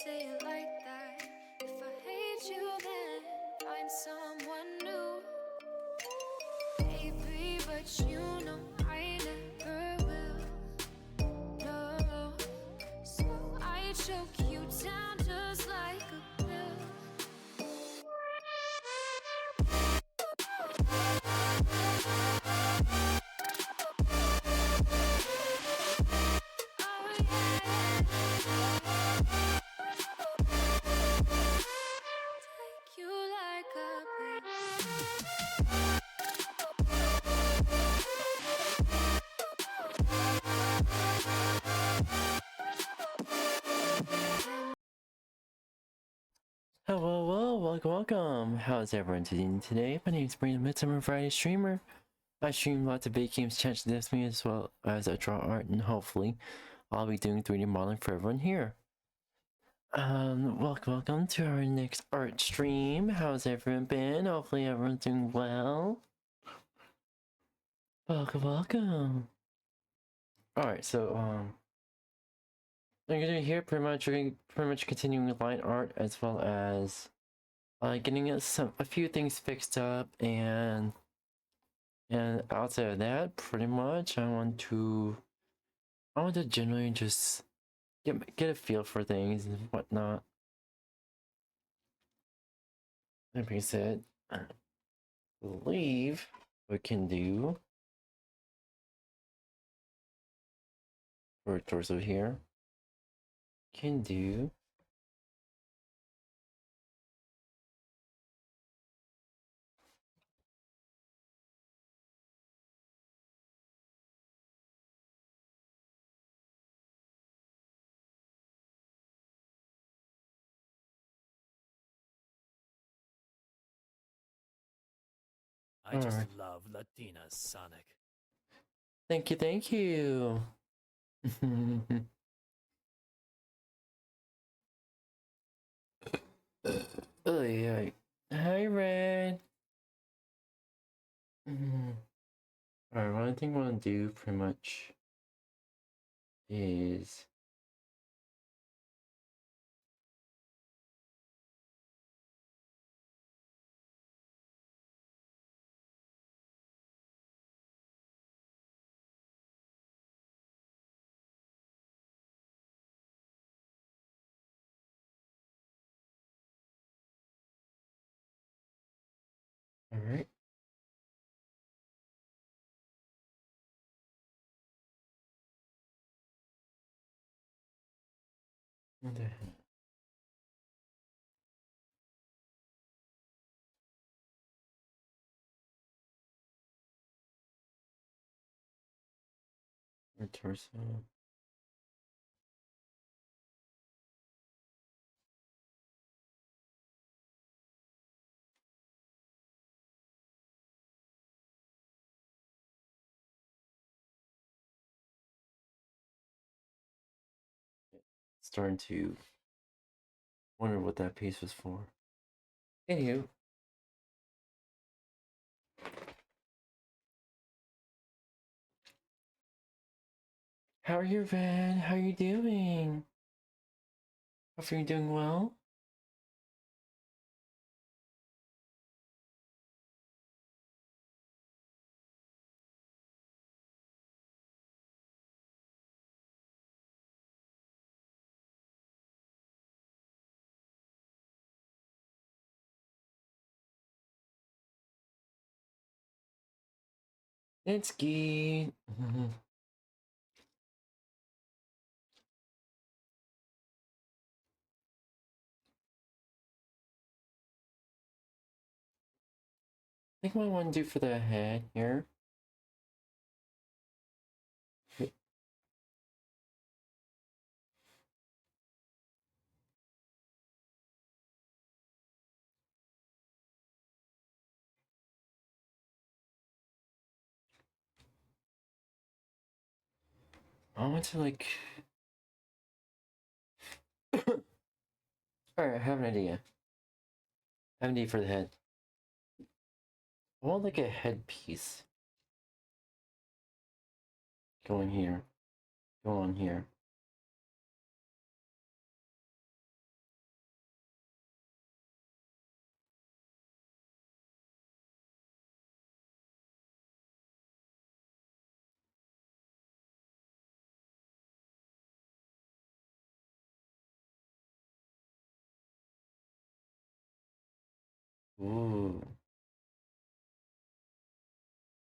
say it like that. If I hate you, then find someone new. Baby, but you know I never will. No, so I choke you down just like a pill. Take you like a Hello, welcome. How's everyone doing today? My name is Brandon, Midsummer Friday streamer. I stream lots of big games, ChatGPT, as well as I draw art, and hopefully I'll be doing 3D modeling for everyone here. Welcome to our next art stream. How's everyone been? Hopefully everyone's doing well. Welcome. Alright, so I'm gonna here pretty much continuing line art as well as getting a few things fixed up, and outside of that, pretty much I want to generally just get a feel for things and whatnot. That being said, I believe we can do for torso here. Can do I just love Latinas, Sonic. Thank you. Oh yeah. Hi, Red. Alright, what I think I want to do pretty much is alright. What the heck? Or torso. Starting to wonder what that piece was for. Anywho. How are you, Red? How are you doing? Hope you're doing well. It's good. I think what I want to do for the head here. I want to like. Alright, I have an idea. I have an idea for the head. I want like a headpiece. Going here. Go on here. Ooh.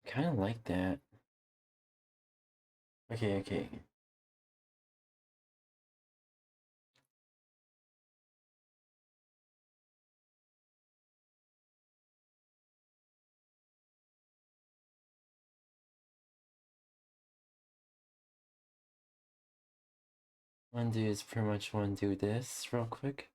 Kind of like that. Okay. One do is pretty much one do this real quick.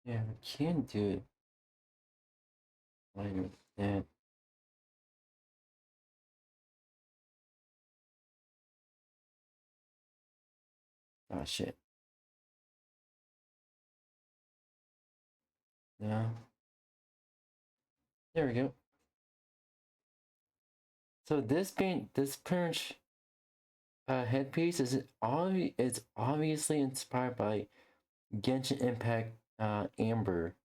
Yeah, we can do it like that. Oh shit. No. There we go. So this pretty headpiece is it's obviously inspired by Genshin Impact Amber.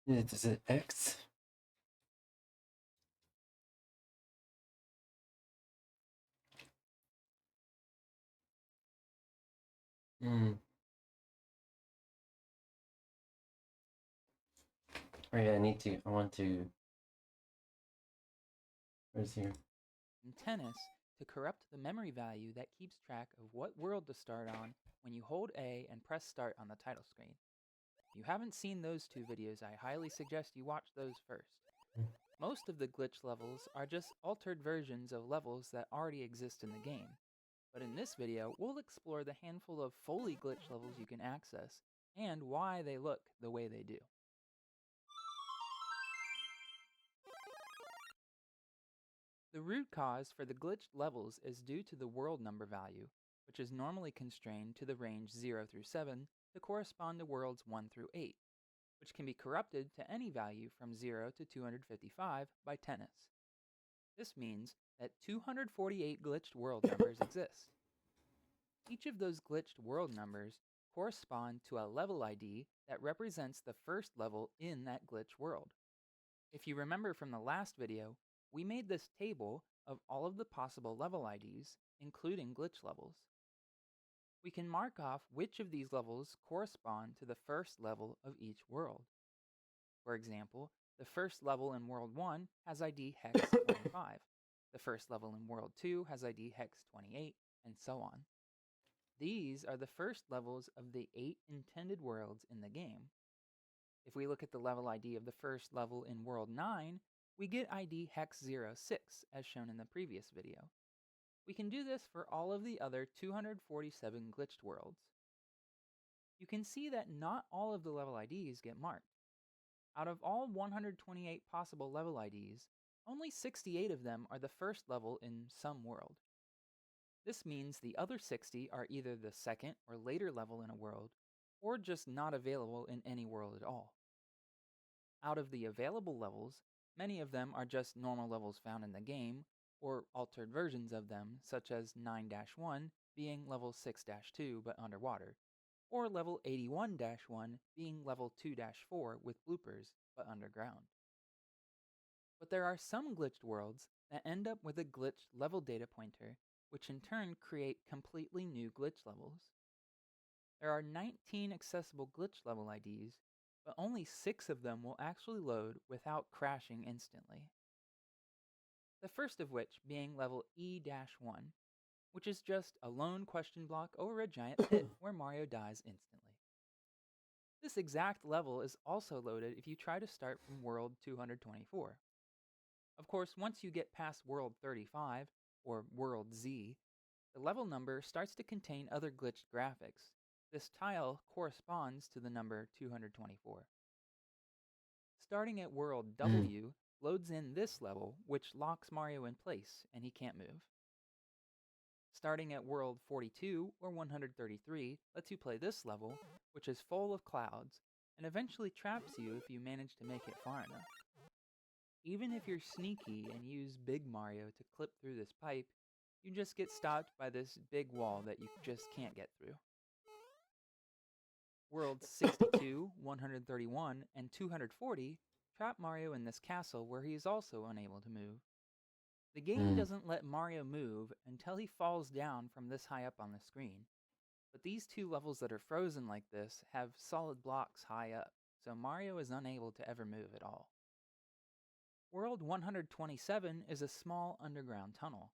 Is it X? Hmm. Oh yeah, I want to. Where's here? In tennis, to corrupt the memory value that keeps track of what world to start on when you hold A and press start on the title screen. If you haven't seen those two videos, I highly suggest you watch those first. Most of the glitch levels are just altered versions of levels that already exist in the game. But in this video, we'll explore the handful of fully glitched levels you can access and why they look the way they do. The root cause for the glitched levels is due to the world number value, which is normally constrained to the range 0 through 7 to correspond to worlds 1 through 8, which can be corrupted to any value from 0 to 255 by tennis. This means that 248 glitched world numbers exist. Each of those glitched world numbers correspond to a level ID that represents the first level in that glitch world. If you remember from the last video, we made this table of all of the possible level IDs, including glitch levels. We can mark off which of these levels correspond to the first level of each world. For example, the first level in World 1 has ID hex 25. The first level in World 2 has ID hex 28, and so on. These are the first levels of the 8 intended worlds in the game. If we look at the level ID of the first level in World 9, we get ID hex 06, as shown in the previous video. We can do this for all of the other 247 glitched worlds. You can see that not all of the level IDs get marked. Out of all 128 possible level IDs, only 68 of them are the first level in some world. This means the other 60 are either the second or later level in a world, or just not available in any world at all. Out of the available levels, many of them are just normal levels found in the game, or altered versions of them, such as 9-1 being level 6-2 but underwater, or level 81-1 being level 2-4 with bloopers but underground. But there are some glitched worlds that end up with a glitched level data pointer, which in turn create completely new glitch levels. There are 19 accessible glitch level IDs, but only 6 of them will actually load without crashing instantly. The first of which being level E-1, which is just a lone question block over a giant pit where Mario dies instantly. This exact level is also loaded if you try to start from World 224. Of course, once you get past World 35, or World Z, the level number starts to contain other glitched graphics, This tile corresponds to the number 224. Starting at world W loads in this level, which locks Mario in place and he can't move. Starting at world 42 or 133 lets you play this level, which is full of clouds, and eventually traps you if you manage to make it far enough. Even if you're sneaky and use Big Mario to clip through this pipe, you just get stopped by this big wall that you just can't get through. Worlds 62, 131, and 240 trap Mario in this castle where he is also unable to move. The game doesn't let Mario move until he falls down from this high up on the screen, but these two levels that are frozen like this have solid blocks high up, so Mario is unable to ever move at all. World 127 is a small underground tunnel,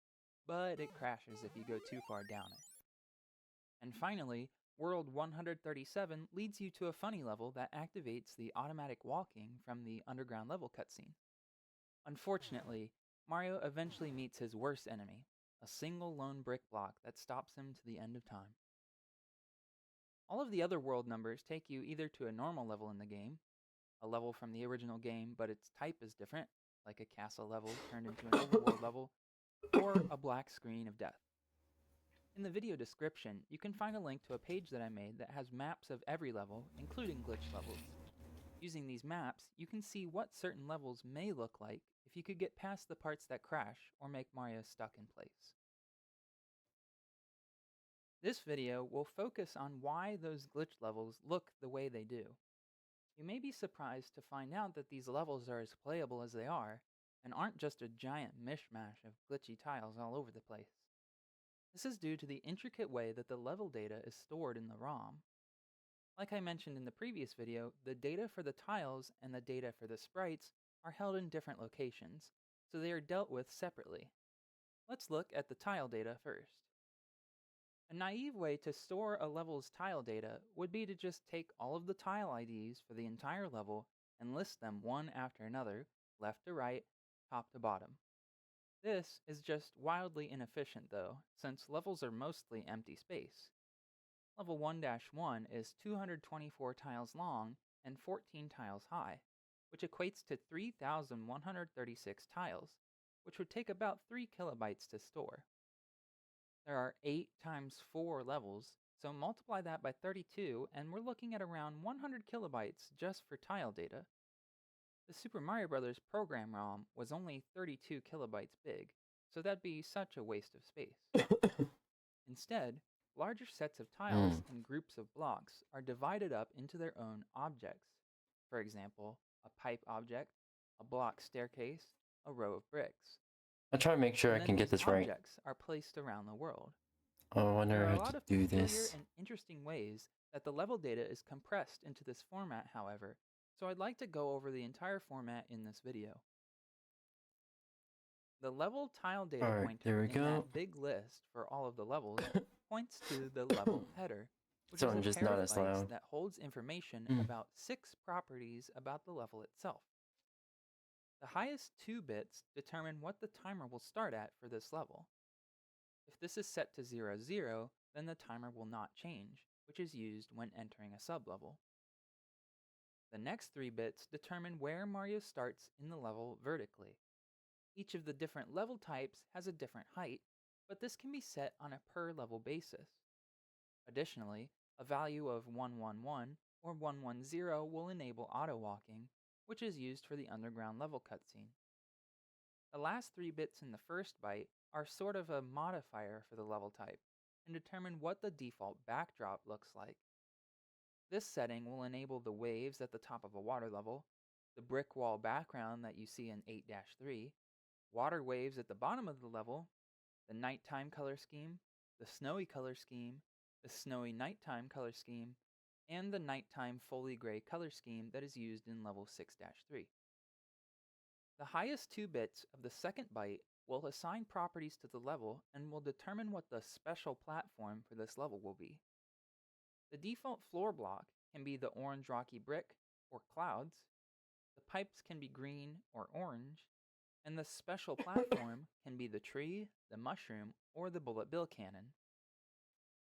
but it crashes if you go too far down it. And finally, World 137 leads you to a funny level that activates the automatic walking from the underground level cutscene. Unfortunately, Mario eventually meets his worst enemy, a single lone brick block that stops him to the end of time. All of the other world numbers take you either to a normal level in the game, a level from the original game but its type is different, like a castle level turned into an overworld level, or a black screen of death. In the video description, you can find a link to a page that I made that has maps of every level, including glitch levels. Using these maps, you can see what certain levels may look like if you could get past the parts that crash or make Mario stuck in place. This video will focus on why those glitch levels look the way they do. You may be surprised to find out that these levels are as playable as they are, and aren't just a giant mishmash of glitchy tiles all over the place. This is due to the intricate way that the level data is stored in the ROM. Like I mentioned in the previous video, the data for the tiles and the data for the sprites are held in different locations, so they are dealt with separately. Let's look at the tile data first. A naive way to store a level's tile data would be to just take all of the tile IDs for the entire level and list them one after another, left to right, top to bottom. This is just wildly inefficient though, since levels are mostly empty space. Level 1-1 is 224 tiles long and 14 tiles high, which equates to 3,136 tiles, which would take about 3 kilobytes to store. There are 8 times 4 levels, so multiply that by 32 and we're looking at around 100 kilobytes just for tile data. The Super Mario Bros. Program ROM was only 32 kilobytes big, so that'd be such a waste of space. Instead, larger sets of tiles and groups of blocks are divided up into their own objects. For example, a pipe object, a block staircase, a row of bricks. I'll try to make sure I can get this right. Objects are placed around the world. Oh, I wonder There are how a lot to of do peculiar this. and interesting ways that the level data is compressed into this format, however, so I'd like to go over the entire format in this video. The level tile data pointer in that big list for all of the levels points to the level header, which is a pair of bytes that holds information about 6 properties about the level itself. The highest 2 bits determine what the timer will start at for this level. If this is set to 00, then the timer will not change, which is used when entering a sublevel. The next 3 bits determine where Mario starts in the level vertically. Each of the different level types has a different height, but this can be set on a per level basis. Additionally, a value of 111 or 110 will enable auto-walking, which is used for the underground level cutscene. The last 3 bits in the first byte are sort of a modifier for the level type and determine what the default backdrop looks like. This setting will enable the waves at the top of a water level, the brick wall background that you see in 8-3, water waves at the bottom of the level, the nighttime color scheme, the snowy color scheme, the snowy nighttime color scheme, and the nighttime fully gray color scheme that is used in level 6-3. The highest 2 bits of the second byte will assign properties to the level and will determine what the special platform for this level will be. The default floor block can be the orange rocky brick or clouds, the pipes can be green or orange, and the special platform can be the tree, the mushroom, or the bullet bill cannon.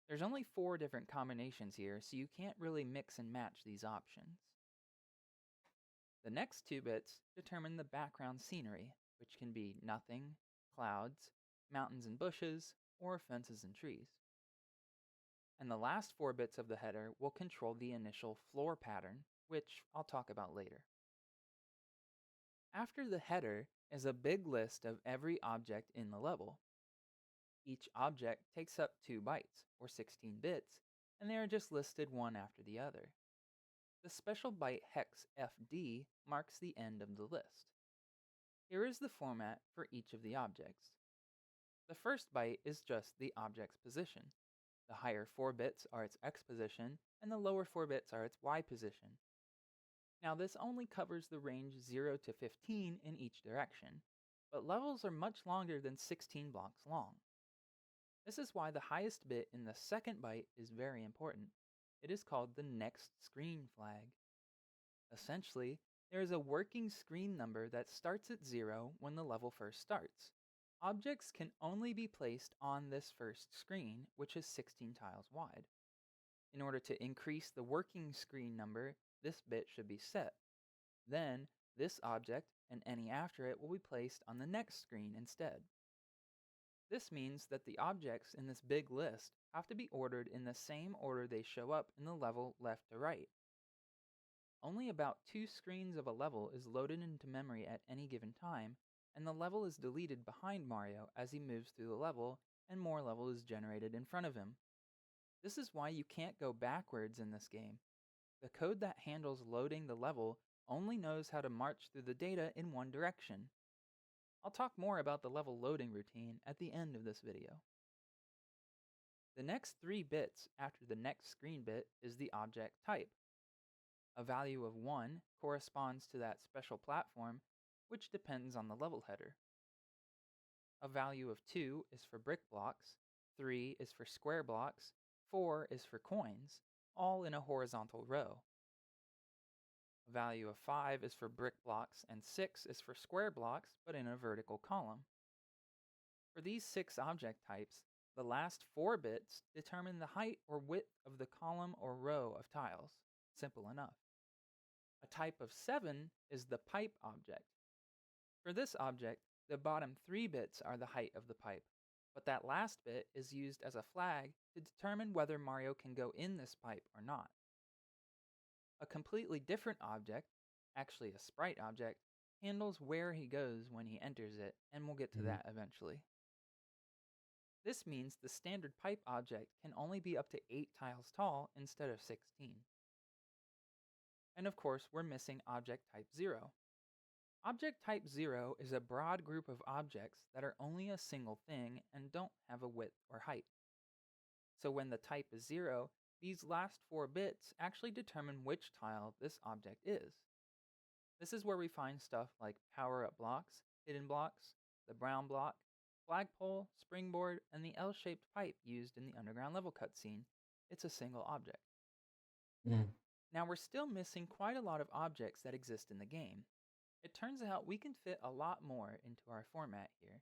There's only 4 different combinations here, so you can't really mix and match these options. The next 2 bits determine the background scenery, which can be nothing, clouds, mountains and bushes, or fences and trees. And the last 4 bits of the header will control the initial floor pattern, which I'll talk about later. After the header is a big list of every object in the level. Each object takes up 2 bytes, or 16 bits, and they are just listed one after the other. The special byte hex FD marks the end of the list. Here is the format for each of the objects. The first byte is just the object's position. The higher 4 bits are its X position, and the lower 4 bits are its Y position. Now this only covers the range 0 to 15 in each direction, but levels are much longer than 16 blocks long. This is why the highest bit in the second byte is very important. It is called the next screen flag. Essentially, there is a working screen number that starts at 0 when the level first starts. Objects can only be placed on this first screen, which is 16 tiles wide. In order to increase the working screen number, this bit should be set. Then, this object and any after it will be placed on the next screen instead. This means that the objects in this big list have to be ordered in the same order they show up in the level left to right. Only about 2 screens of a level is loaded into memory at any given time, and the level is deleted behind Mario as he moves through the level, and more level is generated in front of him. This is why you can't go backwards in this game. The code that handles loading the level only knows how to march through the data in one direction. I'll talk more about the level loading routine at the end of this video. The next 3 bits after the next screen bit is the object type. A value of 1 corresponds to that special platform, which depends on the level header. A value of 2 is for brick blocks, 3 is for square blocks, 4 is for coins, all in a horizontal row. A value of 5 is for brick blocks, and 6 is for square blocks, but in a vertical column. For these 6 object types, the last 4 bits determine the height or width of the column or row of tiles. Simple enough. A type of 7 is the pipe object. For this object, the bottom 3 bits are the height of the pipe, but that last bit is used as a flag to determine whether Mario can go in this pipe or not. A completely different object, actually a sprite object, handles where he goes when he enters it, and we'll get to that eventually. This means the standard pipe object can only be up to 8 tiles tall instead of 16. And of course, we're missing object type 0. Object type 0 is a broad group of objects that are only a single thing and don't have a width or height. So when the type is 0, these last 4 bits actually determine which tile this object is. This is where we find stuff like power-up blocks, hidden blocks, the brown block, flagpole, springboard, and the L-shaped pipe used in the underground level cutscene. It's a single object. Now we're still missing quite a lot of objects that exist in the game. It turns out we can fit a lot more into our format here.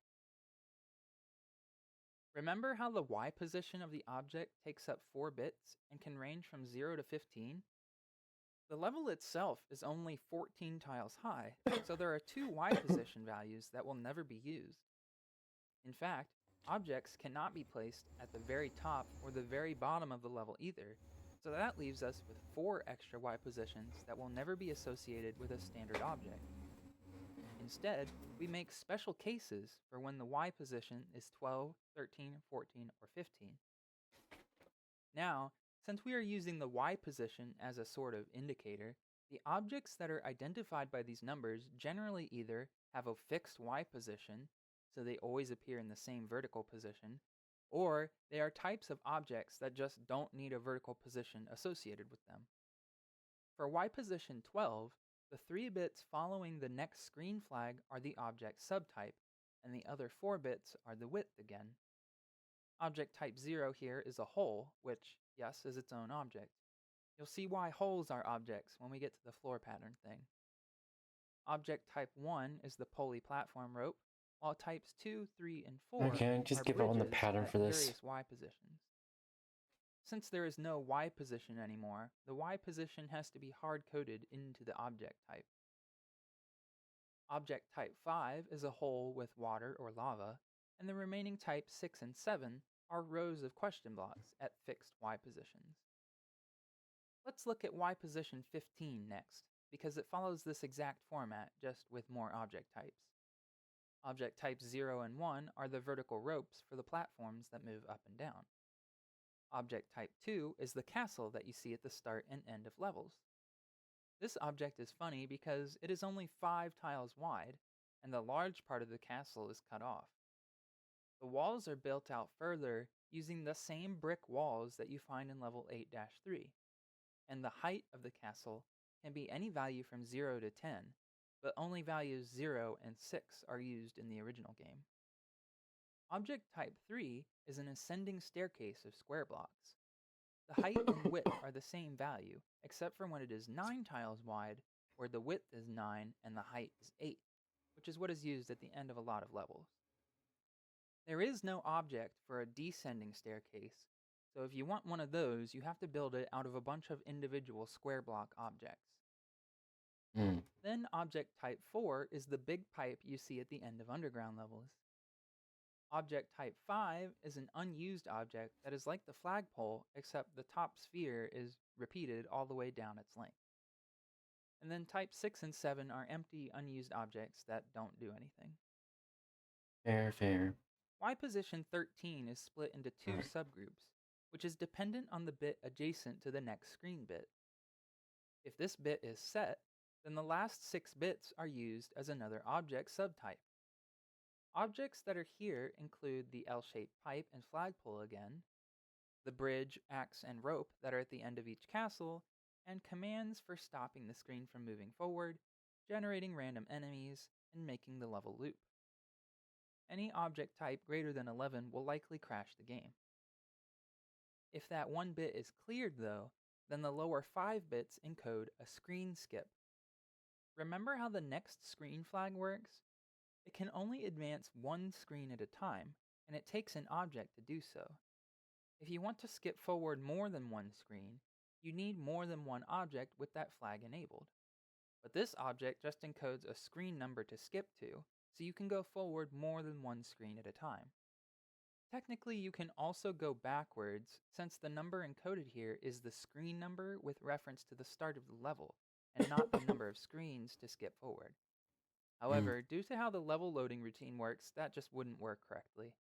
Remember how the Y position of the object takes up 4 bits and can range from 0 to 15? The level itself is only 14 tiles high, so there are 2 Y position values that will never be used. In fact, objects cannot be placed at the very top or the very bottom of the level either, so that leaves us with 4 extra Y positions that will never be associated with a standard object. Instead, we make special cases for when the Y position is 12, 13, 14, or 15. Now, since we are using the Y position as a sort of indicator, the objects that are identified by these numbers generally either have a fixed Y position, so they always appear in the same vertical position, or they are types of objects that just don't need a vertical position associated with them. For Y position 12, the 3 bits following the next screen flag are the object subtype, and the other 4 bits are the width again. Object type 0 here is a hole, which, yes, is its own object. You'll see why holes are objects when we get to the floor pattern thing. Object type 1 is the pulley platform rope, while types 2, 3, and 4 Okay, just are give up on the bridges pattern at for this. various Y positions. Since there is no Y position anymore, the Y position has to be hard-coded into the object type. Object type 5 is a hole with water or lava, and the remaining types 6 and 7 are rows of question blocks at fixed Y positions. Let's look at Y position 15 next, because it follows this exact format, just with more object types. Object types 0 and 1 are the vertical ropes for the platforms that move up and down. Object type 2 is the castle that you see at the start and end of levels. This object is funny because it is only 5 tiles wide, and the large part of the castle is cut off. The walls are built out further using the same brick walls that you find in level 8-3, and the height of the castle can be any value from 0 to 10, but only values 0 and 6 are used in the original game. Object type 3 is an ascending staircase of square blocks. The height and width are the same value, except for when it is 9 tiles wide, where the width is 9 and the height is 8, which is what is used at the end of a lot of levels. There is no object for a descending staircase, so if you want one of those, you have to build it out of a bunch of individual square block objects. Then object type 4 is the big pipe you see at the end of underground levels. Object type 5 is an unused object that is like the flagpole, except the top sphere is repeated all the way down its length. And then type 6 and 7 are empty, unused objects that don't do anything. Fair. Y position 13 is split into 2 subgroups, which is dependent on the bit adjacent to the next screen bit. If this bit is set, then the last 6 bits are used as another object subtype. Objects that are here include the L-shaped pipe and flagpole again, the bridge, axe, and rope that are at the end of each castle, and commands for stopping the screen from moving forward, generating random enemies, and making the level loop. Any object type greater than 11 will likely crash the game. If that one bit is cleared though, then the lower 5 bits encode a screen skip. Remember how the next screen flag works? It can only advance one screen at a time, and it takes an object to do so. If you want to skip forward more than one screen, you need more than one object with that flag enabled. But this object just encodes a screen number to skip to, so you can go forward more than one screen at a time. Technically, you can also go backwards, since the number encoded here is the screen number with reference to the start of the level, and not the number of screens to skip forward. However, due to how the level loading routine works, that just wouldn't work correctly.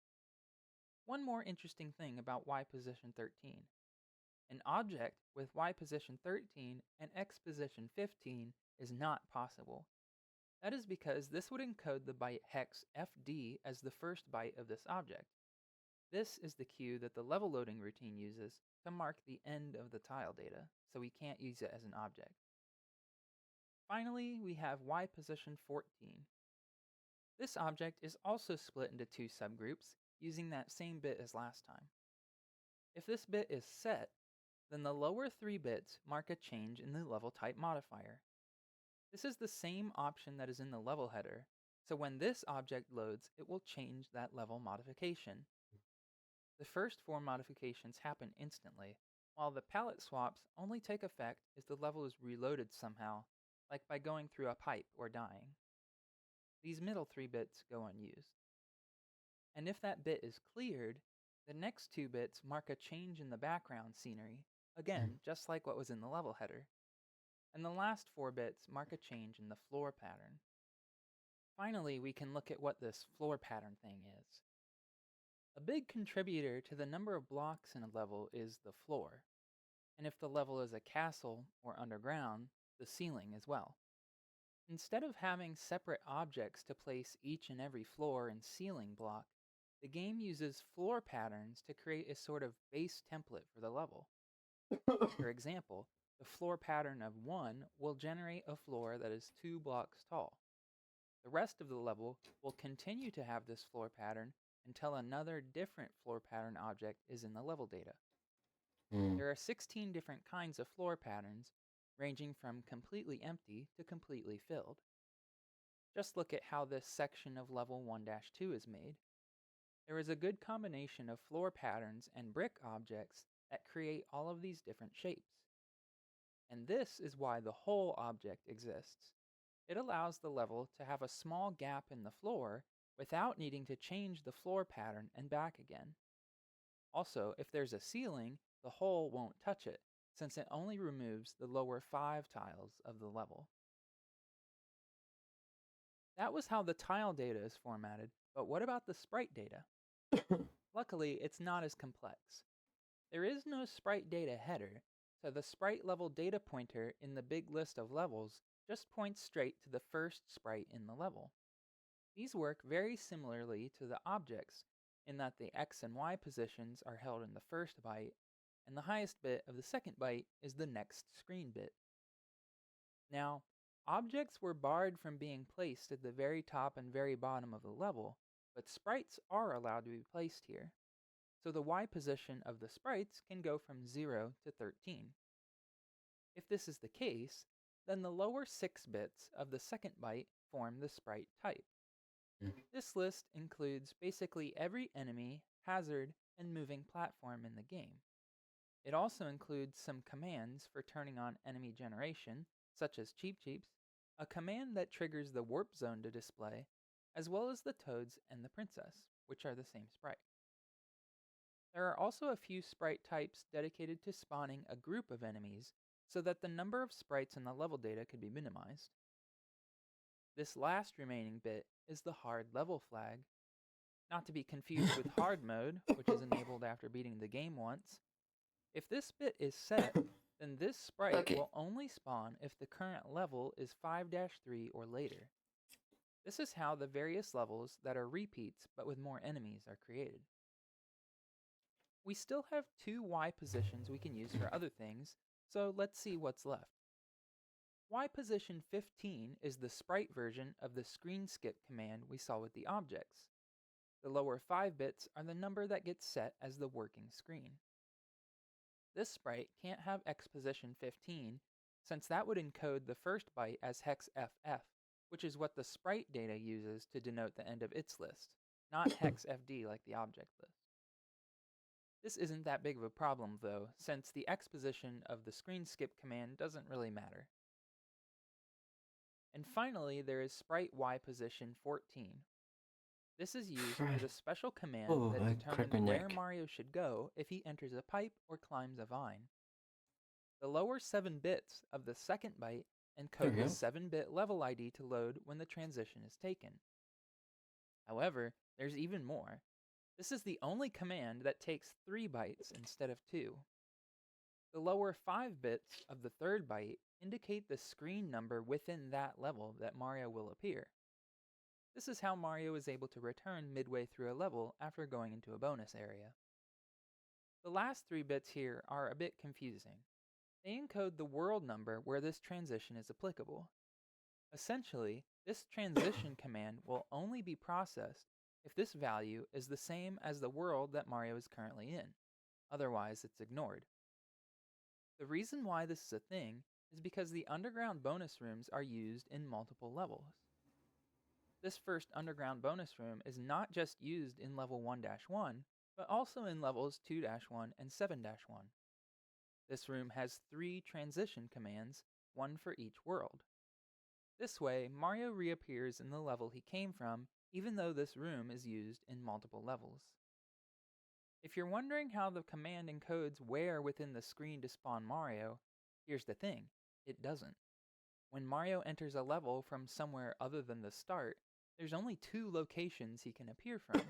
One more interesting thing about Y position 13. An object with Y position 13 and X position 15 is not possible. That is because this would encode the byte hex FD as the first byte of this object. This is the cue that the level loading routine uses to mark the end of the tile data, so we can't use it as an object. Finally, we have Y position 14. This object is also split into 2 subgroups using that same bit as last time. If this bit is set, then the lower 3 bits mark a change in the level type modifier. This is the same option that is in the level header, so when this object loads, it will change that level modification. The first 4 modifications happen instantly, while the palette swaps only take effect if the level is reloaded somehow, like by going through a pipe or dying. These middle 3 bits go unused. And if that bit is cleared, the next 2 bits mark a change in the background scenery, again, just like what was in the level header. And the last 4 bits mark a change in the floor pattern. Finally, we can look at what this floor pattern thing is. A big contributor to the number of blocks in a level is the floor, and if the level is a castle or underground, the ceiling as well. Instead of having separate objects to place each and every floor and ceiling block, the game uses floor patterns to create a sort of base template for the level. For example, the floor pattern of 1 will generate a floor that is 2 blocks tall. The rest of the level will continue to have this floor pattern until another different floor pattern object is in the level data. There are 16 different kinds of floor patterns, ranging from completely empty to completely filled. Just look at how this section of level 1-2 is made. There is a good combination of floor patterns and brick objects that create all of these different shapes. And this is why the whole object exists. It allows the level to have a small gap in the floor without needing to change the floor pattern and back again. Also, if there's a ceiling, the hole won't touch it, since it only removes the lower 5 tiles of the level. That was how the tile data is formatted, but what about the sprite data? Luckily, it's not as complex. There is no sprite data header, so the sprite level data pointer in the big list of levels just points straight to the first sprite in the level. These work very similarly to the objects in that the X and Y positions are held in the first byte, and the highest bit of the second byte is the next screen bit. Now, objects were barred from being placed at the very top and very bottom of the level, but sprites are allowed to be placed here. So the Y position of the sprites can go from 0 to 13. If this is the case, then the lower 6 bits of the second byte form the sprite type. This list includes basically every enemy, hazard, and moving platform in the game. It also includes some commands for turning on enemy generation, such as 𝙂𝙀𝙀𝙀, a command that triggers the warp zone to display, as well as the toads and the princess, which are the same sprite. There are also a few sprite types dedicated to spawning a group of enemies so that the number of sprites in the level data could be minimized. This last remaining bit is the hard level flag, not to be confused with hard mode, which is enabled after beating the game once. If this bit is set, then this sprite will only spawn if the current level is 5-3 or later. This is how the various levels that are repeats but with more enemies are created. We still have 2 Y positions we can use for other things, so let's see what's left. Y position 15 is the sprite version of the screen skip command we saw with the objects. The lower 5 bits are the number that gets set as the working screen. This sprite can't have X position 15, since that would encode the first byte as hex FF, which is what the sprite data uses to denote the end of its list, not hex FD like the object list. This isn't that big of a problem though, since the X position of the screen skip command doesn't really matter. And finally, there is sprite Y position 14. This is used for the special command that determines where Mario should go if he enters a pipe or climbs a vine. The lower 7 bits of the second byte encode the 7-bit level ID to load when the transition is taken. However, there's even more. This is the only command that takes 3 bytes instead of 2. The lower 5 bits of the third byte indicate the screen number within that level that Mario will appear. This is how Mario is able to return midway through a level after going into a bonus area. The last 3 bits here are a bit confusing. They encode the world number where this transition is applicable. Essentially, this transition command will only be processed if this value is the same as the world that Mario is currently in. Otherwise, it's ignored. The reason why this is a thing is because the underground bonus rooms are used in multiple levels. This first underground bonus room is not just used in level 1-1, but also in levels 2-1 and 7-1. This room has 3 transition commands, one for each world. This way, Mario reappears in the level he came from, even though this room is used in multiple levels. If you're wondering how the command encodes where within the screen to spawn Mario, here's the thing, it doesn't. When Mario enters a level from somewhere other than the start, there's only 2 locations he can appear from.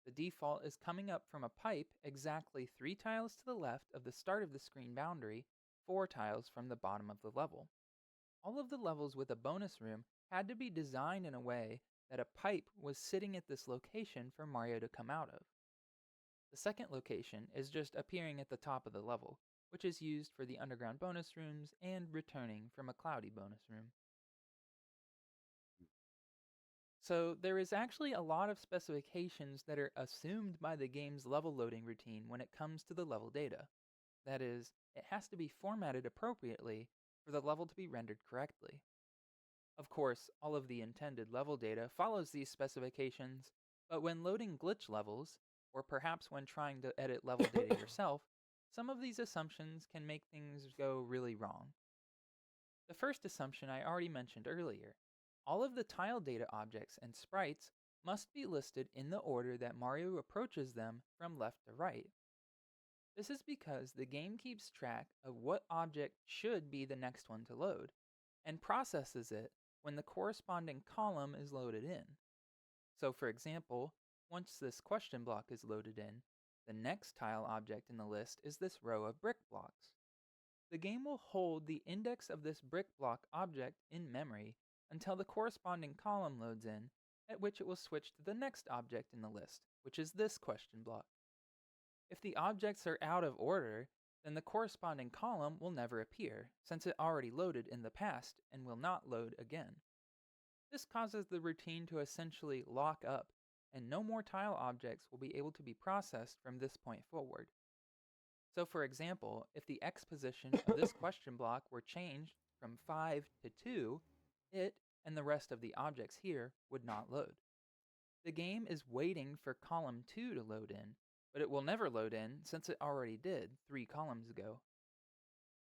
The default is coming up from a pipe exactly 3 tiles to the left of the start of the screen boundary, 4 tiles from the bottom of the level. All of the levels with a bonus room had to be designed in a way that a pipe was sitting at this location for Mario to come out of. The second location is just appearing at the top of the level, which is used for the underground bonus rooms and returning from a cloudy bonus room. So there is actually a lot of specifications that are assumed by the game's level loading routine when it comes to the level data. That is, it has to be formatted appropriately for the level to be rendered correctly. Of course, all of the intended level data follows these specifications, but when loading glitch levels, or perhaps when trying to edit level data yourself, Some of these assumptions can make things go really wrong. The first assumption I already mentioned earlier. All of the tile data objects and sprites must be listed in the order that Mario approaches them from left to right. This is because the game keeps track of what object should be the next one to load, and processes it when the corresponding column is loaded in. So for example, once this question block is loaded in, the next tile object in the list is this row of brick blocks. The game will hold the index of this brick block object in memory until the corresponding column loads in, at which it will switch to the next object in the list, which is this question block. If the objects are out of order, then the corresponding column will never appear, since it already loaded in the past and will not load again. This causes the routine to essentially lock up, and no more tile objects will be able to be processed from this point forward. So for example, if the X position of this question block were changed from 5 to 2, it and the rest of the objects here would not load. The game is waiting for column 2 to load in, but it will never load in since it already did 3 columns ago.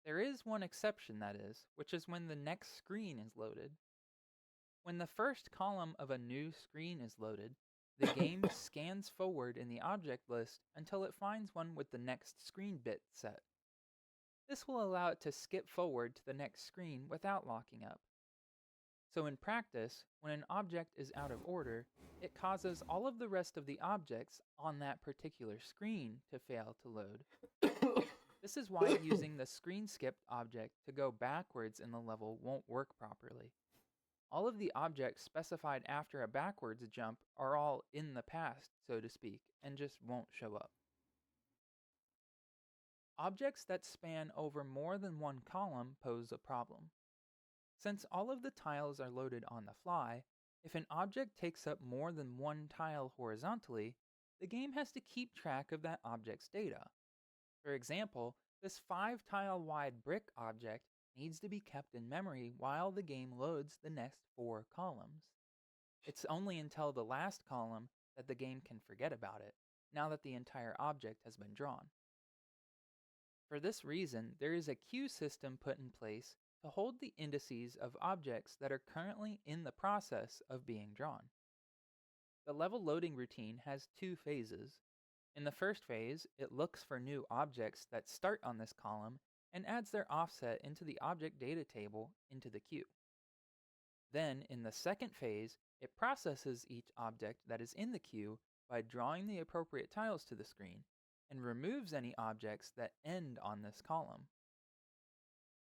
There is one exception, that is, which is when the next screen is loaded. When the first column of a new screen is loaded, the game scans forward in the object list until it finds one with the next screen bit set. This will allow it to skip forward to the next screen without locking up. So in practice, when an object is out of order, it causes all of the rest of the objects on that particular screen to fail to load. This is why using the screen skipped object to go backwards in the level won't work properly. All of the objects specified after a backwards jump are all in the past, so to speak, and just won't show up. Objects that span over more than one column pose a problem. Since all of the tiles are loaded on the fly, if an object takes up more than one tile horizontally, the game has to keep track of that object's data. For example, this 5-tile wide brick object needs to be kept in memory while the game loads the next 4 columns. It's only until the last column that the game can forget about it, now that the entire object has been drawn. For this reason, there is a queue system put in place to hold the indices of objects that are currently in the process of being drawn. The level loading routine has 2 phases. In the first phase, it looks for new objects that start on this column and adds their offset into the object data table into the queue. Then, in the second phase, it processes each object that is in the queue by drawing the appropriate tiles to the screen, and removes any objects that end on this column.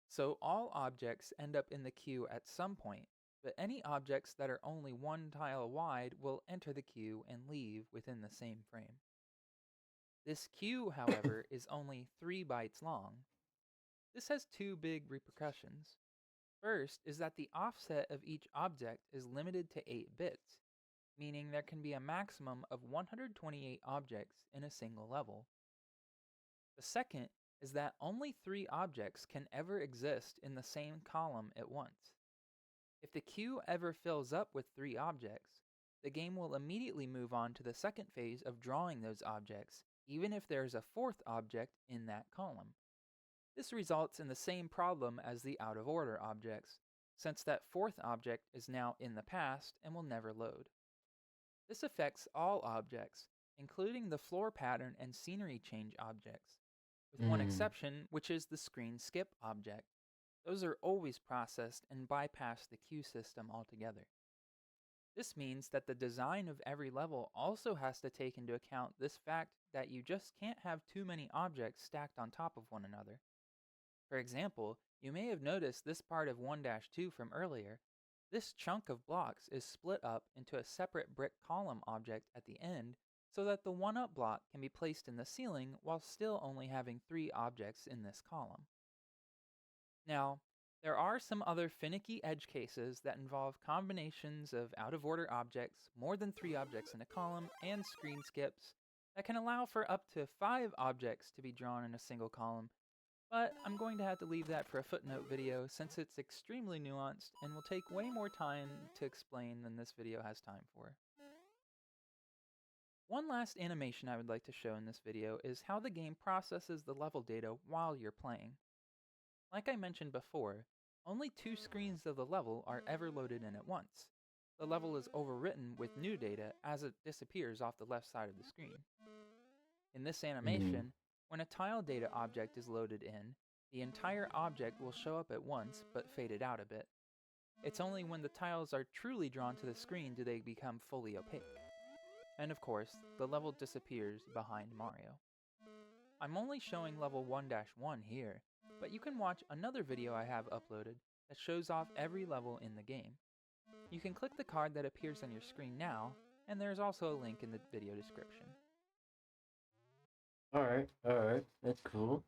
So all objects end up in the queue at some point, but any objects that are only 1 tile wide will enter the queue and leave within the same frame. This queue, however, is only 3 bytes long. This has 2 big repercussions. First is that the offset of each object is limited to 8 bits, meaning there can be a maximum of 128 objects in a single level. The second is that only 3 objects can ever exist in the same column at once. If the queue ever fills up with 3 objects, the game will immediately move on to the second phase of drawing those objects, even if there is a 4th object in that column. This results in the same problem as the out-of-order objects, since that 4th object is now in the past and will never load. This affects all objects, including the floor pattern and scenery change objects, with one exception, which is the screen skip object. Those are always processed and bypass the queue system altogether. This means that the design of every level also has to take into account this fact that you just can't have too many objects stacked on top of one another. For example, you may have noticed this part of 1-2 from earlier. This chunk of blocks is split up into a separate brick column object at the end, so that the 1-up block can be placed in the ceiling while still only having 3 objects in this column. Now, there are some other finicky edge cases that involve combinations of out-of-order objects, more than 3 objects in a column, and screen skips that can allow for up to 5 objects to be drawn in a single column, but I'm going to have to leave that for a footnote video since it's extremely nuanced and will take way more time to explain than this video has time for. One last animation I would like to show in this video is how the game processes the level data while you're playing. Like I mentioned before, only 2 screens of the level are ever loaded in at once. The level is overwritten with new data as it disappears off the left side of the screen. In this animation, when a tile data object is loaded in, the entire object will show up at once but faded out a bit. It's only when the tiles are truly drawn to the screen do they become fully opaque. And of course, the level disappears behind Mario. I'm only showing level 1-1 here, but you can watch another video I have uploaded that shows off every level in the game. You can click the card that appears on your screen now, and there's also a link in the video description. Alright, that's cool.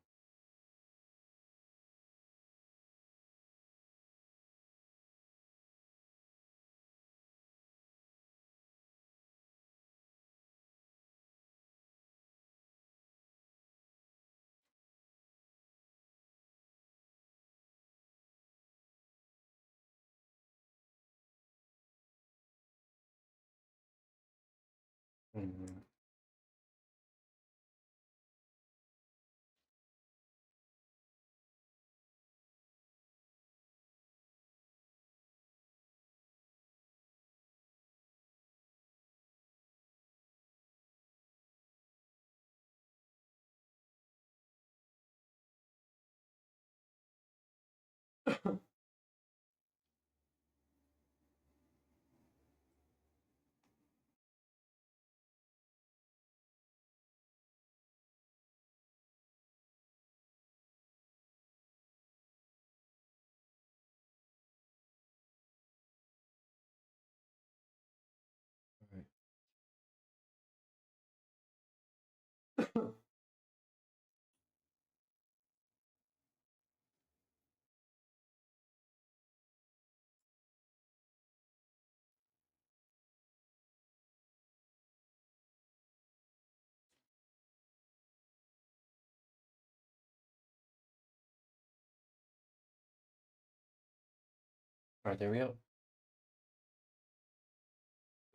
Alright, there we go.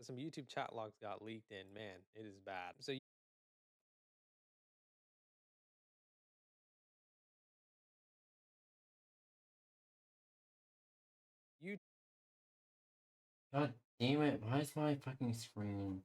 Some YouTube chat logs got leaked in. Man, it is bad. So you God damn it, why is my fucking screen?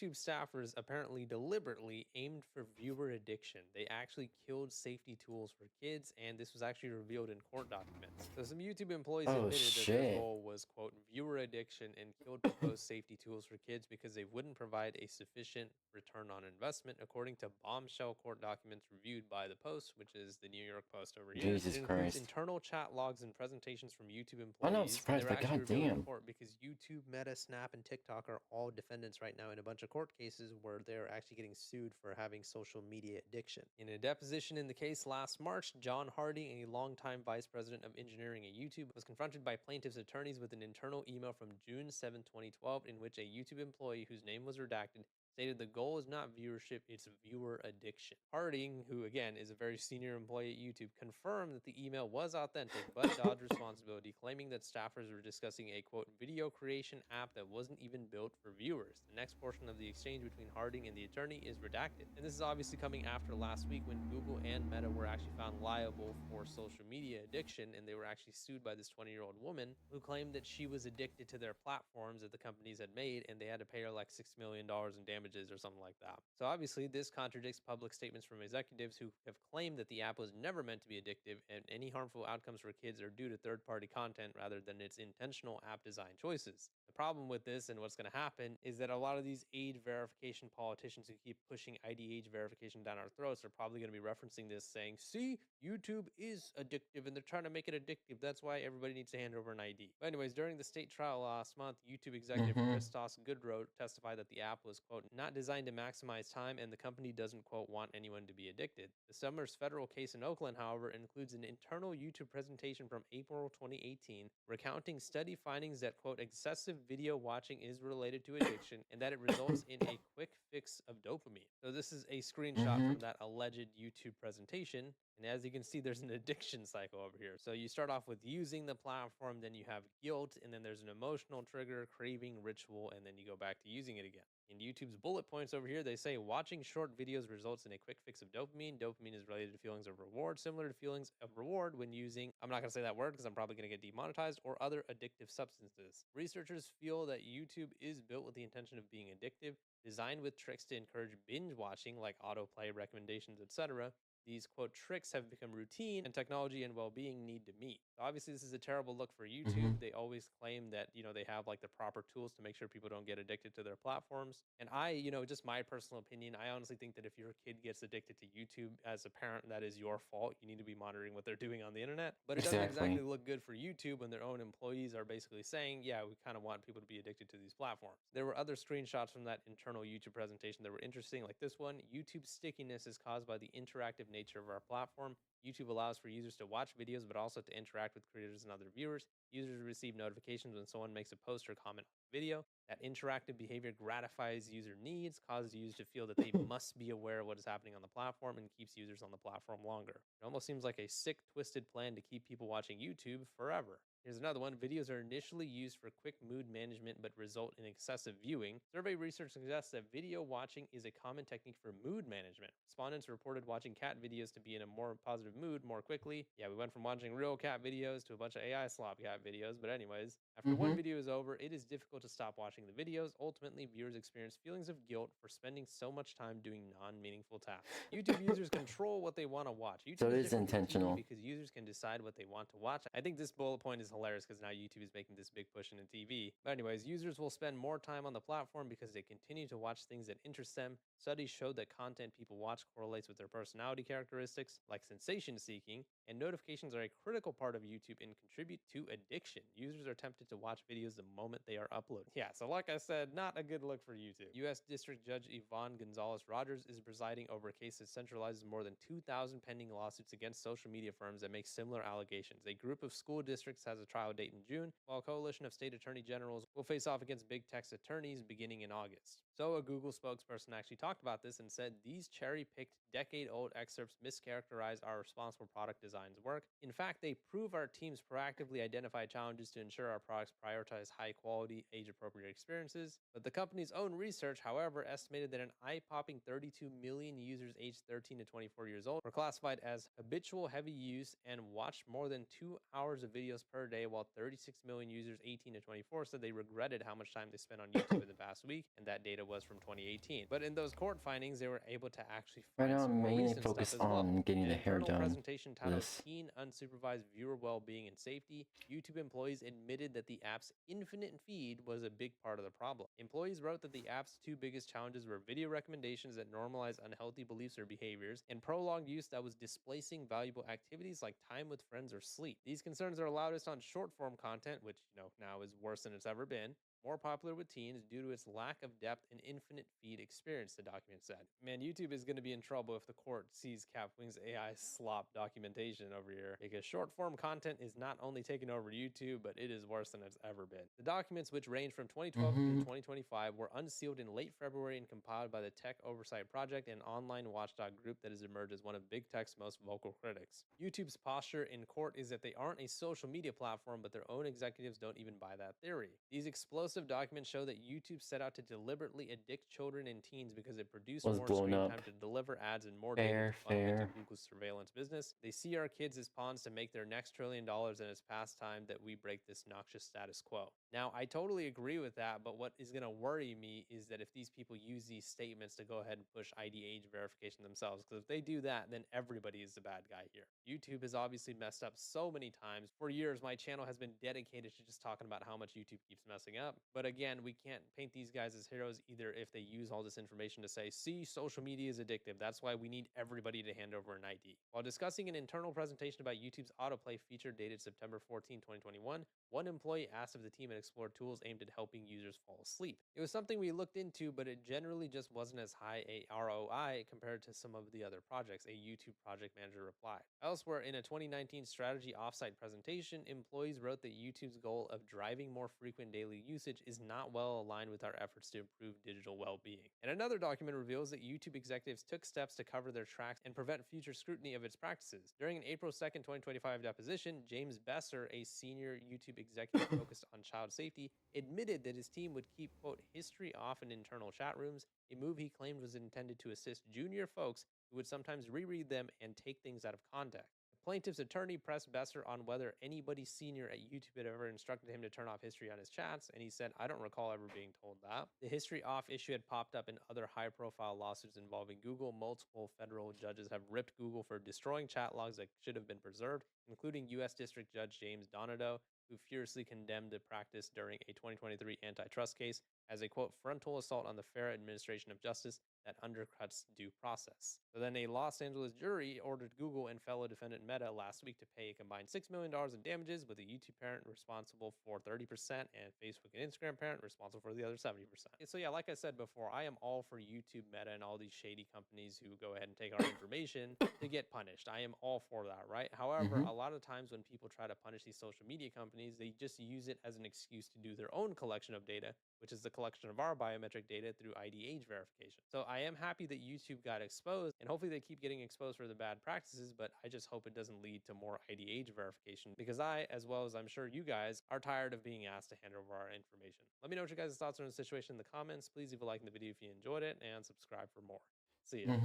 YouTube staffers apparently deliberately aimed for viewer addiction. They actually killed safety tools for kids, and this was actually revealed in court documents. So some YouTube employees Oh, admitted that their shit. goal was, quote, viewer addiction, and killed proposed safety tools for kids because they wouldn't provide a sufficient return on investment, according to bombshell court documents reviewed by The Post, which is the New York Post over here. Jesus It includes Christ. internal chat logs and presentations from YouTube I'm not employees. surprised, They were but actually revealed in goddamn. court because YouTube, Meta, Snap, and TikTok are all defendants right now in a bunch of court cases where they're actually getting sued for having social media addiction. In a deposition in the case last March, John Harding, a longtime vice president of engineering at YouTube, was confronted by plaintiffs' attorneys with an internal email from June 7, 2012, in which a YouTube employee whose name was redacted stated the goal is not viewership, it's viewer addiction. Harding, who again is a very senior employee at YouTube, confirmed that the email was authentic, but dodged responsibility, claiming that staffers were discussing a, quote, video creation app that wasn't even built for viewers. The next portion of the exchange between Harding and the attorney is redacted. And this is obviously coming after last week when Google and Meta were actually found liable for social media addiction, and they were actually sued by this 20-year-old woman who claimed that she was addicted to their platforms that the companies had made, and they had to pay her like $6 million in damages or something like that. So obviously this contradicts public statements from executives who have claimed that the app was never meant to be addictive, and any harmful outcomes for kids are due to third-party content rather than its intentional app design choices. The problem with this and what's going to happen is that a lot of these age verification politicians who keep pushing ID age verification down our throats are probably going to be referencing this, saying, see, YouTube is addictive and they're trying to make it addictive. That's why everybody needs to hand over an ID. But anyways, during the state trial last month, YouTube executive Christos Goodrow testified that the app was, quote, not designed to maximize time, and the company doesn't, quote, want anyone to be addicted. The Summers federal case in Oakland, however, includes an internal YouTube presentation from April 2018 recounting study findings that, quote, excessive video watching is related to addiction and that it results in a quick fix of dopamine. So this is a screenshot from that alleged YouTube presentation. And as you can see, there's an addiction cycle over here. So you start off with using the platform, then you have guilt, and then there's an emotional trigger, craving, ritual, and then you go back to using it again. In YouTube's bullet points over here, they say watching short videos results in a quick fix of dopamine. Dopamine is related to feelings of reward, similar to feelings of reward when using, I'm not going to say that word because I'm probably going to get demonetized, or other addictive substances. Researchers feel that YouTube is built with the intention of being addictive, designed with tricks to encourage binge watching like autoplay recommendations, etc. These, quote, tricks have become routine, and technology and well-being need to meet. Obviously, this is a terrible look for YouTube. They always claim that, they have like the proper tools to make sure people don't get addicted to their platforms. And I, just my personal opinion, I honestly think that if your kid gets addicted to YouTube as a parent, that is your fault. You need to be monitoring what they're doing on the internet. But it doesn't exactly look good for YouTube when their own employees are basically saying, yeah, we kind of want people to be addicted to these platforms. There were other screenshots from that internal YouTube presentation that were interesting, like this one. YouTube stickiness is caused by the interactive nature of our platform. YouTube allows for users to watch videos, but also to interact with creators and other viewers. Users receive notifications when someone makes a post or comment on the video. That interactive behavior gratifies user needs, causes users to feel that they must be aware of what is happening on the platform, and keeps users on the platform longer. It almost seems like a sick, twisted plan to keep people watching YouTube forever. Here's another one. Videos are initially used for quick mood management, but result in excessive viewing. Survey research suggests that video watching is a common technique for mood management. Respondents reported watching cat videos to be in a more positive mood more quickly. Yeah, we went from watching real cat videos to a bunch of AI slop cat videos, but anyways, after one video is over, it is difficult to stop watching the videos. Ultimately, viewers experience feelings of guilt for spending so much time doing non-meaningful tasks. YouTube users control what they want to watch. YouTube So it is different from TV intentional. because users can decide what they want to watch. I think this bullet point is hilarious because now YouTube is making this big push into TV. But anyways, users will spend more time on the platform because they continue to watch things that interest them. Studies showed that content people watch correlates with their personality characteristics, like sensation seeking, and notifications are a critical part of YouTube and contribute to addiction. Users are tempted to watch videos the moment they are uploaded. Yeah, so like I said, not a good look for YouTube. U.S. District Judge 𝙂𝙚𝙣𝙚 is presiding over a case that centralizes more than 2,000 pending lawsuits against social media firms that make similar allegations. A group of school districts has a trial date in June, while a coalition of state attorney generals will face off against big tech attorneys beginning in August. So a Google spokesperson actually talked about this and said, these cherry-picked decade-old excerpts mischaracterize our responsible product design's work. In fact, they prove our teams proactively identify challenges to ensure our products prioritize high-quality, age-appropriate experiences. But the company's own research, however, estimated that an eye-popping 32 million users aged 13 to 24 years old were classified as habitual heavy use and watched more than 2 hours of videos per day, while 36 million users 18 to 24 said they regretted how much time they spent on YouTube in the past week, and that data was from 2018. But in those court findings, they were able to actually Right find now, some I'm more mainly recent stuff focused as well. on getting An the hair internal done. presentation titled This. Teen Unsupervised Viewer Wellbeing and Safety, YouTube employees admitted that the app's infinite feed was a big part of the problem. Employees wrote that the app's two biggest challenges were video recommendations that normalize unhealthy beliefs or behaviors, and prolonged use that was displacing valuable activities like time with friends or sleep. These concerns are loudest on short-form content, which, now is worse than it's ever been, more popular with teens due to its lack of depth and infinite feed experience, the document said. Man, YouTube is going to be in trouble if the court sees Capwing's AI slop documentation over here, because short-form content is not only taking over YouTube, but it is worse than it's ever been. The documents, which range from 2012 through 2025, were unsealed in late February and compiled by the Tech Oversight Project, an online watchdog group that has emerged as one of big tech's most vocal critics. YouTube's posture in court is that they aren't a social media platform, but their own executives don't even buy that theory. These explosive documents show that YouTube set out to deliberately addict children and teens because it produced more screen time to deliver ads and more data to funnel into Google's surveillance business. They see our kids as pawns to make their next $1 trillion, and it's past time that we break this noxious status quo. Now, I totally agree with that, but what is going to worry me is that if these people use these statements to go ahead and push ID age verification themselves, because if they do that, then everybody is the bad guy here. YouTube has obviously messed up so many times. For years, my channel has been dedicated to just talking about how much YouTube keeps messing up. But again, we can't paint these guys as heroes either if they use all this information to say, see, social media is addictive. That's why we need everybody to hand over an ID. While discussing an internal presentation about YouTube's autoplay feature dated September 14, 2021, one employee asked if the team had explored tools aimed at helping users fall asleep. It was something we looked into, but it generally just wasn't as high a ROI compared to some of the other projects, a YouTube project manager replied. Elsewhere, in a 2019 strategy offsite presentation, employees wrote that YouTube's goal of driving more frequent daily usage usage is not well aligned with our efforts to improve digital well-being. And another document reveals that YouTube executives took steps to cover their tracks and prevent future scrutiny of its practices. During an April 2nd, 2025 deposition, James Besser, a senior YouTube executive focused on child safety, admitted that his team would keep, quote, history off in internal chat rooms, a move he claimed was intended to assist junior folks who would sometimes reread them and take things out of context. The plaintiff's attorney pressed Besser on whether anybody senior at YouTube had ever instructed him to turn off history on his chats, and he said, "I don't recall ever being told that." The history off issue had popped up in other high-profile lawsuits involving Google. Multiple federal judges have ripped Google for destroying chat logs that should have been preserved, including U.S. District Judge James Donato, who furiously condemned the practice during a 2023 antitrust case as a, quote, frontal assault on the fair administration of justice that undercuts due process. So then a Los Angeles jury ordered Google and fellow defendant Meta last week to pay a combined $6 million in damages, with a YouTube parent responsible for 30% and Facebook and Instagram parent responsible for the other 70%. And so yeah, like I said before, I am all for YouTube, Meta, and all these shady companies who go ahead and take our information to get punished. I am all for that, right? However, a lot of times when people try to punish these social media companies, they just use it as an excuse to do their own collection of data, which is the collection of our biometric data through ID age verification. So I am happy that YouTube got exposed, and hopefully they keep getting exposed for the bad practices, but I just hope it doesn't lead to more ID age verification, because I, as well as I'm sure you guys, are tired of being asked to hand over our information. Let me know what your guys' thoughts are on the situation in the comments. Please leave a like in the video if you enjoyed it, and subscribe for more. See ya.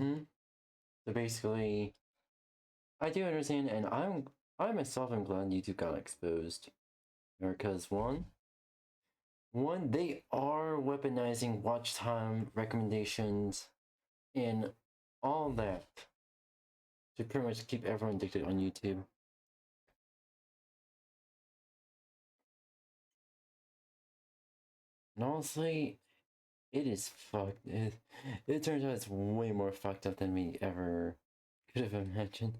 So basically, I do understand, and I myself am glad YouTube got exposed, because one, they are weaponizing watch time recommendations and all that to pretty much keep everyone addicted on YouTube. And honestly, it is fucked. It turns out it's way more fucked up than we ever could have imagined.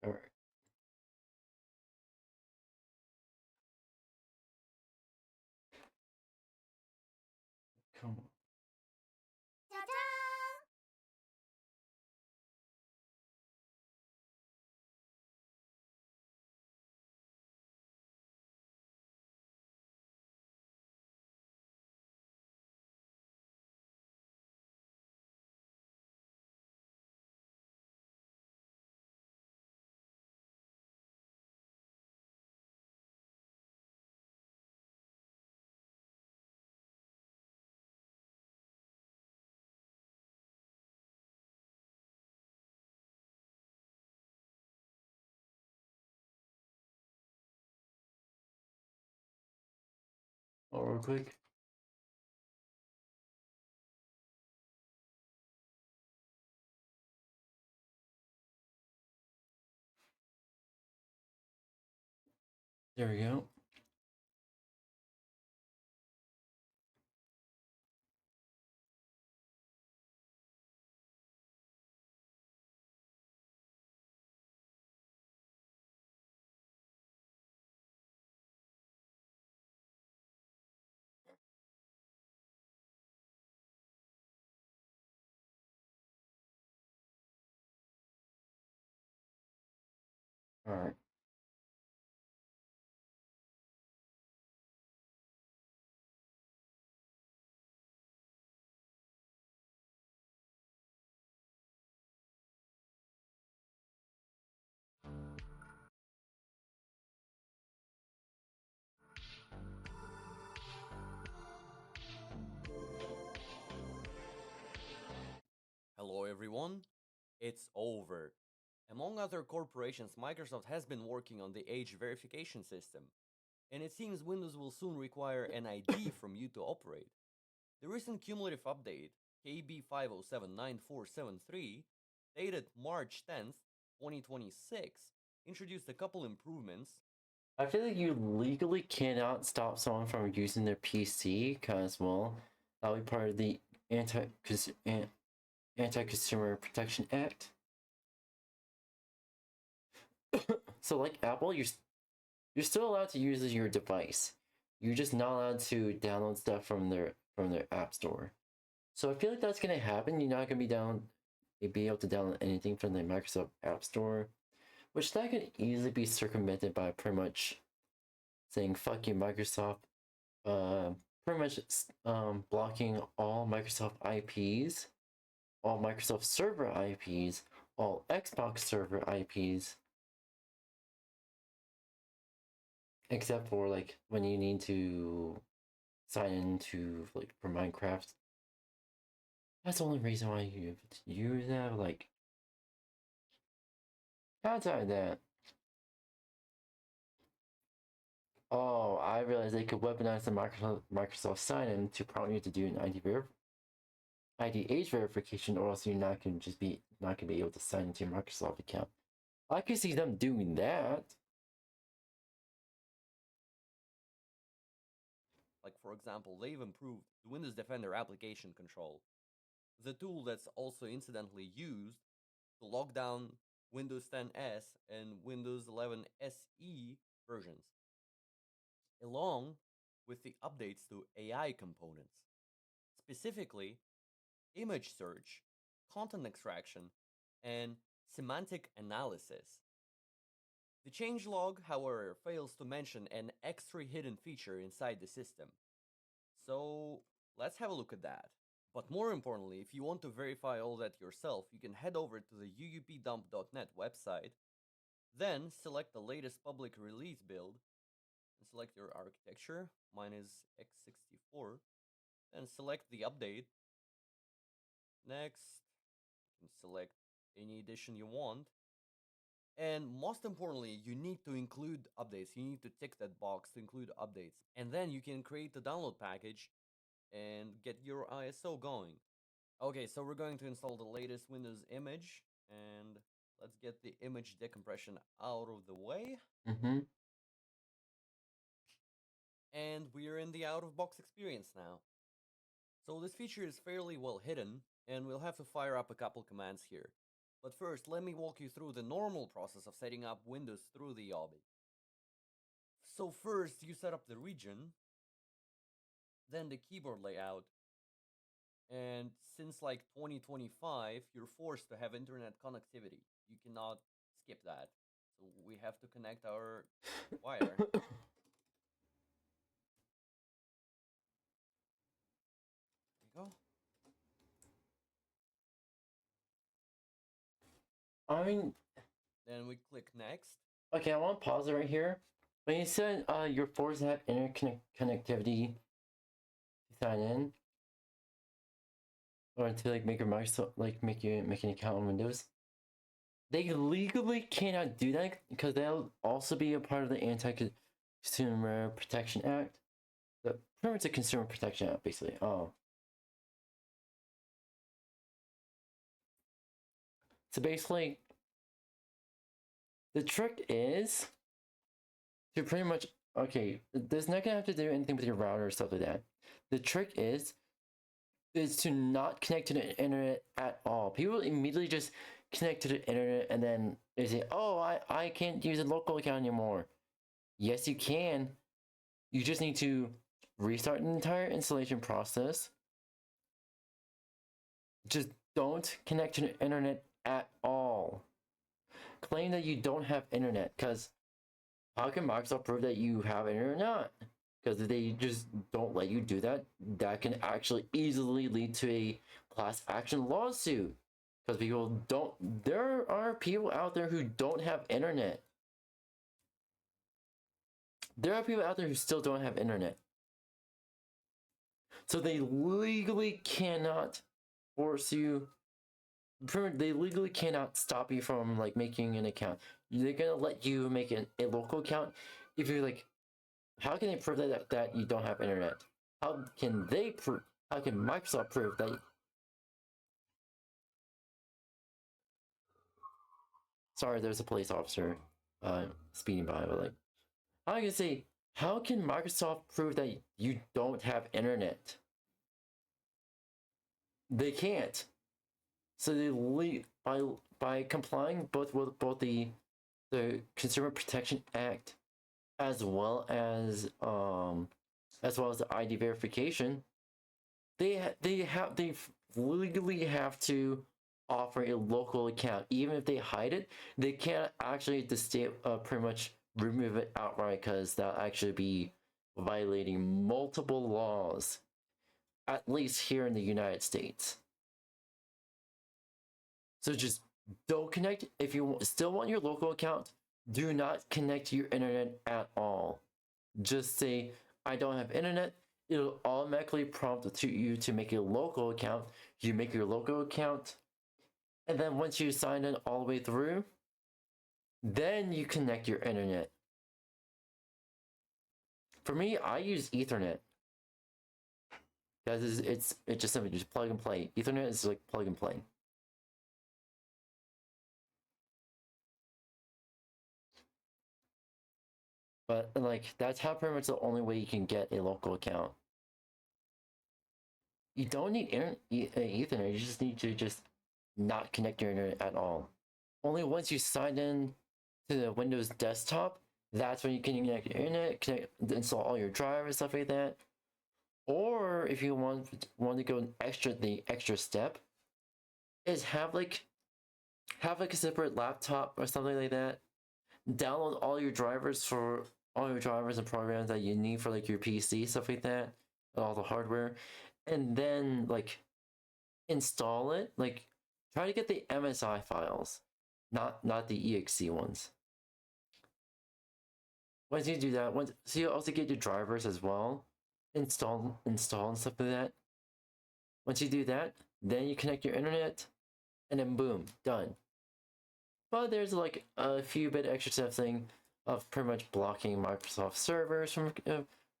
Alright. Come on. Oh, real quick. There we go. Alright. Hello everyone, it's over. Among other corporations, Microsoft has been working on the age verification system, and it seems Windows will soon require an ID from you to operate. The recent cumulative update, KB5079473, dated March 10th, 2026, introduced a couple improvements. I feel like you legally cannot stop someone from using their PC, because, well, that would be part of the Anti-Consumer Protection Act. So, like Apple, you're still allowed to use your device. You're just not allowed to download stuff from their app store. So I feel like that's gonna happen. You're not gonna be able to download anything from the Microsoft App Store, which that could easily be circumvented by pretty much saying fuck you Microsoft, pretty much blocking all Microsoft IPs, all Microsoft server IPs, all Xbox server IPs, except for like when you need to sign into like for Minecraft. That's the only reason why you use that. Like, outside of that, oh, I realized they could weaponize the Microsoft sign-in to prompt you to do an ID age verification, or else you're not gonna be able to sign into your Microsoft account. I can see them doing that. Like, for example, they've improved the Windows Defender application control, the tool that's also incidentally used to lock down Windows 10S and Windows 11 SE versions, along with the updates to AI components, specifically image search, content extraction, and semantic analysis. The changelog, however, fails to mention an extra hidden feature inside the system. So let's have a look at that. But more importantly, if you want to verify all that yourself, you can head over to the uupdump.net website, then select the latest public release build, and select your architecture. Mine is x64. Then select the update. Next, you can select any edition you want. And most importantly, you need to include updates. You need to tick that box to include updates. And then you can create the download package and get your ISO going. Okay, so we're going to install the latest Windows image, and let's get the image decompression out of the way. And we're in the out-of-box experience now. So this feature is fairly well hidden, and we'll have to fire up a couple commands here. But first, let me walk you through the normal process of setting up Windows through the obby. So first, you set up the region, then the keyboard layout, and since like 2025, you're forced to have internet connectivity. You cannot skip that. So we have to connect our wire. There you go. I mean, Then we click next. okay, I want to pause it right here. When you said you're forced to have internet connectivity to sign in, or to like make your Microsoft, like make an account on Windows, they legally cannot do that because that'll also be a part of the Anti-Consumer Protection Act. Pretty much the Consumer Protection Act, basically. Oh. So basically, the trick is to pretty much, okay, there's not gonna have to do anything with your router or stuff like that. The trick is to not connect to the internet at all. People immediately just connect to the internet and then they say, oh, I can't use a local account anymore. Yes, you can. You just need to restart the entire installation process. Just don't connect to the internet at all. Claim that you don't have internet, because how can Microsoft prove that you have internet or not? Because if they just don't let you do that, that can actually easily lead to a class action lawsuit. Because there are people out there who don't have internet. There are people out there who still don't have internet. So they legally cannot force you, they legally cannot stop you from like making an account. They're gonna let you make a local account if you're like, how can they prove that you don't have internet? How can Microsoft prove that? Sorry, there's a police officer speeding by, but like, I can say, how can Microsoft prove that you don't have internet? They can't. So they by complying both with the Consumer Protection Act as well as the ID verification, they legally have to offer a local account. Even if they hide it, they can't actually pretty much remove it outright because that'll actually be violating multiple laws, at least here in the United States. So just don't connect. If you still want your local account, do not connect to your internet at all. Just say, I don't have internet. It'll automatically prompt you to make a local account. You make your local account, and then once you sign in all the way through, then you connect your internet. For me, I use Ethernet. Because it's just simply just plug and play. Ethernet is like plug and play. But like that's how pretty much the only way you can get a local account. You don't need Ethernet. You just need to just not connect your internet at all. Only once you sign in to the Windows desktop, that's when you can connect your internet, install all your drivers, stuff like that. Or if you want to go the extra step, is have like a separate laptop or something like that. Download all your drivers and programs that you need for like your PC, stuff like that, all the hardware, and then like install it. Like try to get the MSI files, not the exe ones. Once you do that, so you also get your drivers as well, install and stuff like that. Once you do that, then you connect your internet, and then boom, done. But there's like a few bit extra step thing of pretty much blocking Microsoft servers from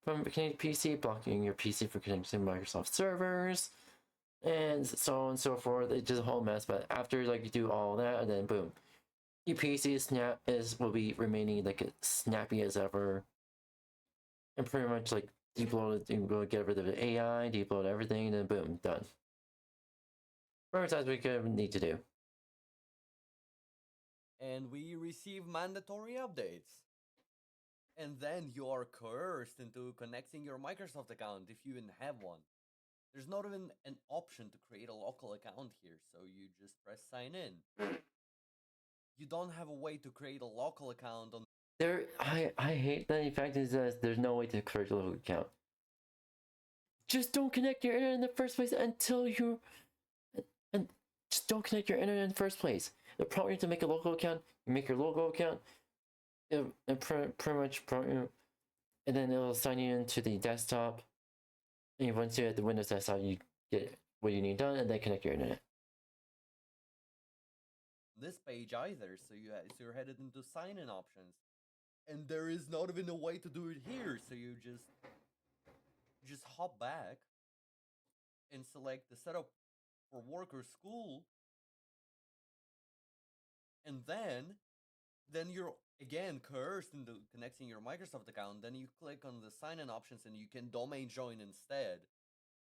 connecting PC, blocking your PC from connecting to Microsoft servers, and so on and so forth. It's just a whole mess. But after like you do all that, and then boom, your PC will be remaining like as snappy as ever, and pretty much like deploy it, go get rid of the AI, deploy everything, and then boom, done. First, that's what we need to do. And we receive mandatory updates. And then you are coerced into connecting your Microsoft account if you even have one. There's not even an option to create a local account here, so you just press sign in. You don't have a way to create a local account on I hate that the fact is that there's no way to create a local account. Just don't connect your internet in the first place until and just don't connect your internet in the first place. The prompt you to make a local account, you make your local account, and pretty much and then it'll sign you into the desktop. And once you're at the Windows desktop, you get what you need done, and then connect your internet. This page either, so you're headed into sign-in options, and there is not even a way to do it here. So you just hop back and select the setup for work or school, and then you're again coerced into connecting your Microsoft account. Then you click on the sign-in options and you can domain join instead,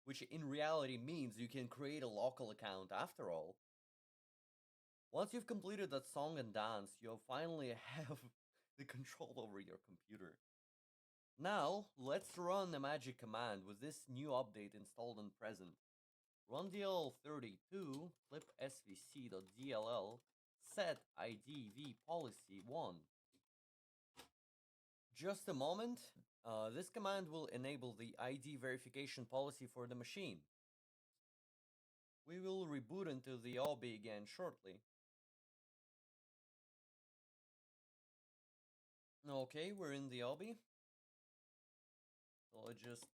which in reality means you can create a local account after all. Once you've completed that song and dance, you'll finally have the control over your computer. Now, let's run a magic command with this new update installed and present. Run dl32 flip svc.dll set idv policy 1. Just a moment. This command will enable the ID verification policy for the machine. We will reboot into the obby again shortly. Okay, we're in the obby. So let's just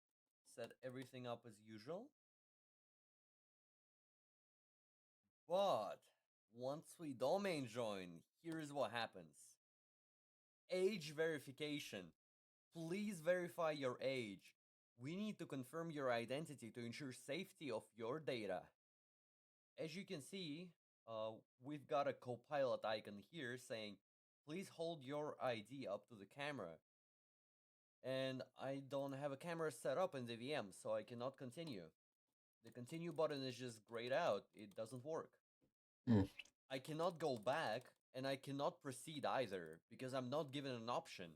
set everything up as usual. But once we domain join, here's what happens. Age verification. Please verify your age. We need to confirm your identity to ensure safety of your data. As you can see, we've got a Copilot icon here saying, please hold your ID up to the camera. And I don't have a camera set up in the VM, so I cannot continue. The continue button is just grayed out. It doesn't work. I cannot go back, and I cannot proceed either, because I'm not given an option.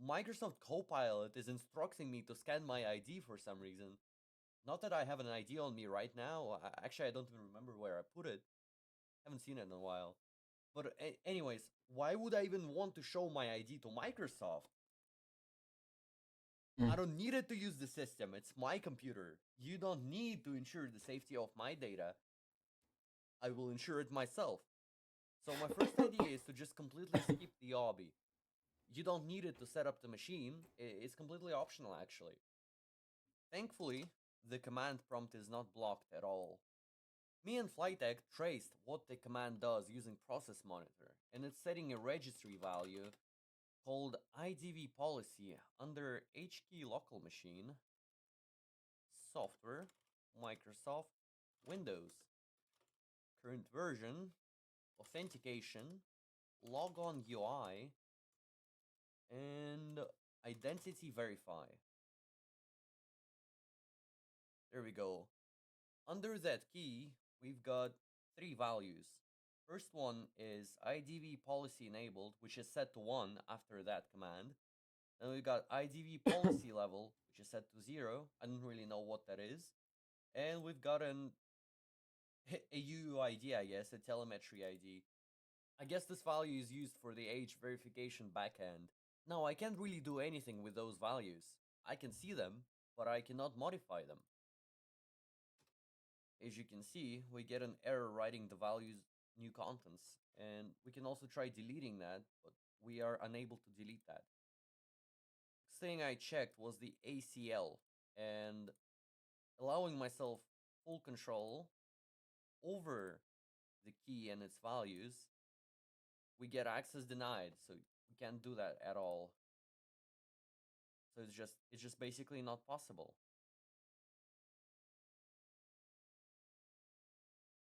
Microsoft Copilot is instructing me to scan my ID for some reason. Not that I have an ID on me right now. Actually, I don't even remember where I put it. Haven't seen it in a while. But anyways, why would I even want to show my ID to Microsoft? I don't need it to use the system. It's my computer. You don't need to ensure the safety of my data. I will ensure it myself. So my first idea is to just completely skip the obby. You don't need it to set up the machine. It's completely optional, actually. Thankfully, the command prompt is not blocked at all. Me and Flytech traced what the command does using Process Monitor, and it's setting a registry value called IDV policy under HKey local machine, software, Microsoft, Windows, current version, authentication, logon UI, and identity verify. There we go. Under that key, we've got 3 values. First one is IDV policy enabled, which is set to 1 after that command. Then we've got IDV policy level, which is set to 0. I don't really know what that is. And we've got a UUID, I guess, a telemetry ID. I guess this value is used for the age verification backend. Now, I can't really do anything with those values. I can see them, but I cannot modify them. As you can see, we get an error writing the values new contents, and we can also try deleting that, but we are unable to delete that. Next thing I checked was the ACL, and allowing myself full control over the key and its values, we get access denied, so we can't do that at all. So it's just basically not possible.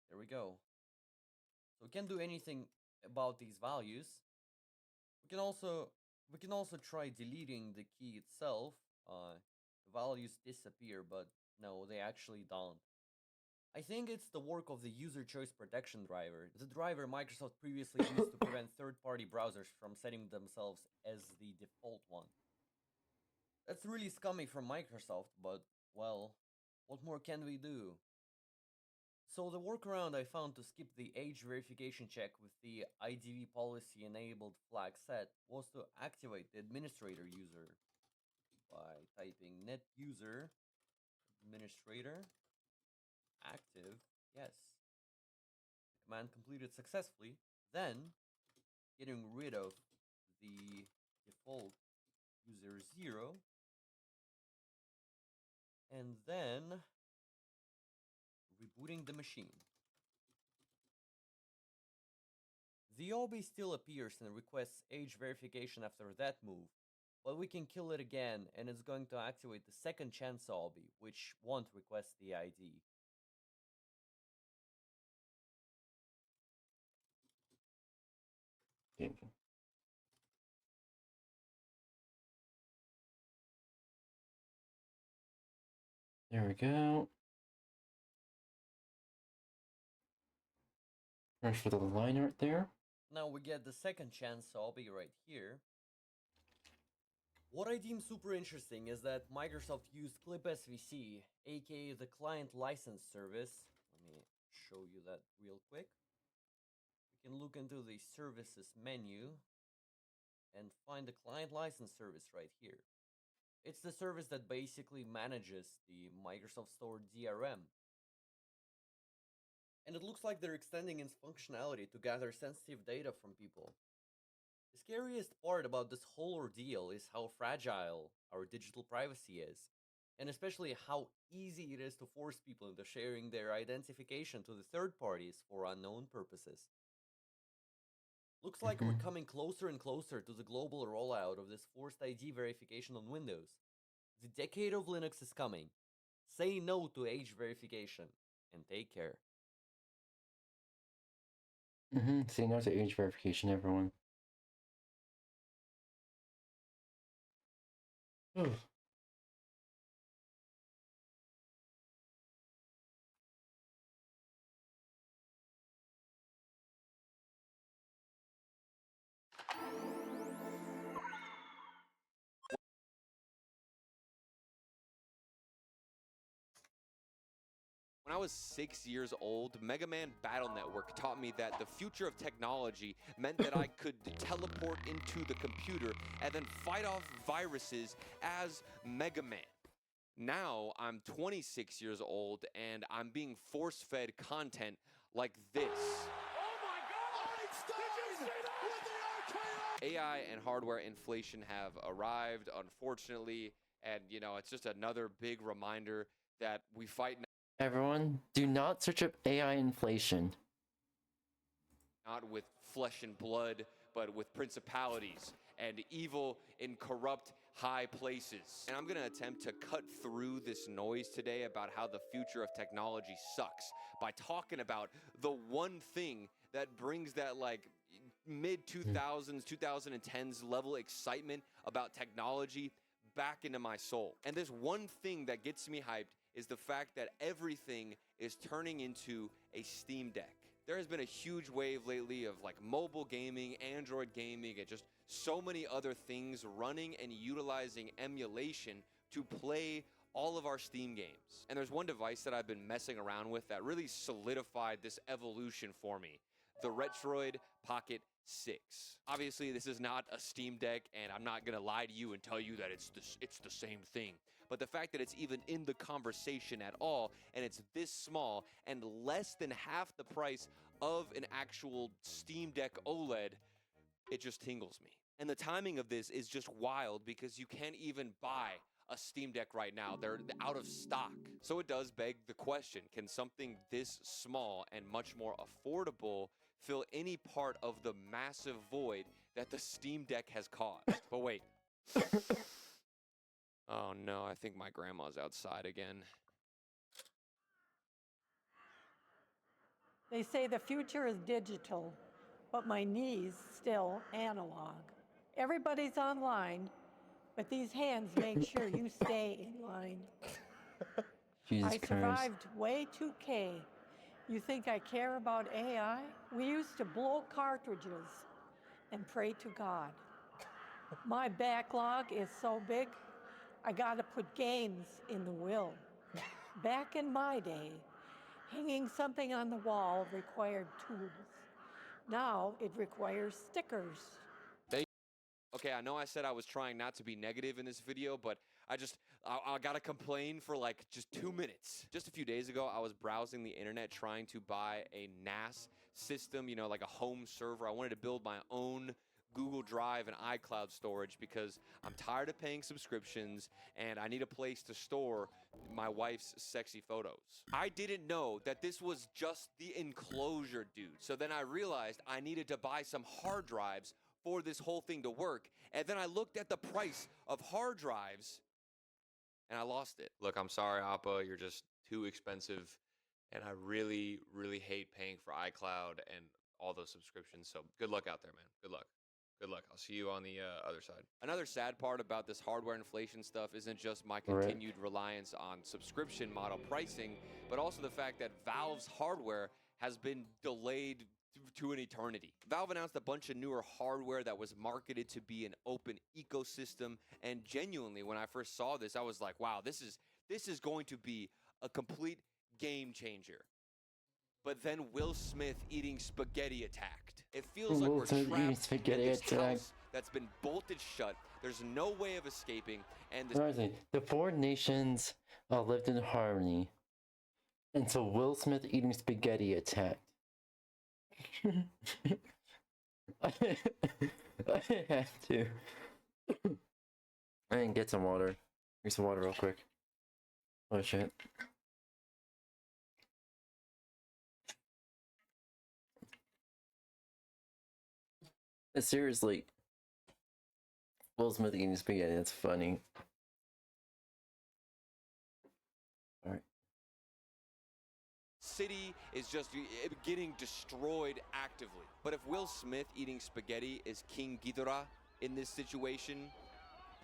There we go. So we can't do anything about these values. We can also try deleting the key itself. The values disappear, but no, they actually don't. I think it's the work of the user choice protection driver, the driver Microsoft previously used to prevent third-party browsers from setting themselves as the default one. That's really scummy from Microsoft, but, well, what more can we do? So the workaround I found to skip the age verification check with the IDV policy enabled flag set was to activate the administrator user by typing net user administrator active yes. The command completed successfully, then getting rid of the default user 0, and then rebooting the machine. The obby still appears and requests age verification after that move, but we can kill it again and it's going to activate the second chance obby, which won't request the ID. There we go. First for the line art there. Now we get the second chance obby right here. What I deem super interesting is that Microsoft used clipsvc, aka the client license service. Let me show you that real quick. We can look into the services menu and find the client license service right here. It's the service that basically manages the Microsoft Store DRM. And it looks like they're extending its functionality to gather sensitive data from people. The scariest part about this whole ordeal is how fragile our digital privacy is, and especially how easy it is to force people into sharing their identification to the third parties for unknown purposes. Looks like we're coming closer and closer to the global rollout of this forced ID verification on Windows. The decade of Linux is coming. Say no to age verification, and take care. Say no to age verification, everyone. When I was 6 years old, Mega Man Battle Network taught me that the future of technology meant that I could teleport into the computer and then fight off viruses as Mega Man. Now I'm 26 years old and I'm being force-fed content like this. Oh my God! Einstein! With the RKO! AI and hardware inflation have arrived, unfortunately, and you know, it's just another big reminder that we fight Everyone, do not search up AI inflation. not with flesh and blood, but with principalities and evil in corrupt high places. And I'm going to attempt to cut through this noise today about how the future of technology sucks by talking about the one thing that brings that like mid-2000s, 2010s level excitement about technology back into my soul. And this one thing that gets me hyped is the fact that everything is turning into a Steam Deck. There has been a huge wave lately of like mobile gaming, Android gaming, and just so many other things running and utilizing emulation to play all of our Steam games. And there's one device that I've been messing around with that really solidified this evolution for me, the Retroid Pocket 6. Obviously, this is not a Steam Deck, and I'm not gonna lie to you and tell you that it's the same thing. But the fact that it's even in the conversation at all, and it's this small and less than half the price of an actual Steam Deck OLED, it just tingles me. And the timing of this is just wild because you can't even buy a Steam Deck right now. They're out of stock. So it does beg the question, can something this small and much more affordable fill any part of the massive void that the Steam Deck has caused? But wait. Oh no, I think my grandma's outside again. They say the future is digital, but my knees still analog. Everybody's online, but these hands make sure you stay in line. Jesus I Christ. survived Y2K. You think I care about AI? We used to blow cartridges and pray to God. My backlog is so big, I gotta put games in the will. Back in my day, hanging something on the wall required tools. Now it requires stickers. Okay, I know I said I was trying not to be negative in this video, but I gotta complain for like just 2 minutes. Just a few days ago, I was browsing the internet trying to buy a NAS system, you know, like a home server. I wanted to build my own Google Drive and iCloud storage because I'm tired of paying subscriptions and I need a place to store my wife's sexy photos. I didn't know that this was just the enclosure, dude. So then I realized I needed to buy some hard drives for this whole thing to work. And then I looked at the price of hard drives and I lost it. Look, I'm sorry, Appa, you're just too expensive. And I really, really hate paying for iCloud and all those subscriptions. So good luck out there, man. Good luck. Good luck. I'll see you on the other side. Another sad part about this hardware inflation stuff isn't just my continued reliance on subscription model pricing, but also the fact that Valve's hardware has been delayed to an eternity. Valve announced a bunch of newer hardware that was marketed to be an open ecosystem, and genuinely, when I first saw this, I was like, wow, this is going to be a complete game changer. But then Will Smith eating spaghetti attacked. It feels like we're trapped in this house that's been bolted shut. There's no way of escaping, and the four nations lived in harmony until Will Smith eating spaghetti attacked. I have to. I didn't get some water. Get some water real quick. Oh shit. Seriously. Will Smith eating spaghetti, that's funny. Alright. City is just getting destroyed actively. But if Will Smith eating spaghetti is King Ghidorah in this situation,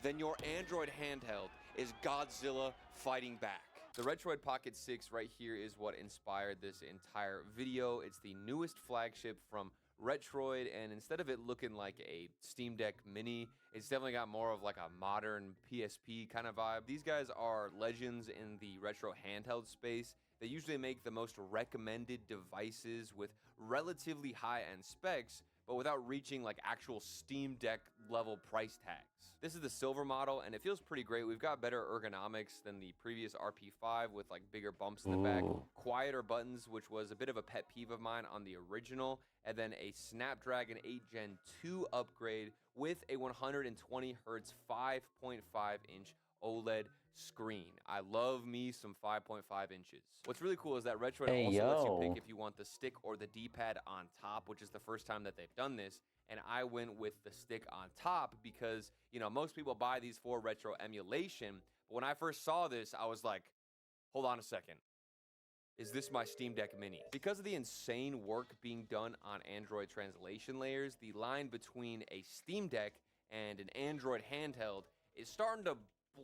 then your Android handheld is Godzilla fighting back. The Retroid Pocket 6 right here is what inspired this entire video. It's the newest flagship from Retroid, and instead of it looking like a Steam Deck Mini, it's definitely got more of like a modern PSP kind of vibe. These guys are legends in the retro handheld space. They usually make the most recommended devices with relatively high-end specs, but without reaching like actual Steam Deck level price tags. This is the silver model, and it feels pretty great. We've got better ergonomics than the previous RP5 with like bigger bumps in the back, quieter buttons, which was a bit of a pet peeve of mine on the original, and then a Snapdragon 8 Gen 2 upgrade with a 120 Hz 5.5-inch OLED screen. I love me some 5.5 inches. What's really cool is that Retroid also lets you pick if you want the stick or the D-pad on top, which is the first time that they've done this. And I went with the stick on top because, you know, most people buy these for retro emulation. But when I first saw this, I was like, hold on a second. Is this my Steam Deck Mini? Because of the insane work being done on Android translation layers, the line between a Steam Deck and an Android handheld is starting to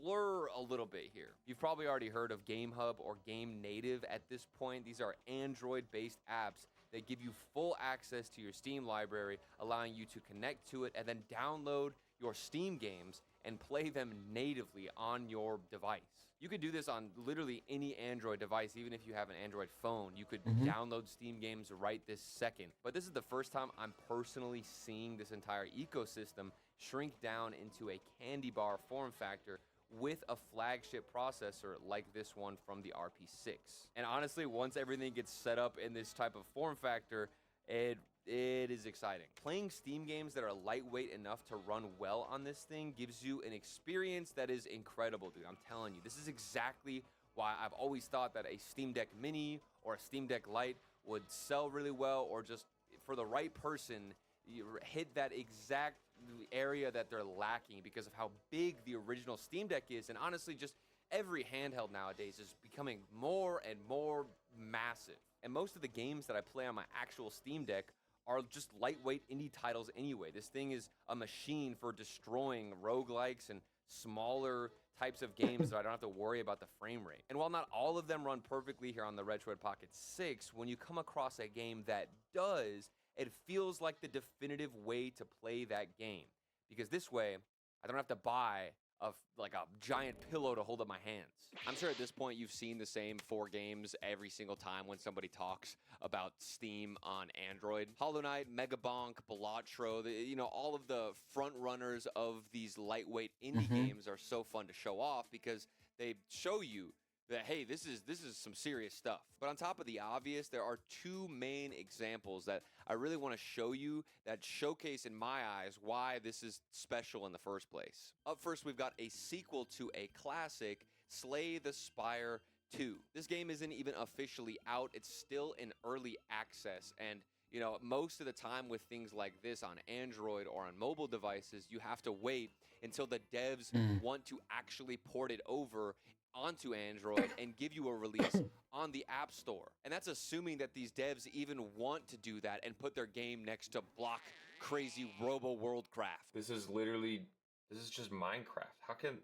blur a little bit here. You've probably already heard of Game Hub or Game Native at this point. These are Android-based apps that give you full access to your Steam library, allowing you to connect to it and then download your Steam games and play them natively on your device. You could do this on literally any Android device, even if you have an Android phone. You could download Steam games right this second. But this is the first time I'm personally seeing this entire ecosystem shrink down into a candy bar form factor with a flagship processor like this one from the RP6. And honestly, once everything gets set up in this type of form factor, it is exciting. Playing Steam games that are lightweight enough to run well on this thing gives you an experience that is incredible, dude. I'm telling you, this is exactly why I've always thought that a Steam Deck Mini or a Steam Deck Lite would sell really well, or just for the right person, you hit that exact area that they're lacking because of how big the original Steam Deck is. And honestly, just every handheld nowadays is becoming more and more massive. And most of the games that I play on my actual Steam Deck are just lightweight indie titles anyway. This thing is a machine for destroying roguelikes and smaller types of games so I don't have to worry about the frame rate. And while not all of them run perfectly here on the Retroid Pocket 6, when you come across a game that does, it feels like the definitive way to play that game. Because this way, I don't have to buy a giant pillow to hold up my hands. I'm sure at this point you've seen the same 4 games every single time when somebody talks about Steam on Android. Hollow Knight, Megabonk, Balatro, you know, all of the front runners of these lightweight indie games are so fun to show off because they show you that, hey, this is some serious stuff. But on top of the obvious, there are 2 main examples that I really want to show you that showcase, in my eyes, why this is special in the first place. Up first, we've got a sequel to a classic, Slay the Spire 2. This game isn't even officially out. It's still in early access. And, you know, most of the time with things like this on Android or on mobile devices, you have to wait until the devs want to actually port it over onto Android and give you a release on the App Store. And that's assuming that these devs even want to do that and put their game next to block crazy Robo Worldcraft. This is just Minecraft.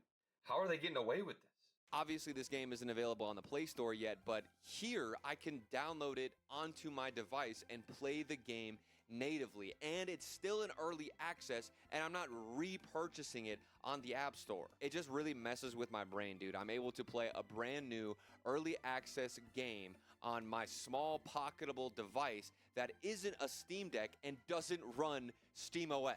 How are they getting away with this? Obviously, this game isn't available on the Play Store yet, but here I can download it onto my device and play the game natively, and it's still in early access, and I'm not repurchasing it on the App Store. It just really messes with my brain, dude. I'm able to play a brand new early access game on my small pocketable device that isn't a Steam Deck and doesn't run SteamOS.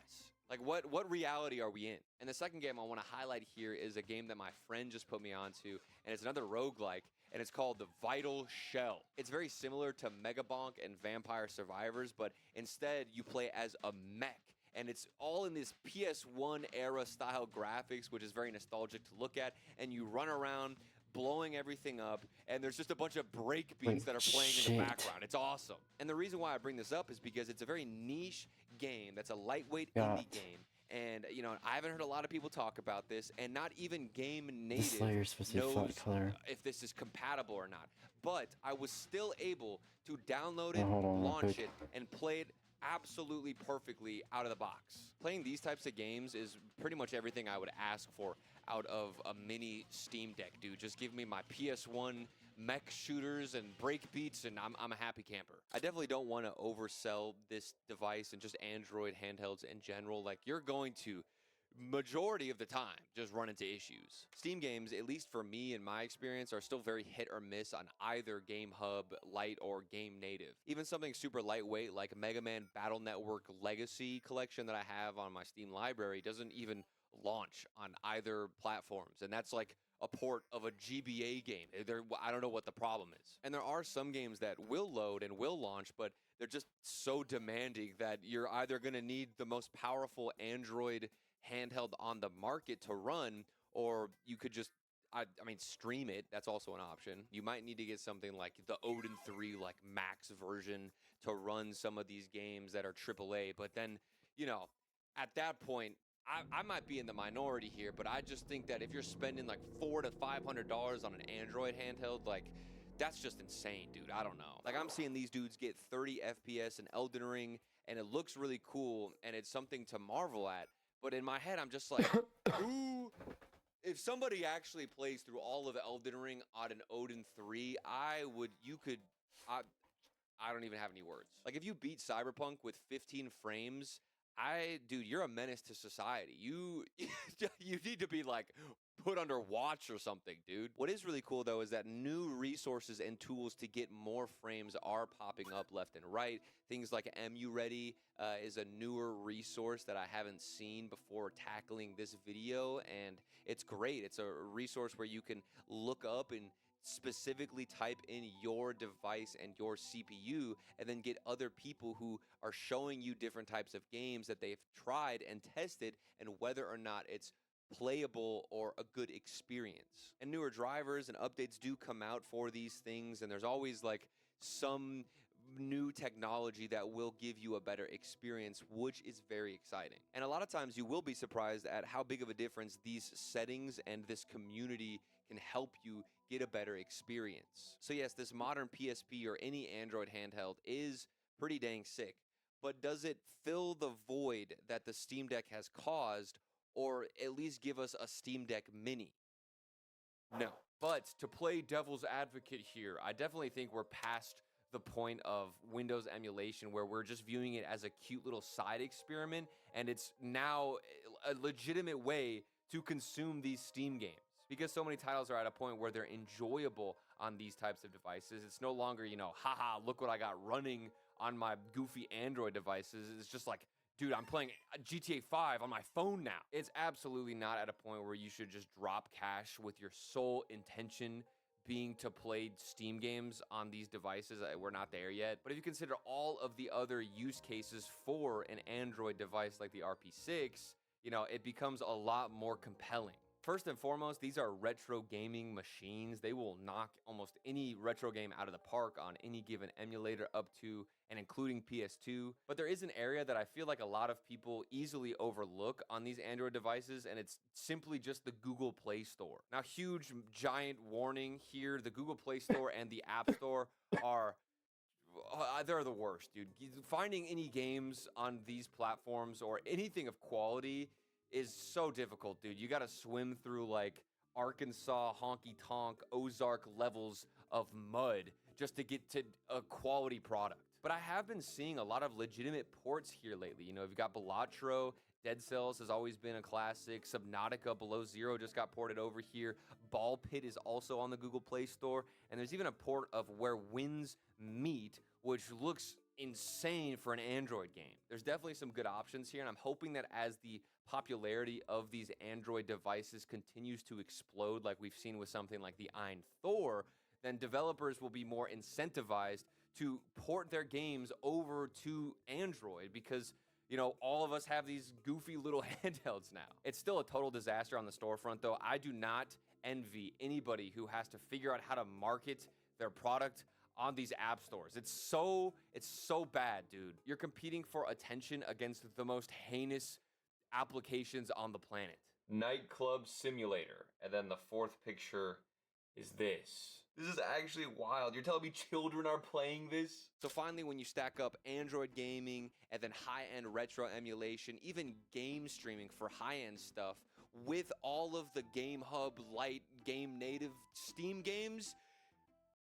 Like, what reality are we in? And the second game I want to highlight here is a game that my friend just put me onto, and it's another roguelike, and it's called The Vital Shell. It's very similar to Megabonk and Vampire Survivors, but instead you play as a mech. And it's all in this PS1 era style graphics, which is very nostalgic to look at, and you run around blowing everything up, and there's just a bunch of breakbeats that are playing in the background. It's awesome. And the reason why I bring this up is because it's a very niche game that's a lightweight indie game. And, you know, I haven't heard a lot of people talk about this, and not even Game Native knows if this is compatible or not. But I was still able to download it, launch it, and play it absolutely perfectly out of the box. Playing these types of games is pretty much everything I would ask for out of a mini Steam Deck, dude. Just give me my PS1 mech shooters and breakbeats, and I'm a happy camper. I definitely don't want to oversell this device and just Android handhelds in general. Like, you're going to majority of the time just run into issues. Steam games, at least for me in my experience, are still very hit or miss on either Game Hub, Lite, or Game Native. Even something super lightweight like Mega Man Battle Network Legacy collection that I have on my Steam library doesn't even launch on either platforms, and that's like a port of a GBA game. I don't know what the problem is. And there are some games that will load and will launch, but they're just so demanding that you're either going to need the most powerful Android handheld on the market to run, or you could just, I mean, stream it. That's also an option. You might need to get something like the Odin 3, like max version, to run some of these games that are AAA. But then, you know, at that point, I might be in the minority here, but I just think that if you're spending like $400 to $500 on an Android handheld, like, that's just insane, dude. I don't know. Like, I'm seeing these dudes get 30 FPS in Elden Ring, and it looks really cool, and it's something to marvel at. But in my head, I'm just like, ooh, if somebody actually plays through all of Elden Ring on an Odin 3, I don't even have any words. Like, if you beat Cyberpunk with 15 frames, dude, you're a menace to society. You need to be like put under watch or something, dude. What is really cool though is that new resources and tools to get more frames are popping up left and right. Things like 𝙂𝙚 is a newer resource that I haven't seen before tackling this video, and it's great. It's a resource where you can look up and specifically type in your device and your CPU, and then get other people who are showing you different types of games that they've tried and tested, and whether or not it's playable or a good experience. And newer drivers and updates do come out for these things, and there's always like some new technology that will give you a better experience, which is very exciting. And a lot of times you will be surprised at how big of a difference these settings and this community can help you get a better experience. So yes, this modern PSP or any Android handheld is pretty dang sick, but does it fill the void that the Steam Deck has caused, or at least give us a Steam Deck Mini? No. But to play devil's advocate here, I definitely think we're past the point of Windows emulation where we're just viewing it as a cute little side experiment, and it's now a legitimate way to consume these Steam games. Because so many titles are at a point where they're enjoyable on these types of devices. It's no longer, you know, haha, look what I got running on my goofy Android devices. It's just like, dude, I'm playing GTA 5 on my phone now. It's absolutely not at a point where you should just drop cash with your sole intention being to play Steam games on these devices. We're not there yet. But if you consider all of the other use cases for an Android device like the RP6, you know, it becomes a lot more compelling. First and foremost, these are retro gaming machines. They will knock almost any retro game out of the park on any given emulator up to and including PS2. But there is an area that I feel like a lot of people easily overlook on these Android devices, and it's simply just the Google Play Store. Now, huge, giant warning here, the Google Play Store and the App Store are they're the worst, dude. Finding any games on these platforms or anything of quality is so difficult, dude. You gotta swim through like Arkansas honky tonk Ozark levels of mud just to get to a quality product. But I have been seeing a lot of legitimate ports here lately. You know, you've got Balatro, Dead Cells has always been a classic. Subnautica Below Zero just got ported over here. Ball Pit is also on the Google Play Store. And there's even a port of Where Winds Meet, which looks insane for an Android game. There's definitely some good options here, and I'm hoping that as the popularity of these Android devices continues to explode like we've seen with something like the 𝙂𝙚𝙣𝙚, then developers will be more incentivized to port their games over to Android because, you know, all of us have these goofy little handhelds now. It's still a total disaster on the storefront, though. I do not envy anybody who has to figure out how to market their product on these app stores. It's so bad, dude. You're competing for attention against the most heinous applications on the planet. Nightclub Simulator. And then the fourth picture is this. This is actually wild. You're telling me children are playing this? So finally, when you stack up Android gaming and then high-end retro emulation, even game streaming for high-end stuff, with all of the Game Hub Lite game native Steam games,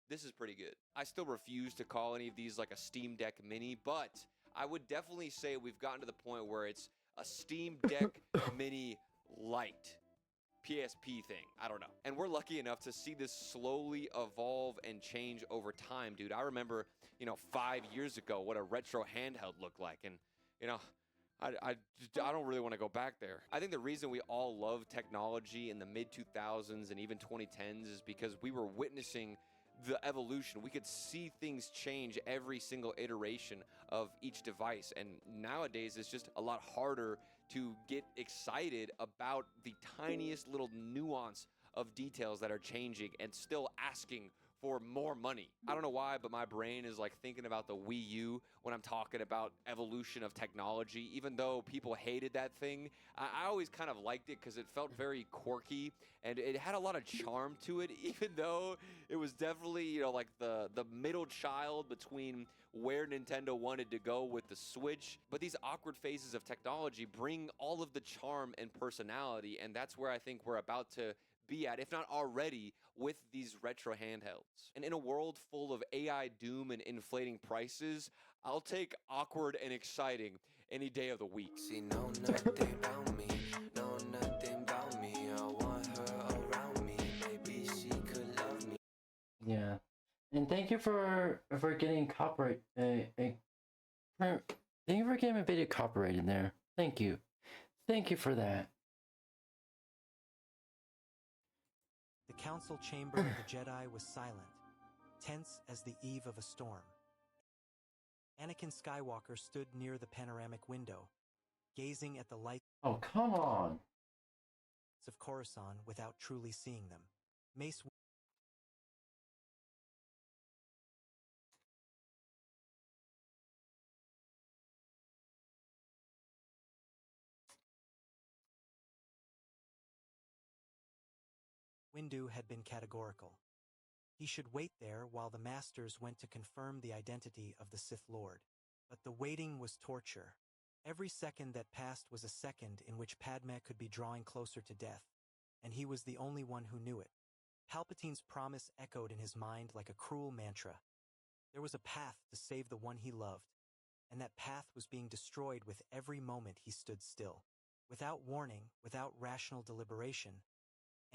this is pretty good. I still refuse to call any of these like a Steam Deck Mini, but I would definitely say we've gotten to the point where it's a Steam Deck Mini Lite. PSP thing. I don't know. And we're lucky enough to see this slowly evolve and change over time, dude. I remember, 5 years ago what a retro handheld looked like. And, I don't really want to go back there. I think the reason we all love technology in the mid-2000s and even 2010s is because we were witnessing the evolution. We could see things change every single iteration of each device. And nowadays, it's just a lot harder to get excited about the tiniest little nuance of details that are changing and still asking for more money. I don't know why, but my brain is like thinking about the Wii U when I'm talking about evolution of technology. Even though people hated that thing, I always kind of liked it because it felt very quirky and it had a lot of charm to it, even though it was definitely, like the middle child between where Nintendo wanted to go with the Switch. But these awkward phases of technology bring all of the charm and personality, and that's where I think we're about to be at, if not already, with these retro handhelds. And in a world full of AI doom and inflating prices, I'll take awkward and exciting any day of the week. She know nothing about me, know nothing about me. I want her around me, maybe she could love me. Yeah, and thank you for getting copyright. Thank you for getting a video copyrighted there. Thank you for that. The council chamber of the Jedi was silent, tense as the eve of a storm. Anakin Skywalker stood near the panoramic window, gazing at the lights Oh, come on. of Coruscant without truly seeing them. Mace Windu had been categorical. He should wait there while the Masters went to confirm the identity of the Sith Lord. But the waiting was torture. Every second that passed was a second in which Padme could be drawing closer to death, and he was the only one who knew it. Palpatine's promise echoed in his mind like a cruel mantra. There was a path to save the one he loved, and that path was being destroyed with every moment he stood still. Without warning, without rational deliberation,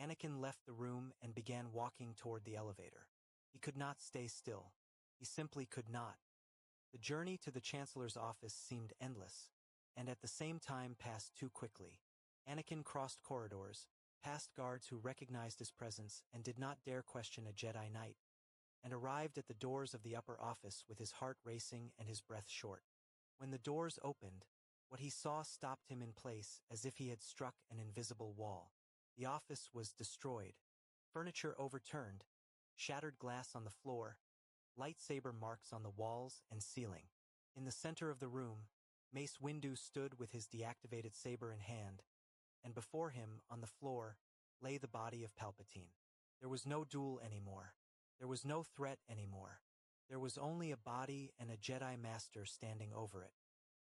Anakin left the room and began walking toward the elevator. He could not stay still. He simply could not. The journey to the Chancellor's office seemed endless, and at the same time passed too quickly. Anakin crossed corridors, past guards who recognized his presence and did not dare question a Jedi Knight, and arrived at the doors of the upper office with his heart racing and his breath short. When the doors opened, what he saw stopped him in place as if he had struck an invisible wall. The office was destroyed, furniture overturned, shattered glass on the floor, lightsaber marks on the walls and ceiling. In the center of the room, Mace Windu stood with his deactivated saber in hand, and before him, on the floor, lay the body of Palpatine. There was no duel anymore. There was no threat anymore. There was only a body and a Jedi Master standing over it.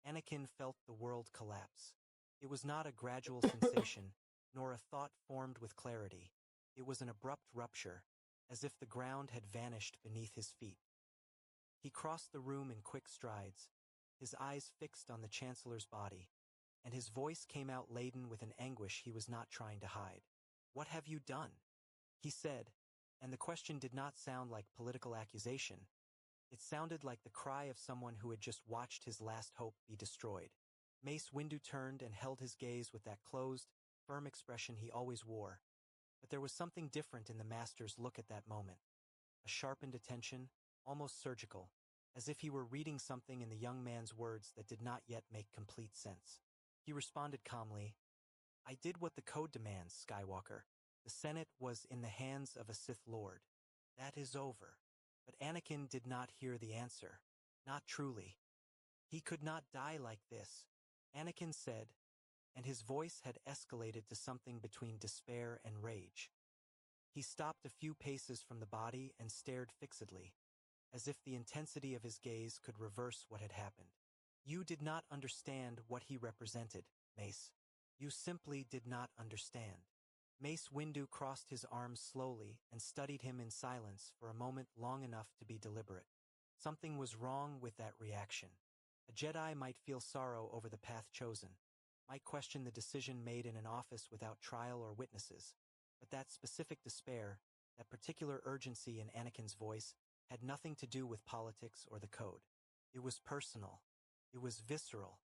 Anakin felt the world collapse. It was not a gradual sensation, nor a thought formed with clarity. It was an abrupt rupture, as if the ground had vanished beneath his feet. He crossed the room in quick strides, his eyes fixed on the Chancellor's body, and his voice came out laden with an anguish he was not trying to hide. "What have you done?" he said, and the question did not sound like political accusation. It sounded like the cry of someone who had just watched his last hope be destroyed. Mace Windu turned and held his gaze with that closed, firm expression he always wore. But there was something different in the Master's look at that moment. A sharpened attention, almost surgical, as if he were reading something in the young man's words that did not yet make complete sense. He responded calmly, "I did what the code demands, Skywalker. The Senate was in the hands of a Sith Lord. That is over." But Anakin did not hear the answer. Not truly. He could not die like this, Anakin said, and his voice had escalated to something between despair and rage. He stopped a few paces from the body and stared fixedly, as if the intensity of his gaze could reverse what had happened. "You did not understand what he represented, Mace. You simply did not understand." Mace Windu crossed his arms slowly and studied him in silence for a moment long enough to be deliberate. Something was wrong with that reaction. A Jedi might feel sorrow over the path chosen, might question the decision made in an office without trial or witnesses, but that specific despair, that particular urgency in Anakin's voice, had nothing to do with politics or the code. It was personal. It was visceral.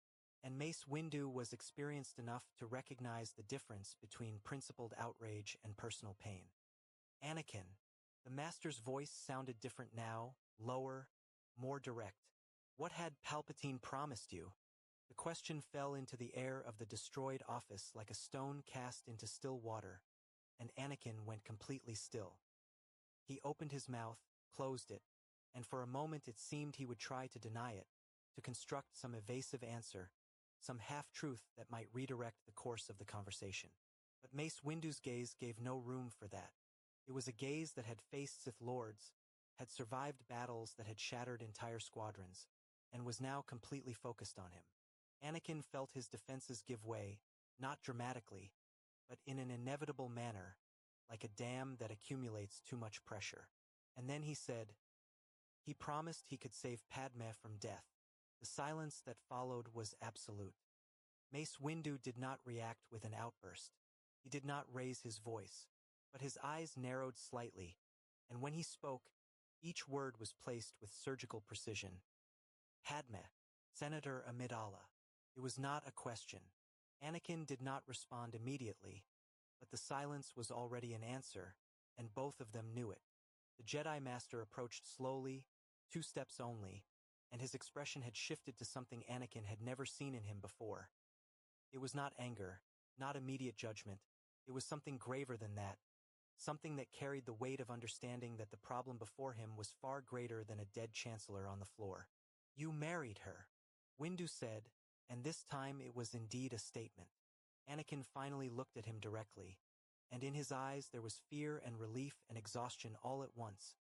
And Mace Windu was experienced enough to recognize the difference between principled outrage and personal pain. Anakin. The Master's voice sounded different now, lower, more direct. What had Palpatine promised you? The question fell into the air of the destroyed office like a stone cast into still water, and Anakin went completely still. He opened his mouth, closed it, and for a moment it seemed he would try to deny it, to construct some evasive answer, some half-truth that might redirect the course of the conversation. But Mace Windu's gaze gave no room for that. It was a gaze that had faced Sith Lords, had survived battles that had shattered entire squadrons, and was now completely focused on him. Anakin felt his defenses give way, not dramatically, but in an inevitable manner, like a dam that accumulates too much pressure. And then he said, he promised he could save Padme from death. The silence that followed was absolute. Mace Windu did not react with an outburst. He did not raise his voice, but his eyes narrowed slightly, and when he spoke, each word was placed with surgical precision. Padme, Senator Amidala. It was not a question. Anakin did not respond immediately, but the silence was already an answer, and both of them knew it. The Jedi Master approached slowly, 2 steps only, and his expression had shifted to something Anakin had never seen in him before. It was not anger, not immediate judgment. It was something graver than that, something that carried the weight of understanding that the problem before him was far greater than a dead chancellor on the floor. You married her, Windu said, and this time it was indeed a statement. Anakin finally looked at him directly, and in his eyes there was fear and relief and exhaustion all at once.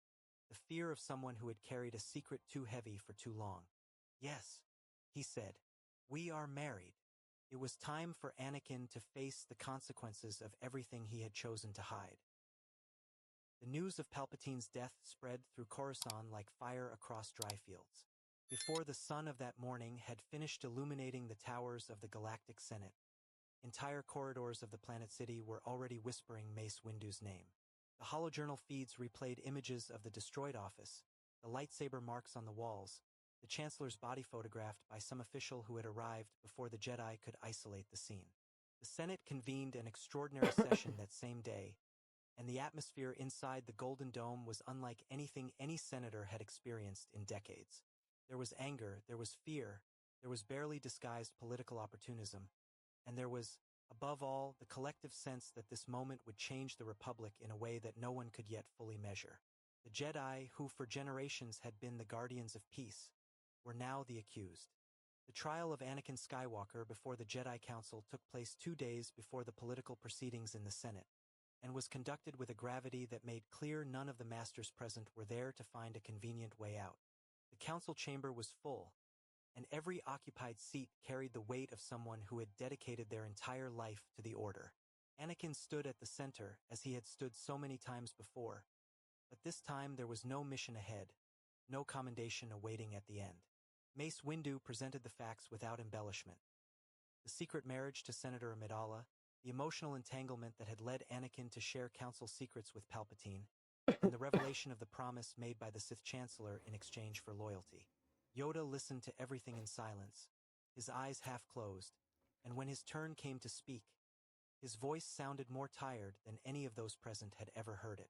The fear of someone who had carried a secret too heavy for too long. Yes, he said, we are married. It was time for Anakin to face the consequences of everything he had chosen to hide. The news of Palpatine's death spread through Coruscant like fire across dry fields. Before the sun of that morning had finished illuminating the towers of the Galactic Senate, entire corridors of the planet city were already whispering Mace Windu's name. The holojournal feeds replayed images of the destroyed office, the lightsaber marks on the walls, the Chancellor's body photographed by some official who had arrived before the Jedi could isolate the scene. The Senate convened an extraordinary session that same day, and the atmosphere inside the Golden Dome was unlike anything any senator had experienced in decades. There was anger, there was fear, there was barely disguised political opportunism, and there was, above all, the collective sense that this moment would change the Republic in a way that no one could yet fully measure. The Jedi, who for generations had been the guardians of peace, were now the accused. The trial of Anakin Skywalker before the Jedi Council took place 2 days before the political proceedings in the Senate, and was conducted with a gravity that made clear none of the masters present were there to find a convenient way out. The council chamber was full, and every occupied seat carried the weight of someone who had dedicated their entire life to the Order. Anakin stood at the center as he had stood so many times before, but this time there was no mission ahead, no commendation awaiting at the end. Mace Windu presented the facts without embellishment. The secret marriage to Senator Amidala, the emotional entanglement that had led Anakin to share council secrets with Palpatine, and the revelation of the promise made by the Sith Chancellor in exchange for loyalty. Yoda listened to everything in silence, his eyes half closed, and when his turn came to speak, his voice sounded more tired than any of those present had ever heard it.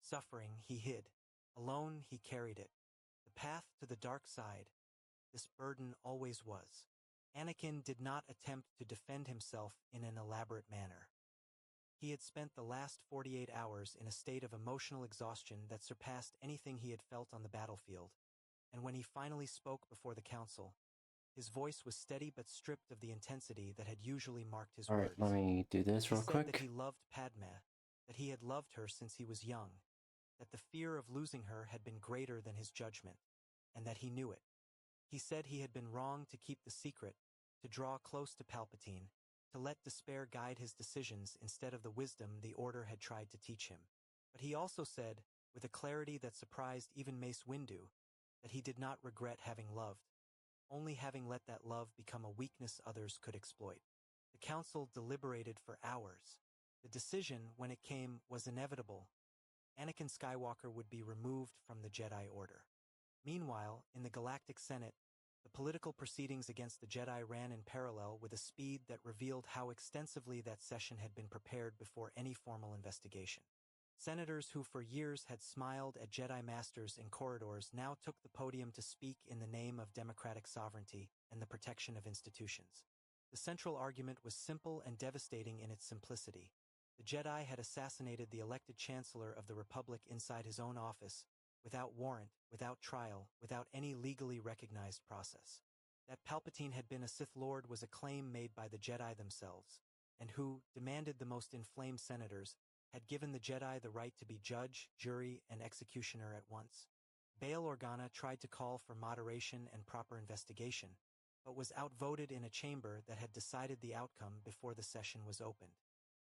Suffering, he hid. Alone, he carried it. The path to the dark side, this burden always was. Anakin did not attempt to defend himself in an elaborate manner. He had spent the last 48 hours in a state of emotional exhaustion that surpassed anything he had felt on the battlefield, and when he finally spoke before the council, his voice was steady but stripped of the intensity that had usually marked his Alright, words. let me do this He real said that quick. he loved Padme, that he had loved her since he was young, that the fear of losing her had been greater than his judgment, and that he knew it. He said he had been wrong to keep the secret, to draw close to Palpatine, to let despair guide his decisions instead of the wisdom the Order had tried to teach him. But he also said, with a clarity that surprised even Mace Windu, that he did not regret having loved, only having let that love become a weakness others could exploit. The council deliberated for hours. The decision, when it came, was inevitable. Anakin Skywalker would be removed from the Jedi Order. Meanwhile, in the Galactic Senate, the political proceedings against the Jedi ran in parallel with a speed that revealed how extensively that session had been prepared before any formal investigation. Senators who for years had smiled at Jedi Masters in corridors now took the podium to speak in the name of democratic sovereignty and the protection of institutions. The central argument was simple and devastating in its simplicity. The Jedi had assassinated the elected Chancellor of the Republic inside his own office, without warrant, without trial, without any legally recognized process. That Palpatine had been a Sith Lord was a claim made by the Jedi themselves, and who, demanded the most inflamed senators, had given the Jedi the right to be judge, jury, and executioner at once. Bail Organa tried to call for moderation and proper investigation, but was outvoted in a chamber that had decided the outcome before the session was opened.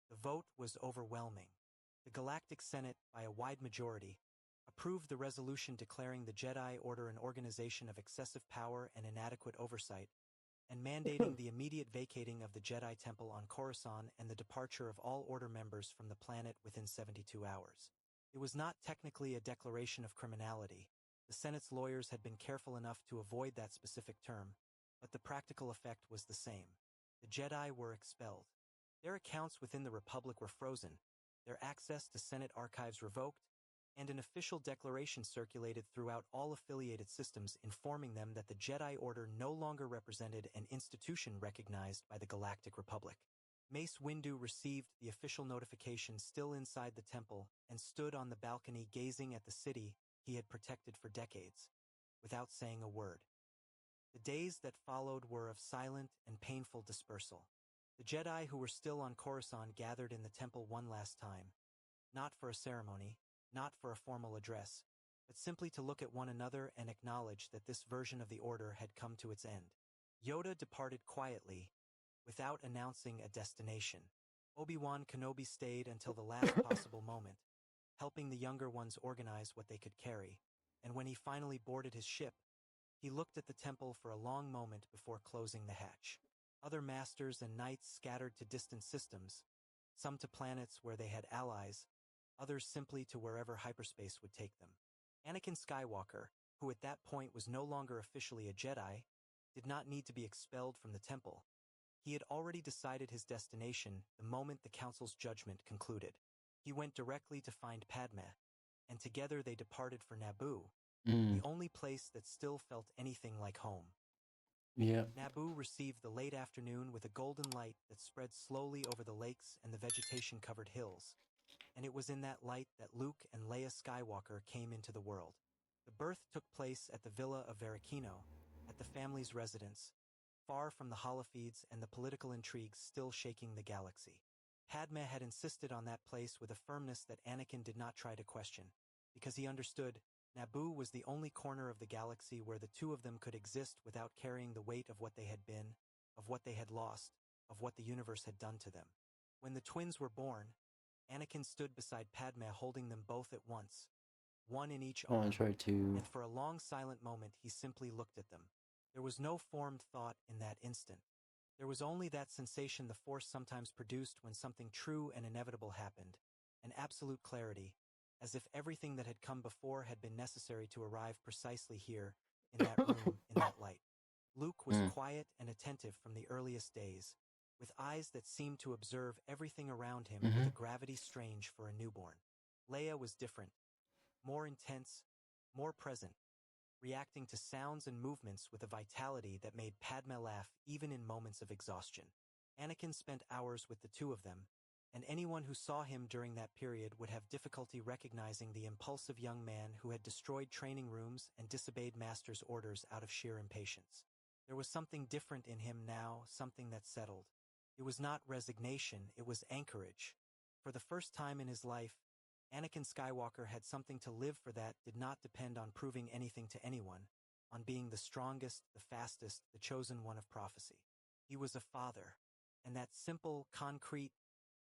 The vote was overwhelming. The Galactic Senate, by a wide majority, approved the resolution declaring the Jedi Order an organization of excessive power and inadequate oversight, and mandating the immediate vacating of the Jedi Temple on Coruscant and the departure of all Order members from the planet within 72 hours. It was not technically a declaration of criminality. The Senate's lawyers had been careful enough to avoid that specific term, but the practical effect was the same. The Jedi were expelled. Their accounts within the Republic were frozen, their access to Senate archives revoked, and an official declaration circulated throughout all affiliated systems informing them that the Jedi Order no longer represented an institution recognized by the Galactic Republic. Mace Windu received the official notification still inside the temple and stood on the balcony gazing at the city he had protected for decades, without saying a word. The days that followed were of silent and painful dispersal. The Jedi who were still on Coruscant gathered in the temple one last time, not for a ceremony, not for a formal address, but simply to look at one another and acknowledge that this version of the Order had come to its end. Yoda departed quietly, without announcing a destination. Obi-Wan Kenobi stayed until the last possible moment, helping the younger ones organize what they could carry, and when he finally boarded his ship, he looked at the temple for a long moment before closing the hatch. Other masters and knights scattered to distant systems, some to planets where they had allies, others simply to wherever hyperspace would take them. Anakin Skywalker, who at that point was no longer officially a Jedi, did not need to be expelled from the temple. He had already decided his destination the moment the Council's judgment concluded. He went directly to find Padme, and together they departed for Naboo, the only place that still felt anything like home. Yeah. Naboo received the late afternoon with a golden light that spread slowly over the lakes and the vegetation-covered hills, and it was in that light that Luke and Leia Skywalker came into the world. The birth took place at the villa of Veracino, at the family's residence, far from the holofeeds and the political intrigues still shaking the galaxy. Padme had insisted on that place with a firmness that Anakin did not try to question, because he understood Naboo was the only corner of the galaxy where the two of them could exist without carrying the weight of what they had been, of what they had lost, of what the universe had done to them. When the twins were born, Anakin stood beside Padme holding them both at once, one in each arm, and for a long silent moment he simply looked at them. There was no formed thought in that instant. There was only that sensation the Force sometimes produced when something true and inevitable happened, an absolute clarity, as if everything that had come before had been necessary to arrive precisely here, in that room, in that light. Luke was quiet and attentive from the earliest days, with eyes that seemed to observe everything around him with a gravity strange for a newborn. Leia was different, more intense, more present, reacting to sounds and movements with a vitality that made Padme laugh even in moments of exhaustion. Anakin spent hours with the two of them, and anyone who saw him during that period would have difficulty recognizing the impulsive young man who had destroyed training rooms and disobeyed Master's orders out of sheer impatience. There was something different in him now, something that settled. It was not resignation, it was anchorage. For the first time in his life, Anakin Skywalker had something to live for that did not depend on proving anything to anyone, on being the strongest, the fastest, the chosen one of prophecy. He was a father, and that simple, concrete,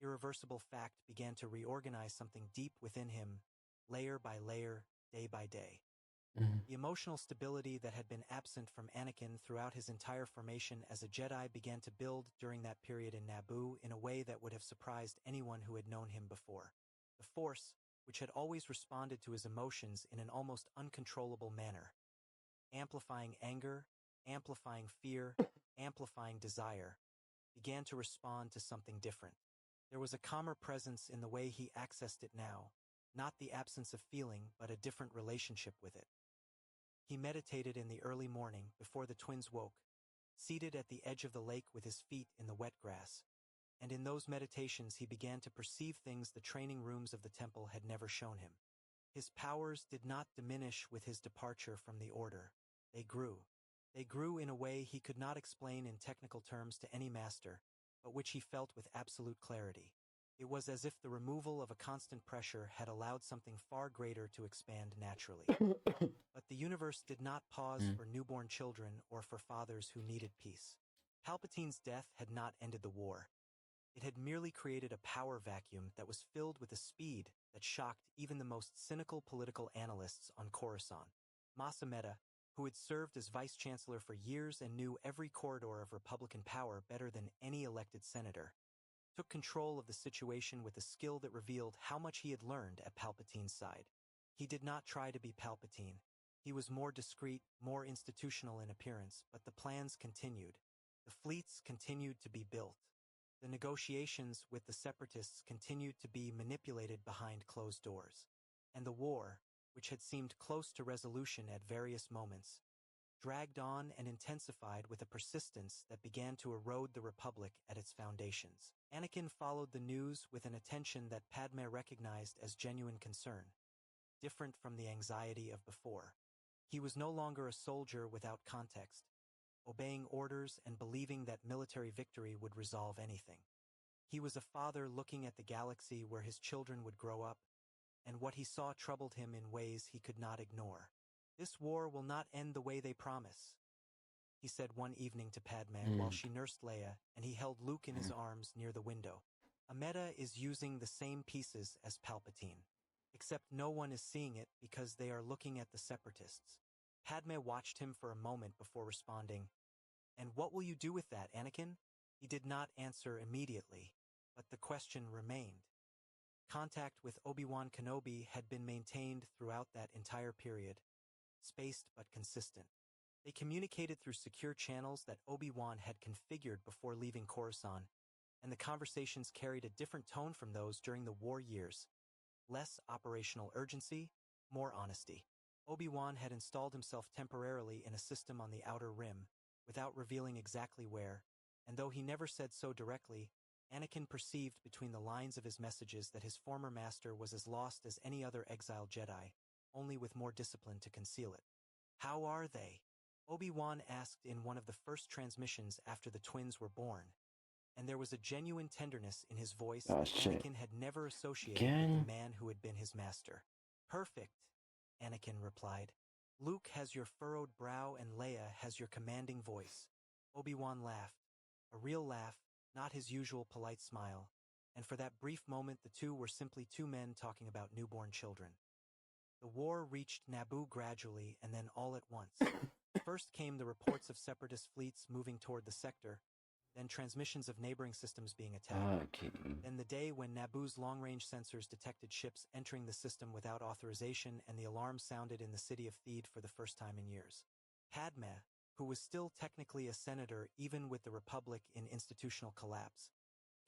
irreversible fact began to reorganize something deep within him, layer by layer, day by day. The emotional stability that had been absent from Anakin throughout his entire formation as a Jedi began to build during that period in Naboo in a way that would have surprised anyone who had known him before. The Force, which had always responded to his emotions in an almost uncontrollable manner, amplifying anger, amplifying fear, amplifying desire, began to respond to something different. There was a calmer presence in the way he accessed it now, not the absence of feeling, but a different relationship with it. He meditated in the early morning before the twins woke, seated at the edge of the lake with his feet in the wet grass, and in those meditations he began to perceive things the training rooms of the temple had never shown him. His powers did not diminish with his departure from the Order. They grew. They grew in a way he could not explain in technical terms to any master, but which he felt with absolute clarity. It was as if the removal of a constant pressure had allowed something far greater to expand naturally. But the universe did not pause for newborn children or for fathers who needed peace. Palpatine's death had not ended the war. It had merely created a power vacuum that was filled with a speed that shocked even the most cynical political analysts on Coruscant. Mas Amedda, who had served as vice-chancellor for years and knew every corridor of Republican power better than any elected senator, took control of the situation with a skill that revealed how much he had learned at Palpatine's side. He did not try to be Palpatine. He was more discreet, more institutional in appearance, but the plans continued. The fleets continued to be built. The negotiations with the Separatists continued to be manipulated behind closed doors. And the war, which had seemed close to resolution at various moments, dragged on and intensified with a persistence that began to erode the Republic at its foundations. Anakin followed the news with an attention that Padme recognized as genuine concern, different from the anxiety of before. He was no longer a soldier without context, obeying orders and believing that military victory would resolve anything. He was a father looking at the galaxy where his children would grow up, and what he saw troubled him in ways he could not ignore. "This war will not end the way they promise," he said one evening to Padme while she nursed Leia and he held Luke in his arms near the window. "Amedda is using the same pieces as Palpatine, except no one is seeing it because they are looking at the Separatists." Padme watched him for a moment before responding, "And what will you do with that, Anakin?" He did not answer immediately, but the question remained. Contact with Obi-Wan Kenobi had been maintained throughout that entire period, spaced but consistent. They communicated through secure channels that Obi-Wan had configured before leaving Coruscant, and the conversations carried a different tone from those during the war years. Less operational urgency, more honesty. Obi-Wan had installed himself temporarily in a system on the Outer Rim, without revealing exactly where, and though he never said so directly, Anakin perceived between the lines of his messages that his former master was as lost as any other exiled Jedi, only with more discipline to conceal it. "How are they?" Obi-Wan asked in one of the first transmissions after the twins were born, and there was a genuine tenderness in his voice that Anakin had never associated with the man who had been his master. "Perfect," Anakin replied. "Luke has your furrowed brow and Leia has your commanding voice." Obi-Wan laughed, a real laugh, not his usual polite smile, and for that brief moment the two were simply two men talking about newborn children. The war reached Naboo gradually and then all at once. First came the reports of Separatist fleets moving toward the sector, then transmissions of neighboring systems being attacked. Then the day when Naboo's long-range sensors detected ships entering the system without authorization and the alarm sounded in the city of Theed for the first time in years. Padme, who was still technically a senator even with the Republic in institutional collapse,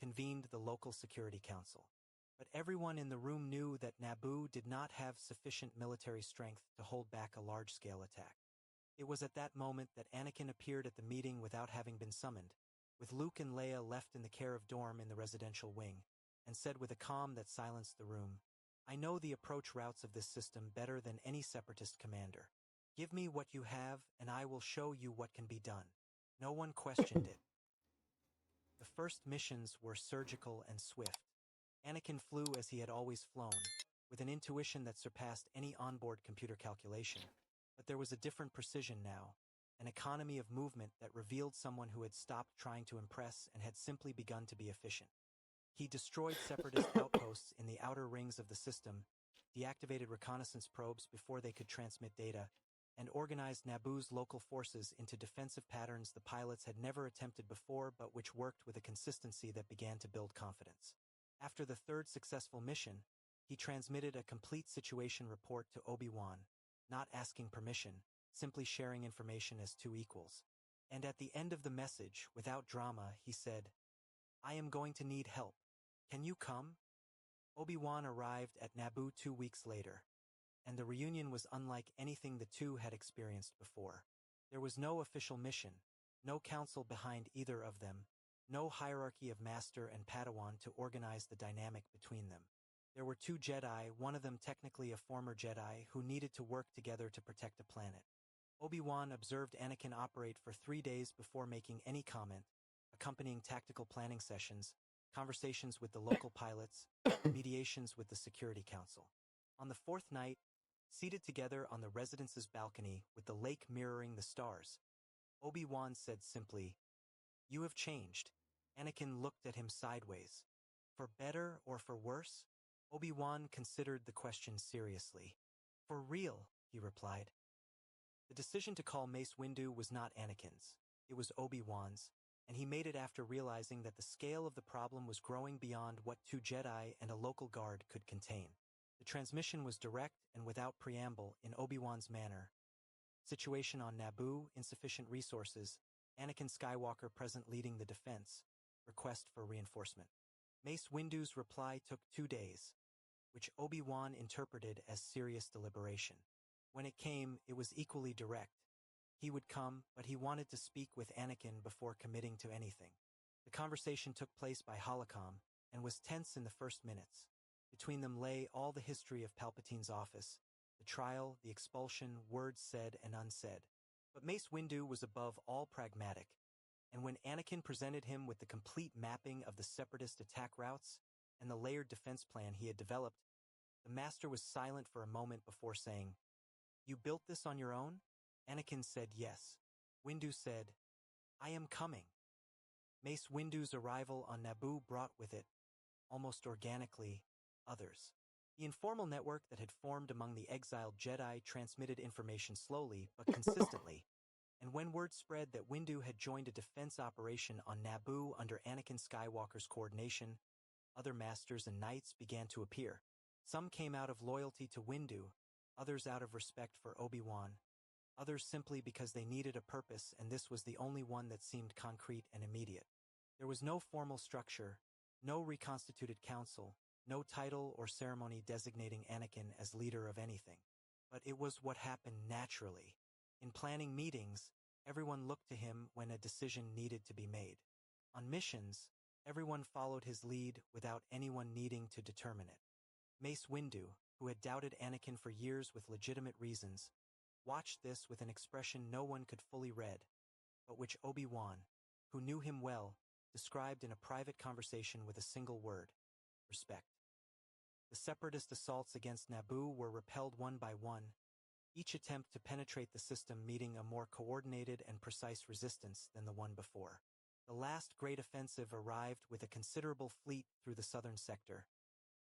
convened the local Security Council. But everyone in the room knew that Naboo did not have sufficient military strength to hold back a large-scale attack. It was at that moment that Anakin appeared at the meeting without having been summoned, with Luke and Leia left in the care of Dorm in the residential wing, and said with a calm that silenced the room, "I know the approach routes of this system better than any Separatist commander. Give me what you have, and I will show you what can be done." No one questioned it. The first missions were surgical and swift. Anakin flew as he had always flown, with an intuition that surpassed any onboard computer calculation. But there was a different precision now, an economy of movement that revealed someone who had stopped trying to impress and had simply begun to be efficient. He destroyed Separatist outposts in the outer rings of the system, deactivated reconnaissance probes before they could transmit data, and organized Naboo's local forces into defensive patterns the pilots had never attempted before but which worked with a consistency that began to build confidence. After the third successful mission, he transmitted a complete situation report to Obi-Wan, not asking permission, simply sharing information as two equals. And at the end of the message, without drama, he said, "I am going to need help. Can you come?" Obi-Wan arrived at Naboo 2 weeks later, and the reunion was unlike anything the two had experienced before. There was no official mission, no council behind either of them, no hierarchy of Master and Padawan to organize the dynamic between them. There were two Jedi, one of them technically a former Jedi, who needed to work together to protect a planet. Obi-Wan observed Anakin operate for 3 days before making any comment, accompanying tactical planning sessions, conversations with the local pilots, mediations with the Security Council. On the fourth night, seated together on the residence's balcony with the lake mirroring the stars, Obi-Wan said simply, "You have changed." Anakin looked at him sideways. For better or for worse? Obi-Wan considered the question seriously. "For real," he replied. The decision to call Mace Windu was not Anakin's. It was Obi-Wan's, and he made it after realizing that the scale of the problem was growing beyond what 2 Jedi and a local guard could contain. The transmission was direct and without preamble in Obi-Wan's manner. Situation on Naboo, insufficient resources, Anakin Skywalker present leading the defense, request for reinforcement. Mace Windu's reply took 2 days, which Obi-Wan interpreted as serious deliberation. When it came, it was equally direct. He would come, but he wanted to speak with Anakin before committing to anything. The conversation took place by holocom and was tense in the first minutes. Between them lay all the history of Palpatine's office, the trial, the expulsion, words said and unsaid. But Mace Windu was above all pragmatic, and when Anakin presented him with the complete mapping of the Separatist attack routes and the layered defense plan he had developed, the Master was silent for a moment before saying, "You built this on your own?" Anakin said yes. Windu said, "I am coming." Mace Windu's arrival on Naboo brought with it, almost organically, others. The informal network that had formed among the exiled Jedi transmitted information slowly but consistently, and when word spread that Windu had joined a defense operation on Naboo under Anakin Skywalker's coordination, other masters and knights began to appear. Some came out of loyalty to Windu, others out of respect for Obi-Wan, others simply because they needed a purpose, and this was the only one that seemed concrete and immediate. There was no formal structure, no reconstituted council, no title or ceremony designating Anakin as leader of anything. But it was what happened naturally. In planning meetings, everyone looked to him when a decision needed to be made. On missions, everyone followed his lead without anyone needing to determine it. Mace Windu, who had doubted Anakin for years with legitimate reasons, watched this with an expression no one could fully read, but which Obi-Wan, who knew him well, described in a private conversation with a single word: respect. The Separatist assaults against Naboo were repelled one by one, each attempt to penetrate the system meeting a more coordinated and precise resistance than the one before. The last great offensive arrived with a considerable fleet through the southern sector,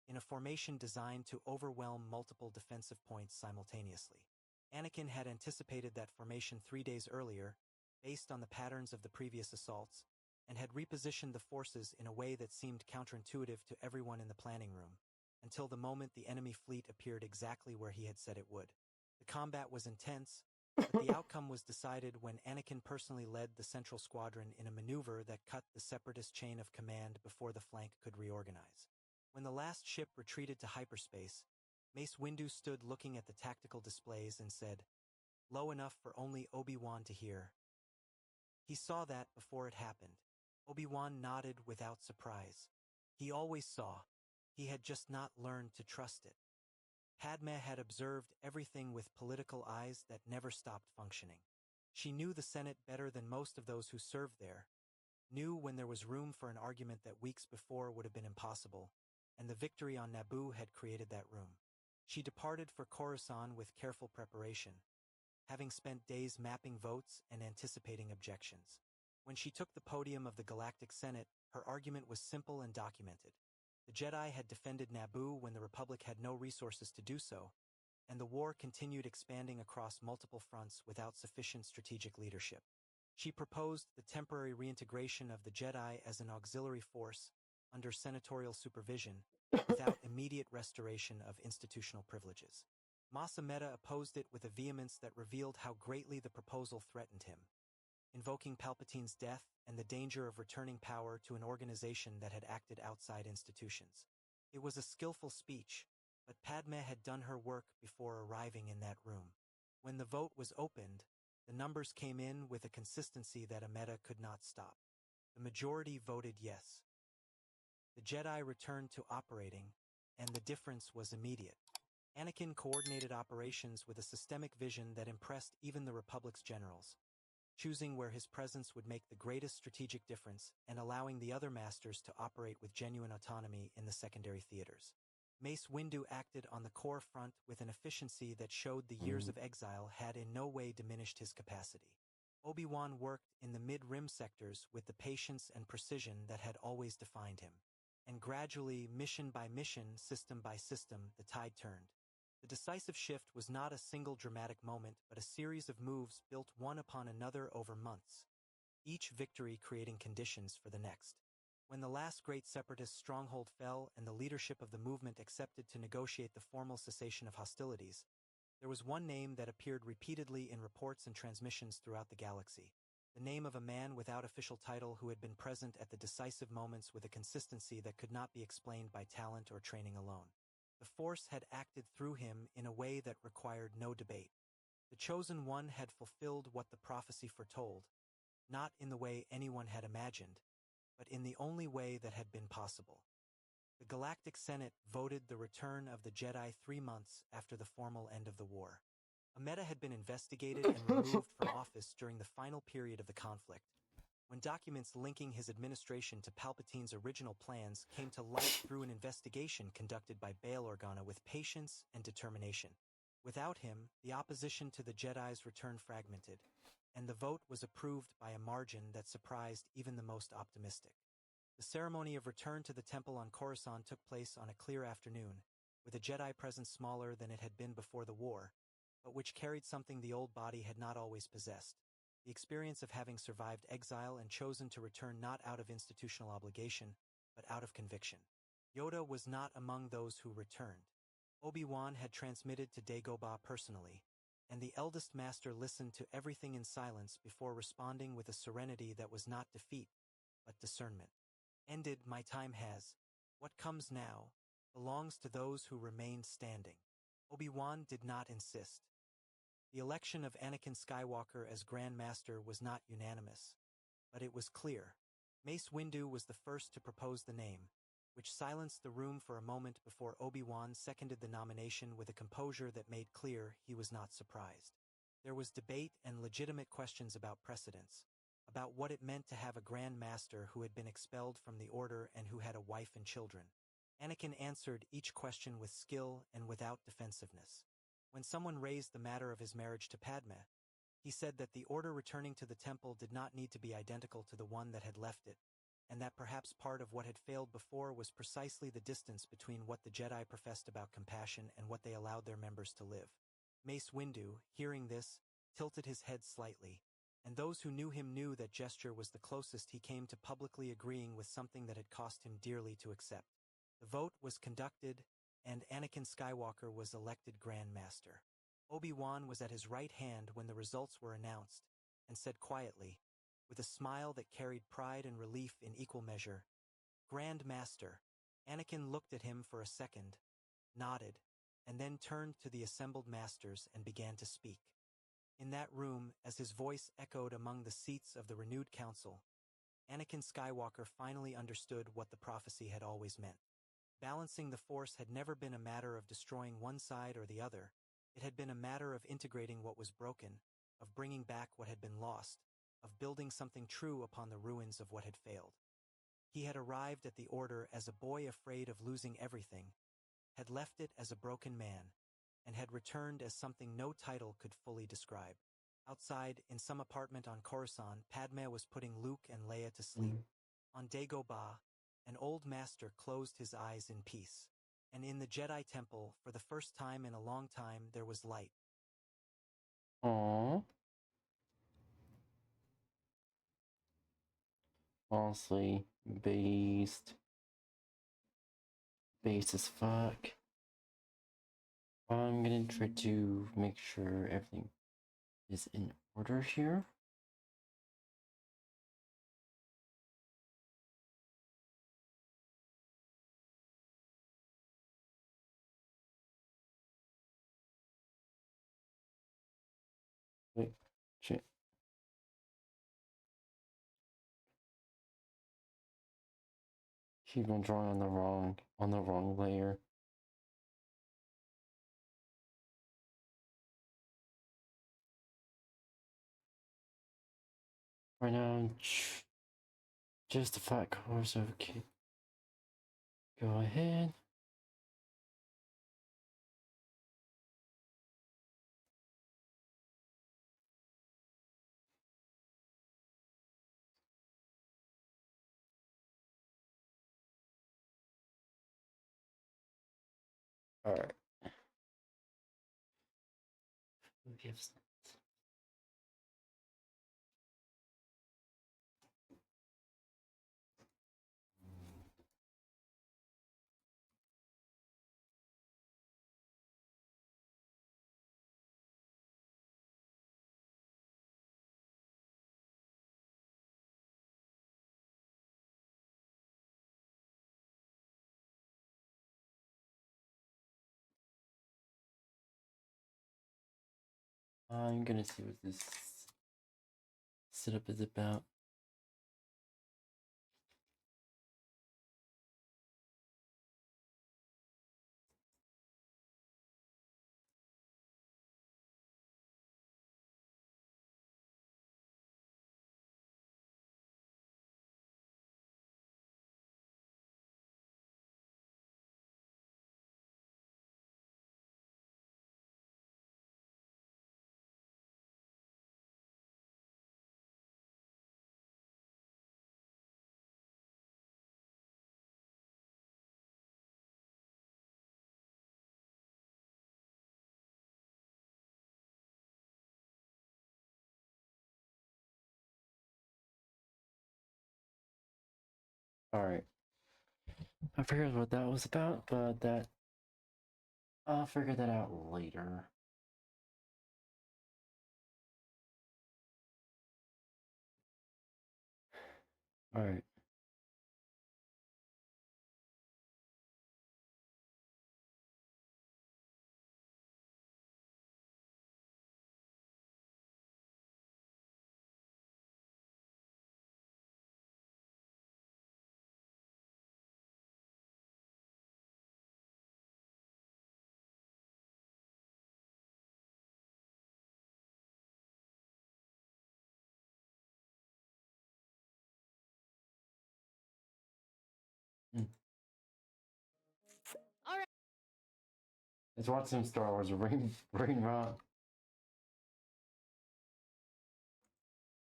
in a formation designed to overwhelm multiple defensive points simultaneously. Anakin had anticipated that formation 3 days earlier, based on the patterns of the previous assaults, and had repositioned the forces in a way that seemed counterintuitive to everyone in the planning room, until the moment the enemy fleet appeared exactly where he had said it would. The combat was intense, but the outcome was decided when Anakin personally led the Central Squadron in a maneuver that cut the Separatist chain of command before the flank could reorganize. When the last ship retreated to hyperspace, Mace Windu stood looking at the tactical displays and said, low enough for only Obi-Wan to hear. He saw that before it happened. Obi-Wan nodded without surprise. He always saw. He had just not learned to trust it. Padme had observed everything with political eyes that never stopped functioning. She knew the Senate better than most of those who served there, knew when there was room for an argument that weeks before would have been impossible, and the victory on Naboo had created that room. She departed for Coruscant with careful preparation, having spent days mapping votes and anticipating objections. When she took the podium of the Galactic Senate, her argument was simple and documented. The Jedi had defended Naboo when the Republic had no resources to do so, and the war continued expanding across multiple fronts without sufficient strategic leadership. She proposed the temporary reintegration of the Jedi as an auxiliary force under senatorial supervision, without immediate restoration of institutional privileges. Mas Amedda opposed it with a vehemence that revealed how greatly the proposal threatened him, invoking Palpatine's death and the danger of returning power to an organization that had acted outside institutions. It was a skillful speech, but Padme had done her work before arriving in that room. When the vote was opened, the numbers came in with a consistency that Amedda could not stop. The majority voted yes. The Jedi returned to operating, and the difference was immediate. Anakin coordinated operations with a systemic vision that impressed even the Republic's generals, choosing where his presence would make the greatest strategic difference and allowing the other masters to operate with genuine autonomy in the secondary theaters. Mace Windu acted on the core front with an efficiency that showed the years of exile had in no way diminished his capacity. Obi-Wan worked in the mid-rim sectors with the patience and precision that had always defined him. And gradually, mission by mission, system by system, the tide turned. The decisive shift was not a single dramatic moment, but a series of moves built one upon another over months, each victory creating conditions for the next. When the last great separatist stronghold fell and the leadership of the movement accepted to negotiate the formal cessation of hostilities, there was one name that appeared repeatedly in reports and transmissions throughout the galaxy. The name of a man without official title who had been present at the decisive moments with a consistency that could not be explained by talent or training alone. The Force had acted through him in a way that required no debate. The Chosen One had fulfilled what the prophecy foretold, not in the way anyone had imagined, but in the only way that had been possible. The Galactic Senate voted the return of the Jedi 3 months after the formal end of the war. Amedda had been investigated and removed from office during the final period of the conflict, when documents linking his administration to Palpatine's original plans came to light through an investigation conducted by Bail Organa with patience and determination. Without him, the opposition to the Jedi's return fragmented, and the vote was approved by a margin that surprised even the most optimistic. The ceremony of return to the temple on Coruscant took place on a clear afternoon, with a Jedi presence smaller than it had been before the war, but which carried something the old body had not always possessed: the experience of having survived exile and chosen to return not out of institutional obligation, but out of conviction. Yoda was not among those who returned. Obi-Wan had transmitted to Dagobah personally, and the eldest master listened to everything in silence before responding with a serenity that was not defeat, but discernment. Ended, my time has. What comes now belongs to those who remained standing. Obi-Wan did not insist. The election of Anakin Skywalker as Grand Master was not unanimous, but it was clear. Mace Windu was the first to propose the name, which silenced the room for a moment before Obi-Wan seconded the nomination with a composure that made clear he was not surprised. There was debate and legitimate questions about precedence, about what it meant to have a Grand Master who had been expelled from the Order and who had a wife and children. Anakin answered each question with skill and without defensiveness. When someone raised the matter of his marriage to Padme, he said that the Order returning to the temple did not need to be identical to the one that had left it, and that perhaps part of what had failed before was precisely the distance between what the Jedi professed about compassion and what they allowed their members to live. Mace Windu, hearing this, tilted his head slightly, and those who knew him knew that gesture was the closest he came to publicly agreeing with something that had cost him dearly to accept. The vote was conducted, and Anakin Skywalker was elected Grand Master. Obi-Wan was at his right hand when the results were announced, and said quietly, with a smile that carried pride and relief in equal measure, "Grand Master." Anakin looked at him for a second, nodded, and then turned to the assembled masters and began to speak. In that room, as his voice echoed among the seats of the renewed council, Anakin Skywalker finally understood what the prophecy had always meant. Balancing the Force had never been a matter of destroying one side or the other. It had been a matter of integrating what was broken, of bringing back what had been lost, of building something true upon the ruins of what had failed. He had arrived at the Order as a boy afraid of losing everything, had left it as a broken man, and had returned as something no title could fully describe. Outside, in some apartment on Coruscant, Padme was putting Luke and Leia to sleep. On Dagobah, an old master closed his eyes in peace, and in the Jedi Temple, for the first time in a long time, there was light. Aww. Honestly, based as fuck. I'm gonna try to make sure everything is in order here. Wait, shit. Keep on drawing on the wrong layer. Right now, just the fat cars. Okay, go ahead. All right. Yes. I'm gonna see what this setup is about. All right. I figured what that was about, but I'll figure that out later. All right. All right. Let's watch some Star Wars. Rain Rock.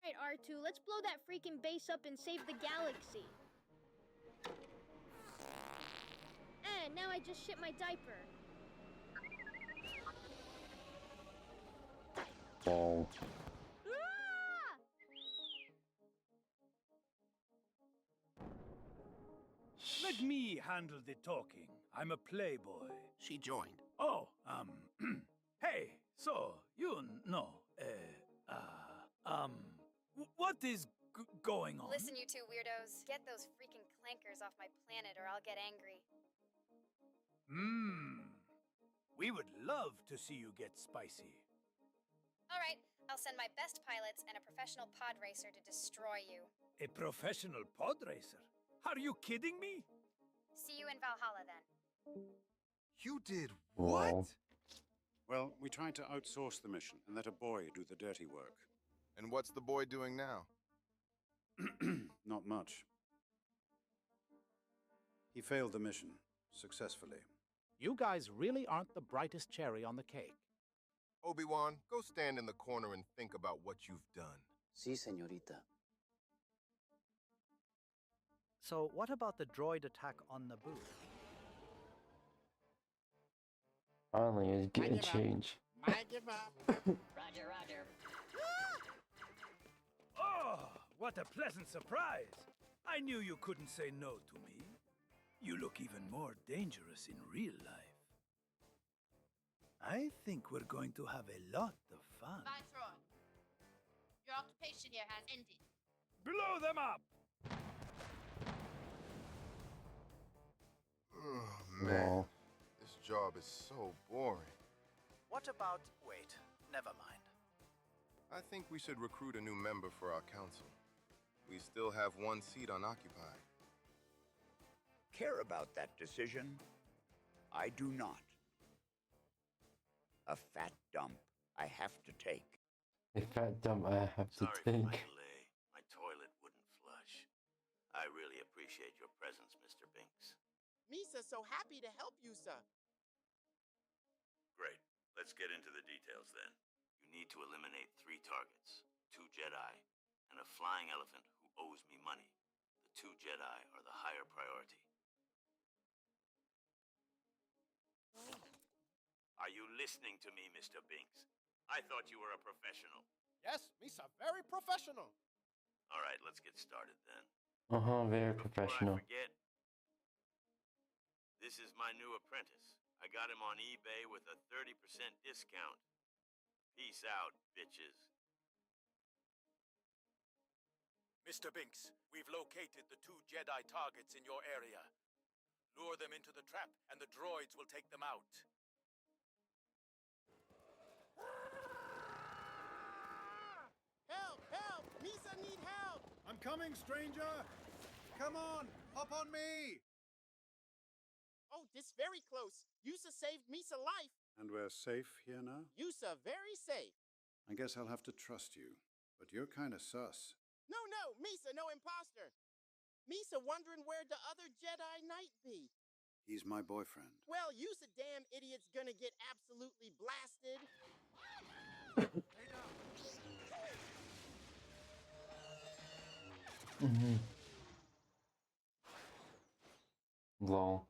Alright, R2, let's blow that freaking base up and save the galaxy. And now I just shit my diaper. Oh. Let me handle the talking. I'm a playboy. She joined. Oh, hey, so, what is going on? Listen, you two weirdos. Get those freaking clankers off my planet or I'll get angry. We would love to see you get spicy. All right, I'll send my best pilots and a professional pod racer to destroy you. A professional pod racer? Are you kidding me? See you in Valhalla then. You did what? what? Well, we tried to outsource the mission and let a boy do the dirty work. And what's the boy doing now? Not much. He failed the mission successfully. You guys really aren't the brightest cherry on the cake. Obi-Wan, go stand in the corner and think about what you've done. Sí, señorita. So what about the droid attack on Naboo? Finally, it's getting a change. I give up. Roger, roger. Oh, what a pleasant surprise. I knew you couldn't say no to me. You look even more dangerous in real life. I think we're going to have a lot of fun. Vitron, your occupation here has ended. Blow them up! Oh, man. This job is so boring. What about... wait, never mind. I think we should recruit a new member for our council. We still have one seat unoccupied. Care about that decision? I do not. A fat dump I have to take. A fat dump I have to Sorry take. for my delay. My toilet wouldn't flush. I really appreciate your presence, Mr. Binks. Misa's so happy to help you, sir. Great. Let's get into the details then. You need to eliminate 3 targets, 2 Jedi, and a flying elephant who owes me money. The 2 Jedi are the higher priority. Are you listening to me, Mr. Binks? I thought you were a professional. Yes, Misa, very professional. All right, let's get started then. Very Before professional. I forget, this is my new apprentice. I got him on eBay with a 30% discount. Peace out, bitches. Mr. Binks, we've located the 2 Jedi targets in your area. Lure them into the trap, and the droids will take them out. Help! Help! Misa need help! I'm coming, stranger! Come on, hop on me! Oh, this very close. Yusa saved Misa life. And we're safe here now? Yusa very safe. I guess I'll have to trust you, but you're kind of sus. No, Misa, no imposter. Misa wondering where the other Jedi Knight be. He's my boyfriend. Well, Yusa damn idiot's gonna get absolutely blasted. Lol.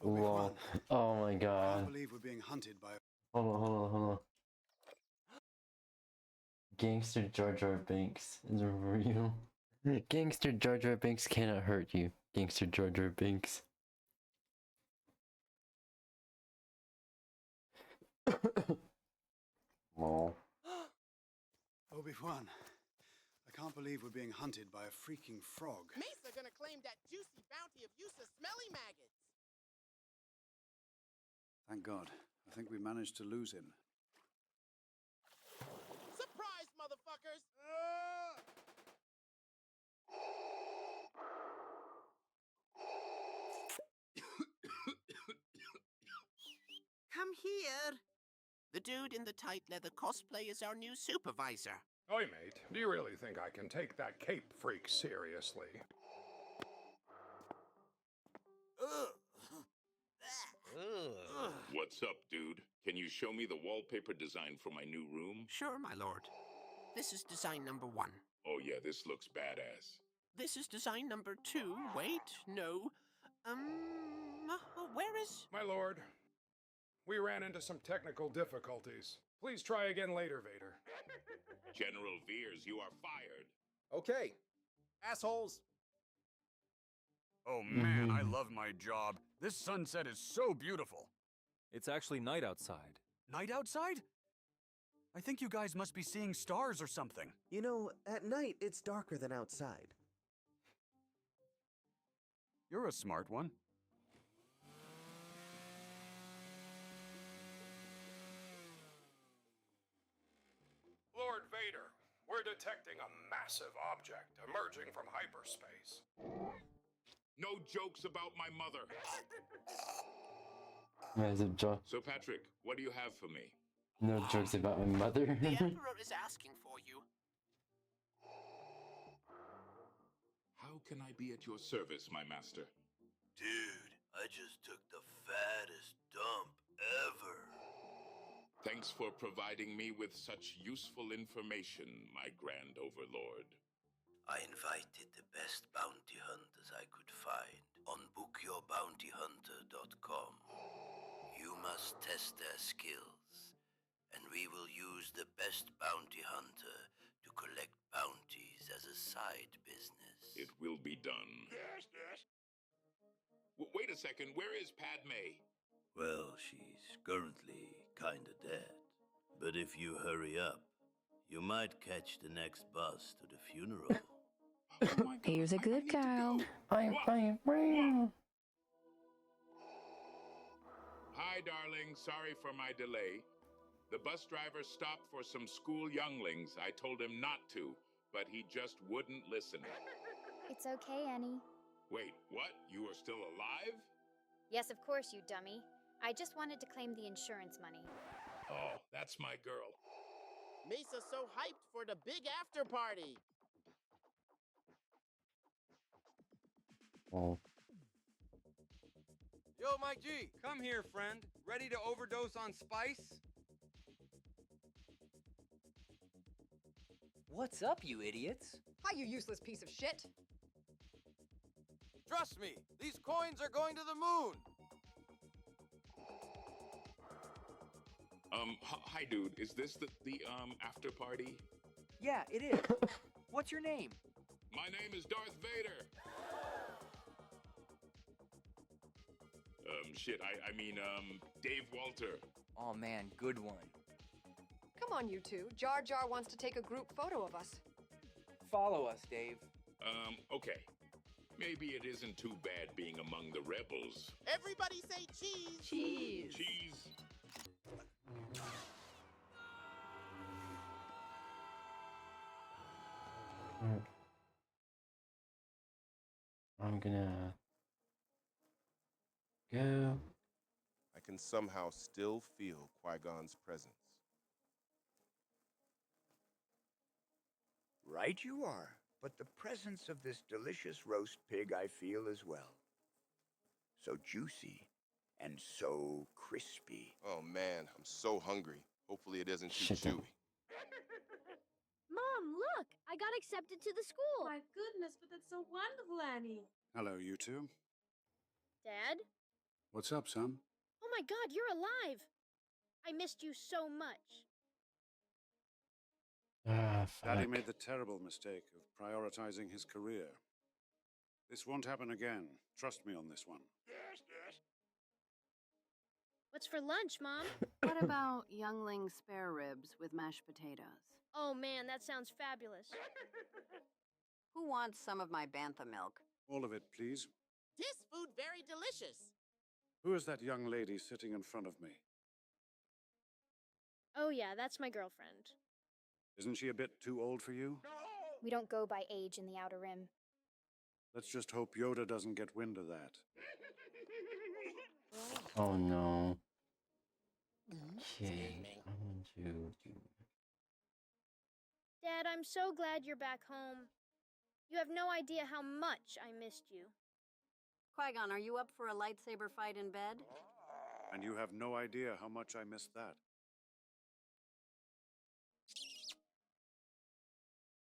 Lol. Oh my I god. can't believe we're being hunted by... Hold on. Gangster Jar Jar Binks is real. Gangster Jar Jar Binks cannot hurt you. Gangster Jar Jar Binks. Lol. Obi-Wan, I can't believe we're being hunted by a freaking frog. Misa gonna claim that juicy bounty of Yusa's smelly maggots. Thank God. I think we managed to lose him. Surprise, motherfuckers! Come here. The dude in the tight leather cosplay is our new supervisor. Oi, mate. Do you really think I can take that cape freak seriously? What's up, dude? Can you show me the wallpaper design for my new room? Sure, my lord. This is design number 1. Oh yeah, this looks badass. This is design number 2. Wait, no. Where is... My lord, we ran into some technical difficulties. Please try again later, Vader. General Veers, you are fired. Okay, assholes. Oh man, I love my job. This sunset is so beautiful. It's actually night outside. Night outside? I think you guys must be seeing stars or something. You know, at night it's darker than outside. You're a smart one. Lord Vader, we're detecting a massive object emerging from hyperspace. No jokes about my mother. Massive joke. So Patrick, what do you have for me? No jokes about my mother. The Emperor is asking for you. How can I be at your service, my master? Dude, I just took the fattest dump ever. Thanks for providing me with such useful information, my Grand Overlord. I invited the best bounty hunters I could find on bookyourbountyhunter.com. You must test their skills, and we will use the best bounty hunter to collect bounties as a side business. It will be done. Yes, yes. Wait a second, where is Padme? Well, she's currently kinda dead. But if you hurry up, you might catch the next bus to the funeral. Here's a good girl. I'm fine. Hi, darling. Sorry for my delay. The bus driver stopped for some school younglings. I told him not to, but he just wouldn't listen. It's okay, Annie. Wait, what? You are still alive? Yes, of course, you dummy. I just wanted to claim the insurance money. Oh, that's my girl. Misa's so hyped for the big after party. Oh. Yo, Mike G, come here, friend. Ready to overdose on spice? What's up, you idiots? Hi, you useless piece of shit. Trust me, these coins are going to the moon. Hi, dude. Is this the after party? Yeah, it is. What's your name? My name is Darth Vader. I mean, Dave Walter. Oh man, good one. Come on, you two. Jar Jar wants to take a group photo of us. Follow us, Dave. Okay. Maybe it isn't too bad being among the rebels. Everybody say cheese. Cheese. Cheese. I'm gonna go. I can somehow still feel Qui-Gon's presence. Right you are, but the presence of this delicious roast pig I feel as well. So juicy and so crispy. Oh man, I'm so hungry. Hopefully it isn't too Shit. chewy. Mom, look! I got accepted to the school! My goodness, but that's so wonderful, Annie. Hello, you two. Dad? What's up, son? Oh my god, you're alive! I missed you so much. Daddy made the terrible mistake of prioritizing his career. This won't happen again. Trust me on this one. Yes, yes. What's for lunch, Mom? What about youngling spare ribs with mashed potatoes? Oh man, that sounds fabulous. Who wants some of my bantha milk? All of it, please. This food very delicious. Who is that young lady sitting in front of me? Oh yeah, that's my girlfriend. Isn't she a bit too old for you? We don't go by age in the Outer Rim. Let's just hope Yoda doesn't get wind of that. Oh no. Okay, I'm going to do. Dad, I'm so glad you're back home. You have no idea how much I missed you. Qui-Gon, are you up for a lightsaber fight in bed? And you have no idea how much I missed that.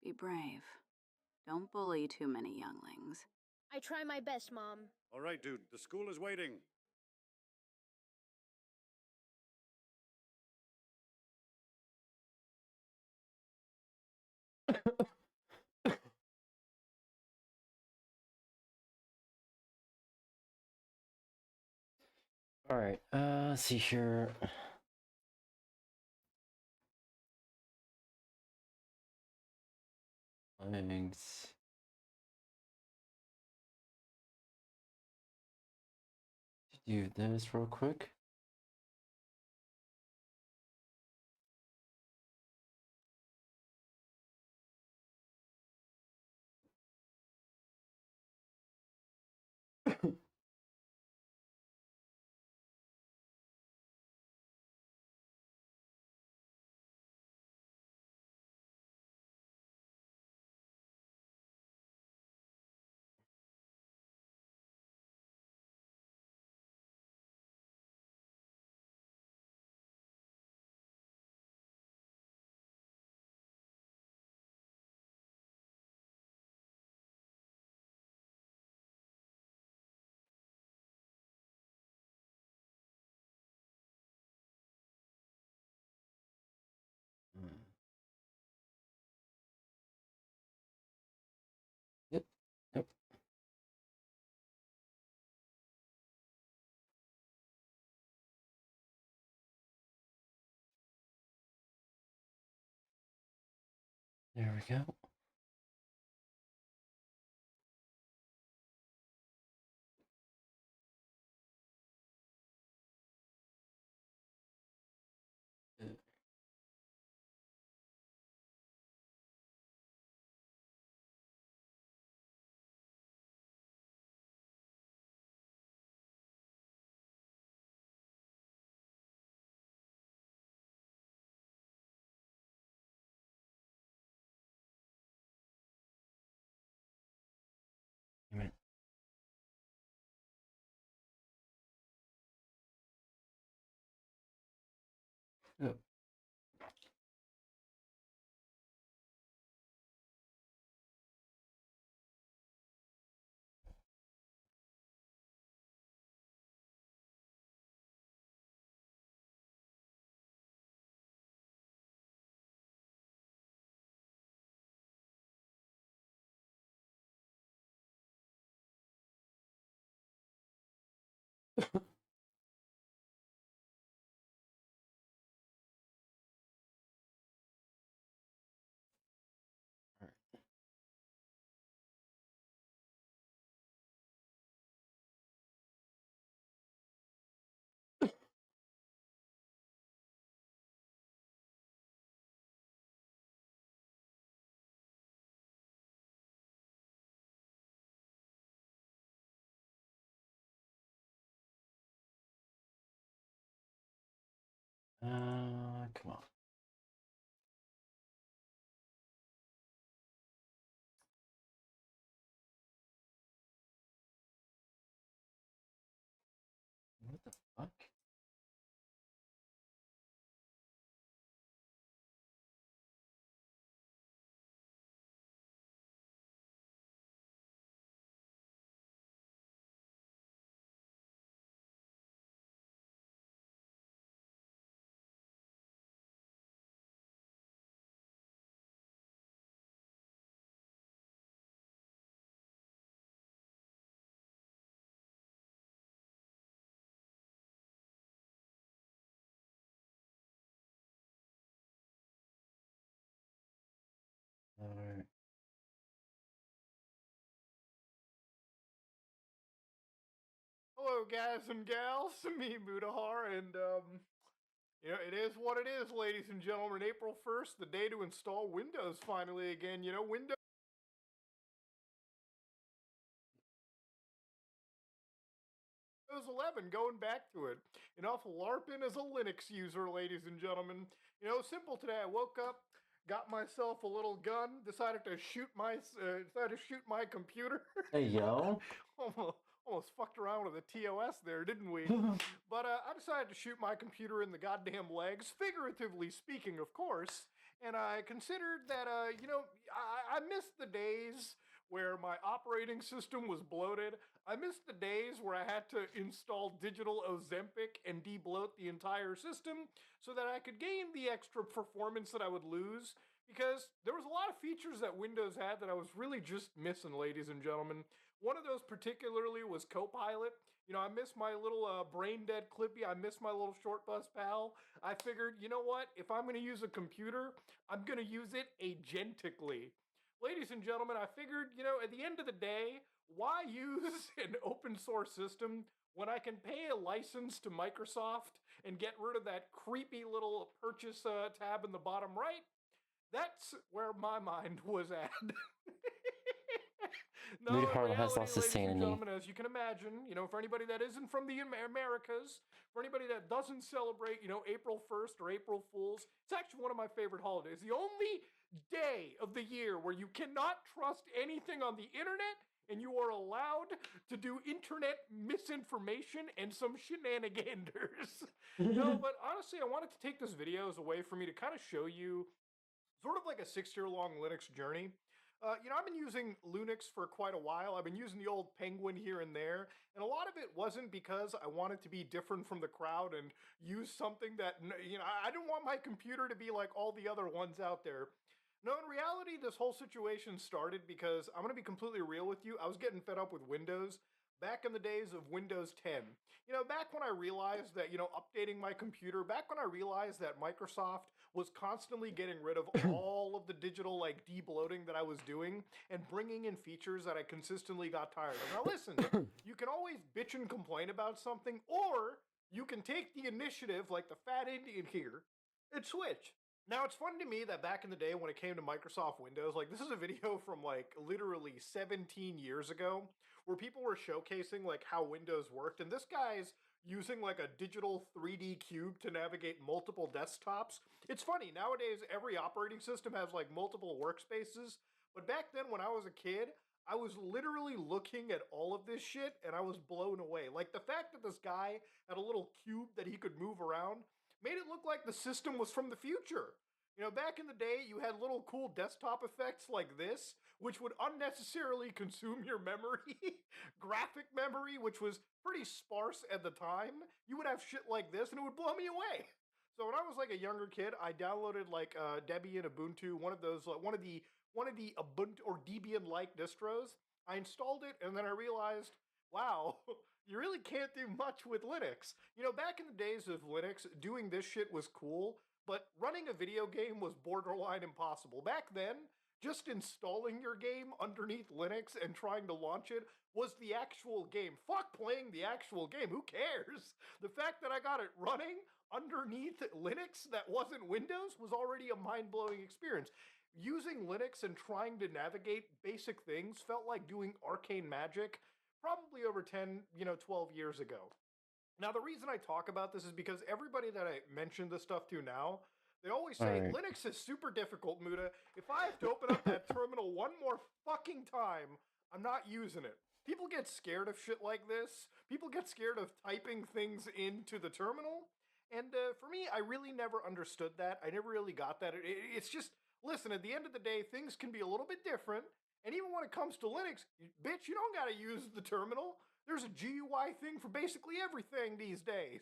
Be brave. Don't bully too many younglings. I try my best, Mom. All right, dude, the school is waiting. Alright, let's see here. Legs. Do this real quick. There we go. Amen. Oh. Come on. What the fuck? Alright. Hello, guys and gals. Me, 𝙂𝙚, and you know, it is what it is, ladies and gentlemen. April 1st, the day to install Windows finally again. You know, Windows 11, going back to it. Enough LARPing as a Linux user, ladies and gentlemen. You know, simple today. I woke up, got myself a little gun, decided to shoot my computer. Hey, yo. Almost fucked around with a TOS there, didn't we? But I decided to shoot my computer in the goddamn legs, figuratively speaking, of course. And I considered that, you know, I missed the days where my operating system was bloated. I missed the days where I had to install digital Ozempic and debloat the entire system so that I could gain the extra performance that I would lose. Because there was a lot of features that Windows had that I was really just missing, ladies and gentlemen. One of those particularly was Copilot. You know, I miss my little brain dead Clippy. I miss my little short bus pal. I figured, you know what? If I'm going to use a computer, I'm going to use it agentically. Ladies and gentlemen, I figured, you know, at the end of the day, why use an open source system when I can pay a license to Microsoft and get rid of that creepy little purchase tab in the bottom right? That's where my mind was at. No, in Harlow has reality, lost his ladies and sanity. gentlemen, as you can imagine, you know, for anybody that isn't from the Americas, for anybody that doesn't celebrate, you know, April 1st or April Fools, it's actually one of my favorite holidays. The only day of the year where you cannot trust anything on the internet and you are allowed to do internet misinformation and some shenanigans. No, but honestly, I wanted to take this video as a way for me to kind of show you sort of like a 6-year-long Linux journey. You know, I've been using Linux for quite a while. I've been using the old Penguin here and there, and a lot of it wasn't because I wanted to be different from the crowd and use something that, you know, I didn't want my computer to be like all the other ones out there. No, in reality, this whole situation started because I'm going to be completely real with you. I was getting fed up with Windows back in the days of Windows 10. You know, back when I realized that, you know, updating my computer, back when I realized that Microsoft was constantly getting rid of all of the digital like debloating that I was doing and bringing in features that I consistently got tired of. Now listen, you can always bitch and complain about something, or you can take the initiative like the fat Indian here and switch. Now, it's funny to me that back in the day when it came to Microsoft Windows, like this is a video from like literally 17 years ago where people were showcasing like how Windows worked, and this guy's using like a digital 3D cube to navigate multiple desktops. It's funny, nowadays every operating system has like multiple workspaces, but back then when I was a kid, I was literally looking at all of this shit and I was blown away. Like the fact that this guy had a little cube that he could move around made it look like the system was from the future. You know, back in the day, you had little cool desktop effects like this, which would unnecessarily consume your memory, graphic memory, which was pretty sparse at the time. You would have shit like this and it would blow me away. So when I was like a younger kid, I downloaded like Debian, Ubuntu, one of those, one of the Ubuntu or Debian-like distros. I installed it and then I realized, wow, you really can't do much with Linux. You know, back in the days of Linux, doing this shit was cool, but running a video game was borderline impossible. Back then, just installing your game underneath Linux and trying to launch it was the actual game. Fuck playing the actual game, who cares? The fact that I got it running underneath Linux that wasn't Windows was already a mind-blowing experience. Using Linux and trying to navigate basic things felt like doing arcane magic probably over 10, 12 years ago. Now, the reason I talk about this is because everybody that I mention this stuff to now, they always say, Alright. Linux is super difficult, Muda. If I have to open up that terminal one more fucking time, I'm not using it. People get scared of shit like this. People get scared of typing things into the terminal. And for me, I really never understood that. I never really got that. It's just, listen, at the end of the day, things can be a little bit different. And even when it comes to Linux, bitch, you don't gotta use the terminal. There's a GUI thing for basically everything these days.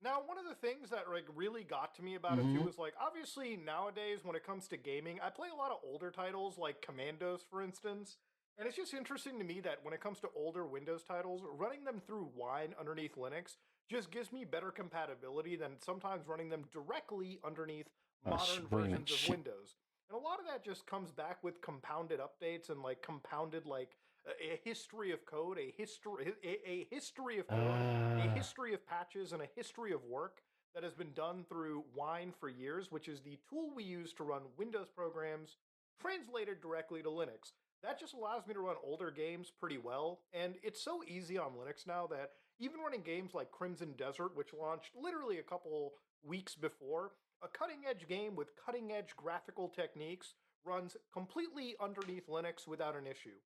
Now, one of the things that like really got to me about it too is like, obviously nowadays when it comes to gaming, I play a lot of older titles like Commandos, for instance. And it's just interesting to me that when it comes to older Windows titles, running them through Wine underneath Linux just gives me better compatibility than sometimes running them directly underneath modern versions of Windows. And a lot of that just comes back with compounded updates and like compounded like a history of code, a history of code, a history of patches, and a history of work that has been done through Wine for years, which is the tool we use to run Windows programs translated directly to Linux. That just allows me to run older games pretty well, and it's so easy on Linux now that even running games like Crimson Desert, which launched literally a couple weeks before, a cutting-edge game with cutting-edge graphical techniques runs completely underneath Linux without an issue.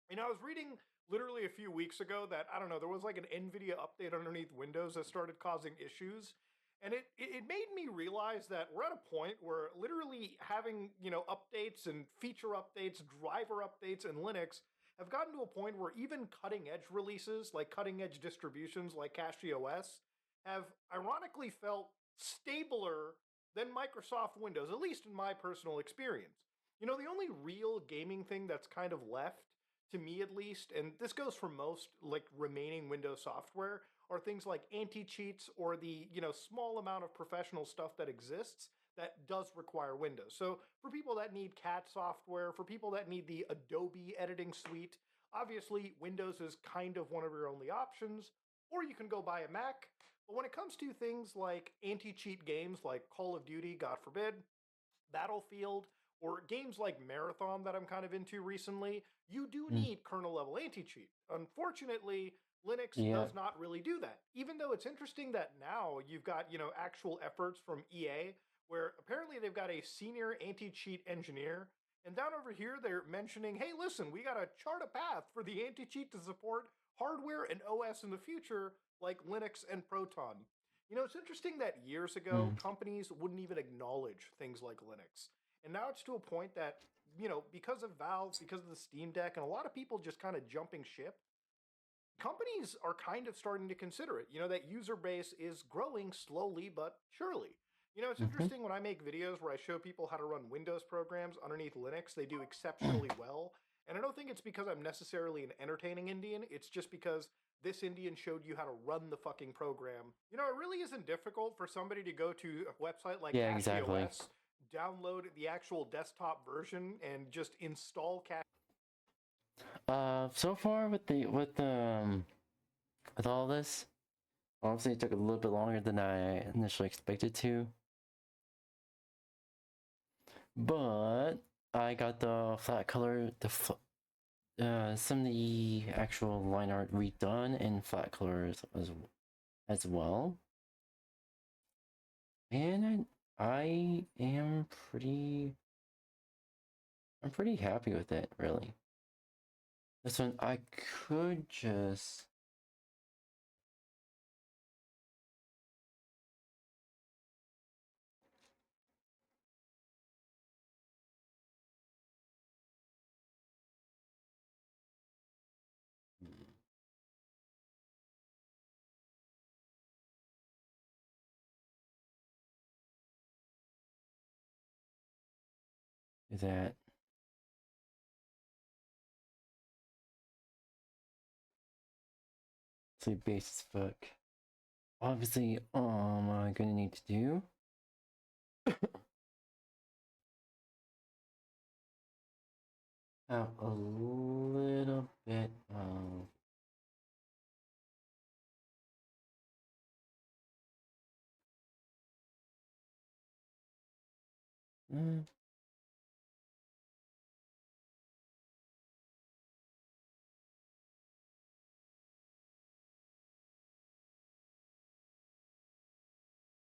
And I was reading literally a few weeks ago that, I don't know, there was like an NVIDIA update underneath Windows that started causing issues. And it made me realize that we're at a point where literally having, updates and feature updates, driver updates in Linux have gotten to a point where even cutting-edge releases, like cutting-edge distributions like CachyOS, have ironically felt stabler than Microsoft Windows, at least in my personal experience. You know, the only real gaming thing that's kind of left, to me at least, and this goes for most like remaining Windows software, are things like anti-cheats or the, small amount of professional stuff that exists that does require Windows. So for people that need CAT software, for people that need the Adobe editing suite, obviously Windows is kind of one of your only options, or you can go buy a Mac. But when it comes to things like anti-cheat games like Call of Duty, God forbid, Battlefield, or games like Marathon that I'm kind of into recently, you do need kernel-level anti-cheat. Unfortunately, Linux does not really do that. Even though it's interesting that now you've got, actual efforts from EA, where apparently they've got a senior anti-cheat engineer, and down over here they're mentioning, hey, listen, we gotta chart a path for the anti-cheat to support hardware and OS in the future, like Linux and Proton. You know, it's interesting that years ago, companies wouldn't even acknowledge things like Linux. And now it's to a point that, because of Valve, because of the Steam Deck, and a lot of people just kind of jumping ship, companies are kind of starting to consider it. You know, that user base is growing slowly but surely. You know, it's interesting when I make videos where I show people how to run Windows programs underneath Linux, they do exceptionally well. And I don't think it's because I'm necessarily an entertaining Indian, it's just because this Indian showed you how to run the fucking program. You know, it really isn't difficult for somebody to go to a website like Yeah, exactly. CashOS, download the actual desktop version, and just install Cash. So far with all this, obviously it took a little bit longer than I initially expected to. But I got the flat color, some of the actual line art redone in flat colors as well. And I'm pretty happy with it, really. This one, I could just... that. So base as fuck. Obviously, I'm gonna need to do have a little bit of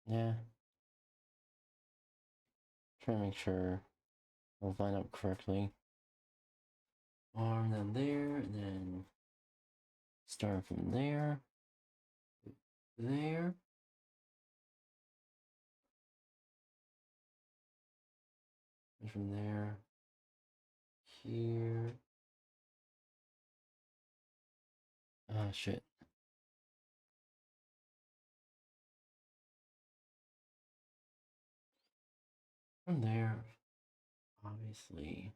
yeah. Try to make sure I'll line up correctly. Arm then there, and then start from there. There. And from there. Here. Ah, shit. From there, obviously.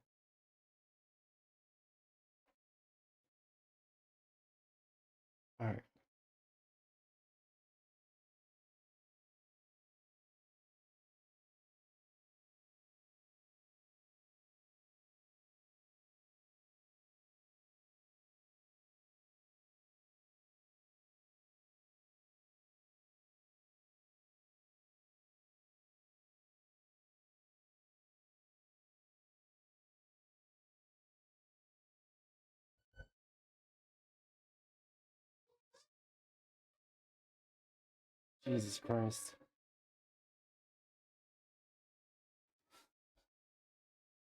Alright. Jesus Christ.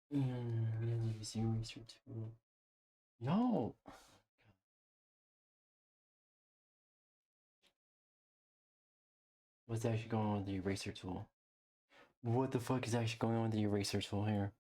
Really use the eraser tool. No! What's actually going on with the eraser tool? What the fuck is actually going on with the eraser tool here?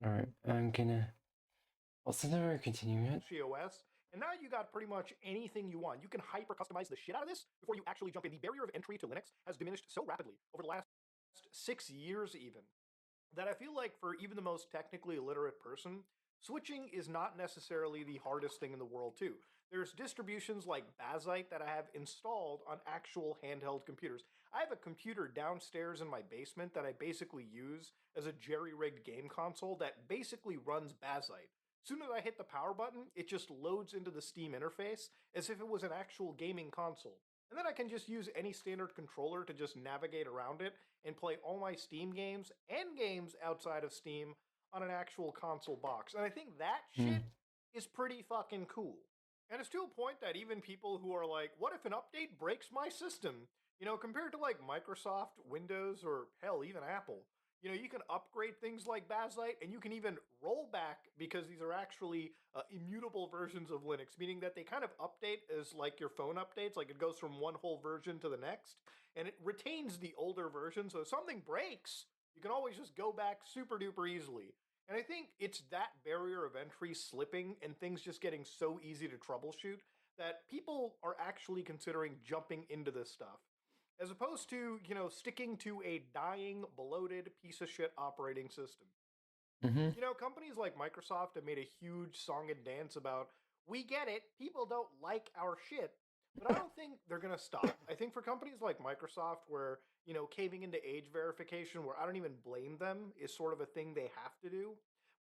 Alright, I'll send over continue it. OS, and now you got pretty much anything you want. You can hyper customize the shit out of this before you actually jump in. The barrier of entry to Linux has diminished so rapidly over the last 6 years even, that I feel like for even the most technically illiterate person, switching is not necessarily the hardest thing in the world too. There's distributions like 𝙂𝙬 that I have installed on actual handheld computers. I have a computer downstairs in my basement that I basically use as a jerry-rigged game console that basically runs 𝙂𝙬. As soon as I hit the power button, it just loads into the Steam interface as if it was an actual gaming console. And then I can just use any standard controller to just navigate around it and play all my Steam games and games outside of Steam on an actual console box. And I think that shit is pretty fucking cool. And it's to a point that even people who are like, what if an update breaks my system? You know, compared to like Microsoft, Windows, or hell, even Apple, you know, you can upgrade things like 𝙂𝙬, and you can even roll back because these are actually immutable versions of Linux, meaning that they kind of update as like your phone updates, like it goes from one whole version to the next, and it retains the older version, so if something breaks, you can always just go back super duper easily. And I think it's that barrier of entry slipping and things just getting so easy to troubleshoot that people are actually considering jumping into this stuff. As opposed to, you know, sticking to a dying, bloated piece of shit operating system. You know, companies like Microsoft have made a huge song and dance about, we get it, people don't like our shit, but I don't think they're gonna stop. I think for companies like Microsoft where, you know, caving into age verification, where I don't even blame them, is sort of a thing they have to do.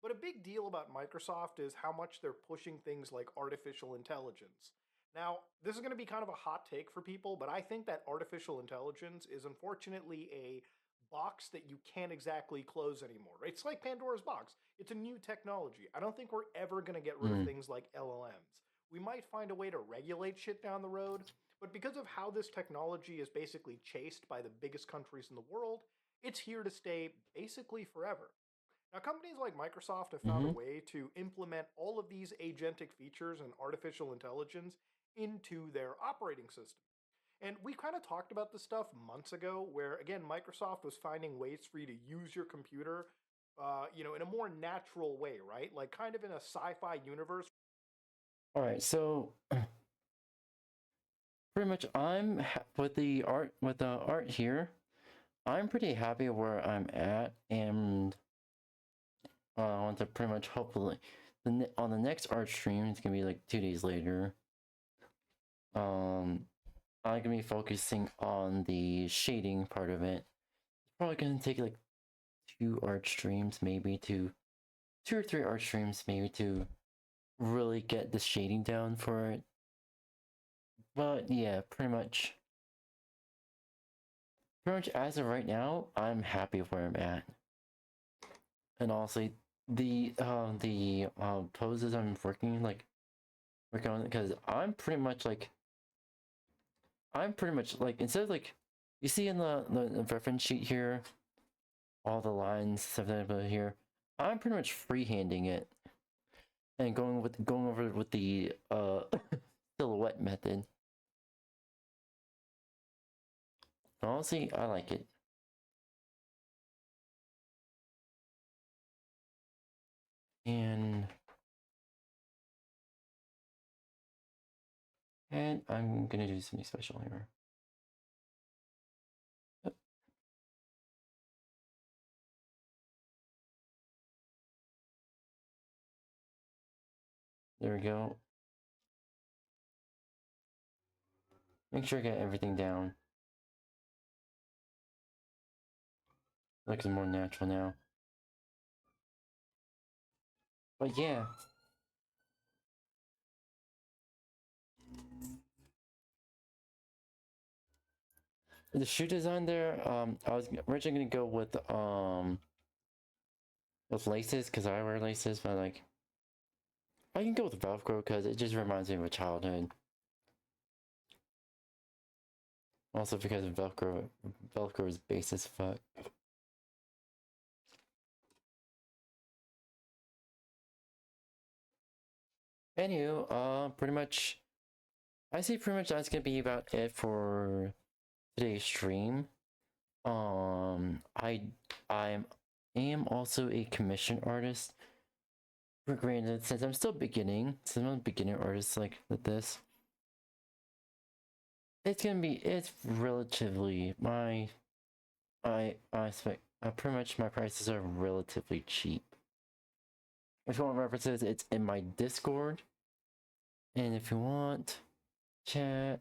But a big deal about Microsoft is how much they're pushing things like artificial intelligence. Now, this is going to be kind of a hot take for people, but I think that artificial intelligence is unfortunately a box that you can't exactly close anymore. Right? It's like Pandora's box. It's a new technology. I don't think we're ever going to get rid of things like LLMs. We might find a way to regulate shit down the road, but because of how this technology is basically chased by the biggest countries in the world, it's here to stay basically forever. Now, companies like Microsoft have found a way to implement all of these agentic features and artificial intelligence into their operating system. And we kind of talked about this stuff months ago, where again, Microsoft was finding ways for you to use your computer, you know, in a more natural way, right? Like kind of in a sci-fi universe. All right, so pretty much with the art here. I'm pretty happy where I'm at, and I want to pretty much hopefully on the next art stream, it's gonna be like 2 days later. I'm gonna be focusing on the shading part of it. It's probably gonna take like 2 art streams, maybe 2 or 3 art streams, maybe to really get the shading down for it. But yeah, pretty much as of right now, I'm happy where I'm at. And also the poses I'm working on, because I'm pretty much like instead of like you see in the reference sheet here, all the lines stuff that I put here, I'm pretty much freehanding it and going over with the silhouette method. Honestly, I like it. And I'm gonna do something special here. Yep. There we go. Make sure I get everything down. Looks more natural now. But yeah. The shoe design there, I was originally gonna go with laces, because I wear laces, but like I can go with Velcro because it just reminds me of my childhood. Also because of Velcro is base as fuck. Anywho, pretty much that's gonna be about it for today's stream. I am also a commission artist. For granted, since I'm still beginning, since I'm a beginner artist like this, it's relatively I expect pretty much my prices are relatively cheap. If you want references, it's in my Discord. And if you want chat,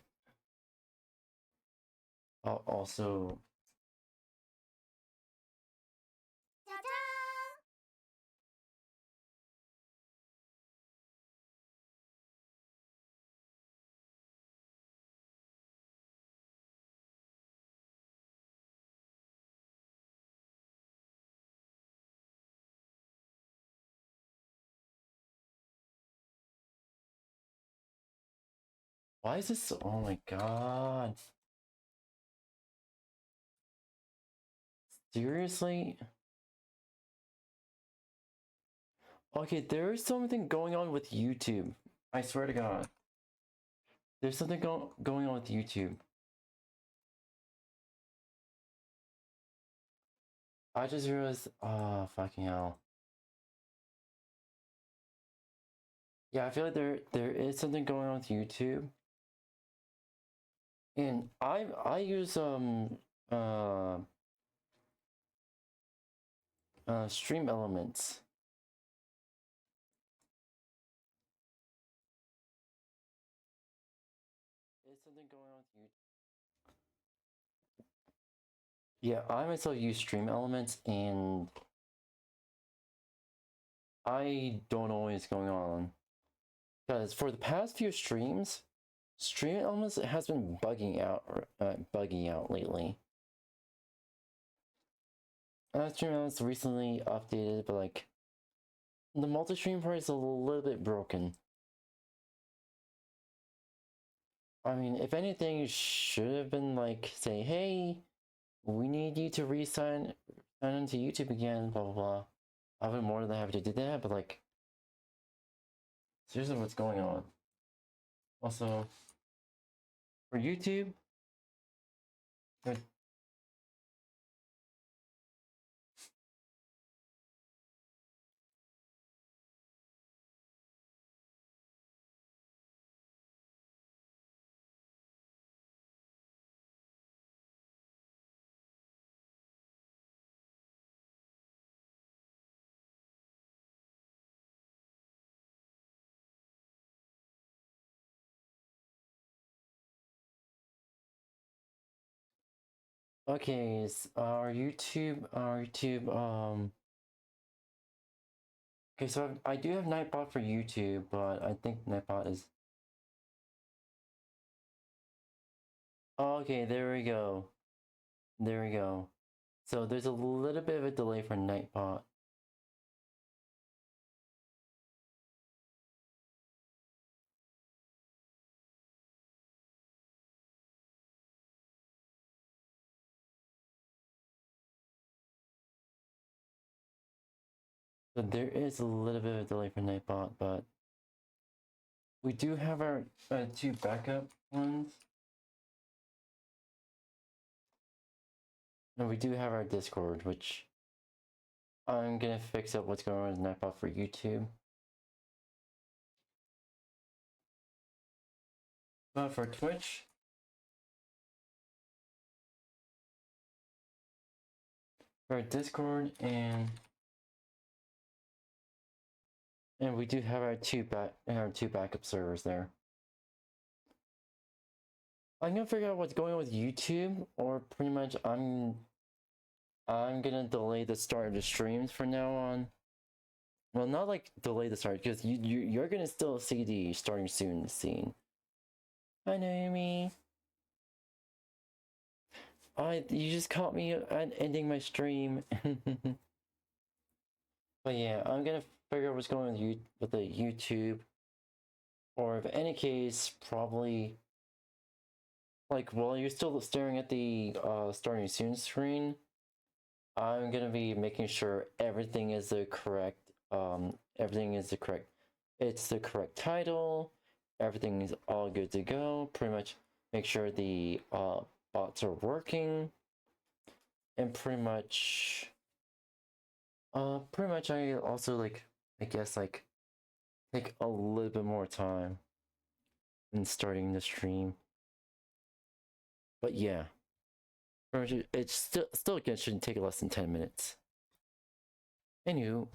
I'll also why is this? Oh my god. Seriously? Okay, there is something going on with YouTube. I swear to God. There's something going on with YouTube. I just realized, fucking hell. Yeah, I feel like there is something going on with YouTube. And I use stream elements. There's something going on with YouTube. Yeah, I myself use stream elements and I don't know what's going on. Because for the past few streams, stream elements has been bugging out lately. Stream elements recently updated, but like the multi-stream part is a little bit broken. I mean, if anything, it should have been like, say, hey, we need you to sign into YouTube again, blah blah blah. I've been more than happy to do that, but like, seriously, what's going on? Also, for YouTube, okay, our YouTube, okay, so I do have Nightbot for YouTube, but I think Nightbot is... Okay, there we go. There we go. So there's a little bit of a delay for Nightbot. So there is a little bit of a delay for Nightbot, but we do have our two backup ones. And we do have our Discord, which I'm gonna fix up what's going on with Nightbot for YouTube. But for Twitch, for Discord, and we do have our two backup servers there. I'm gonna figure out what's going on with YouTube, or pretty much I'm gonna delay the start of the streams from now on. Well, not like delay the start, because you're gonna still see the starting soon scene. Hi, Naomi. You just caught me ending my stream. But yeah, I'm gonna figure out what's going on with the YouTube, or if any case, probably like while you're still staring at the starting soon screen, I'm gonna be making sure everything is the correct. It's the correct title. Everything is all good to go. Pretty much make sure the bots are working, and pretty much I also like, I guess, like take a little bit more time in starting the stream. But yeah, pretty much it's still again shouldn't take less than 10 minutes. Anywho,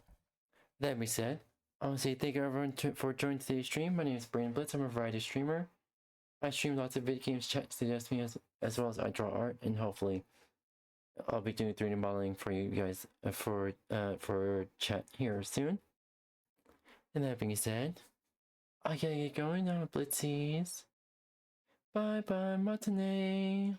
that being said, I want to say thank you everyone for joining today's stream. My name is Brandon Blitz. I'm a variety streamer. I stream lots of video games, chat, suggest me as well as I draw art, and hopefully I'll be doing 3D modeling for you guys for chat here soon. And that being said, I gotta get going now, Blitzies. Bye bye, matinee.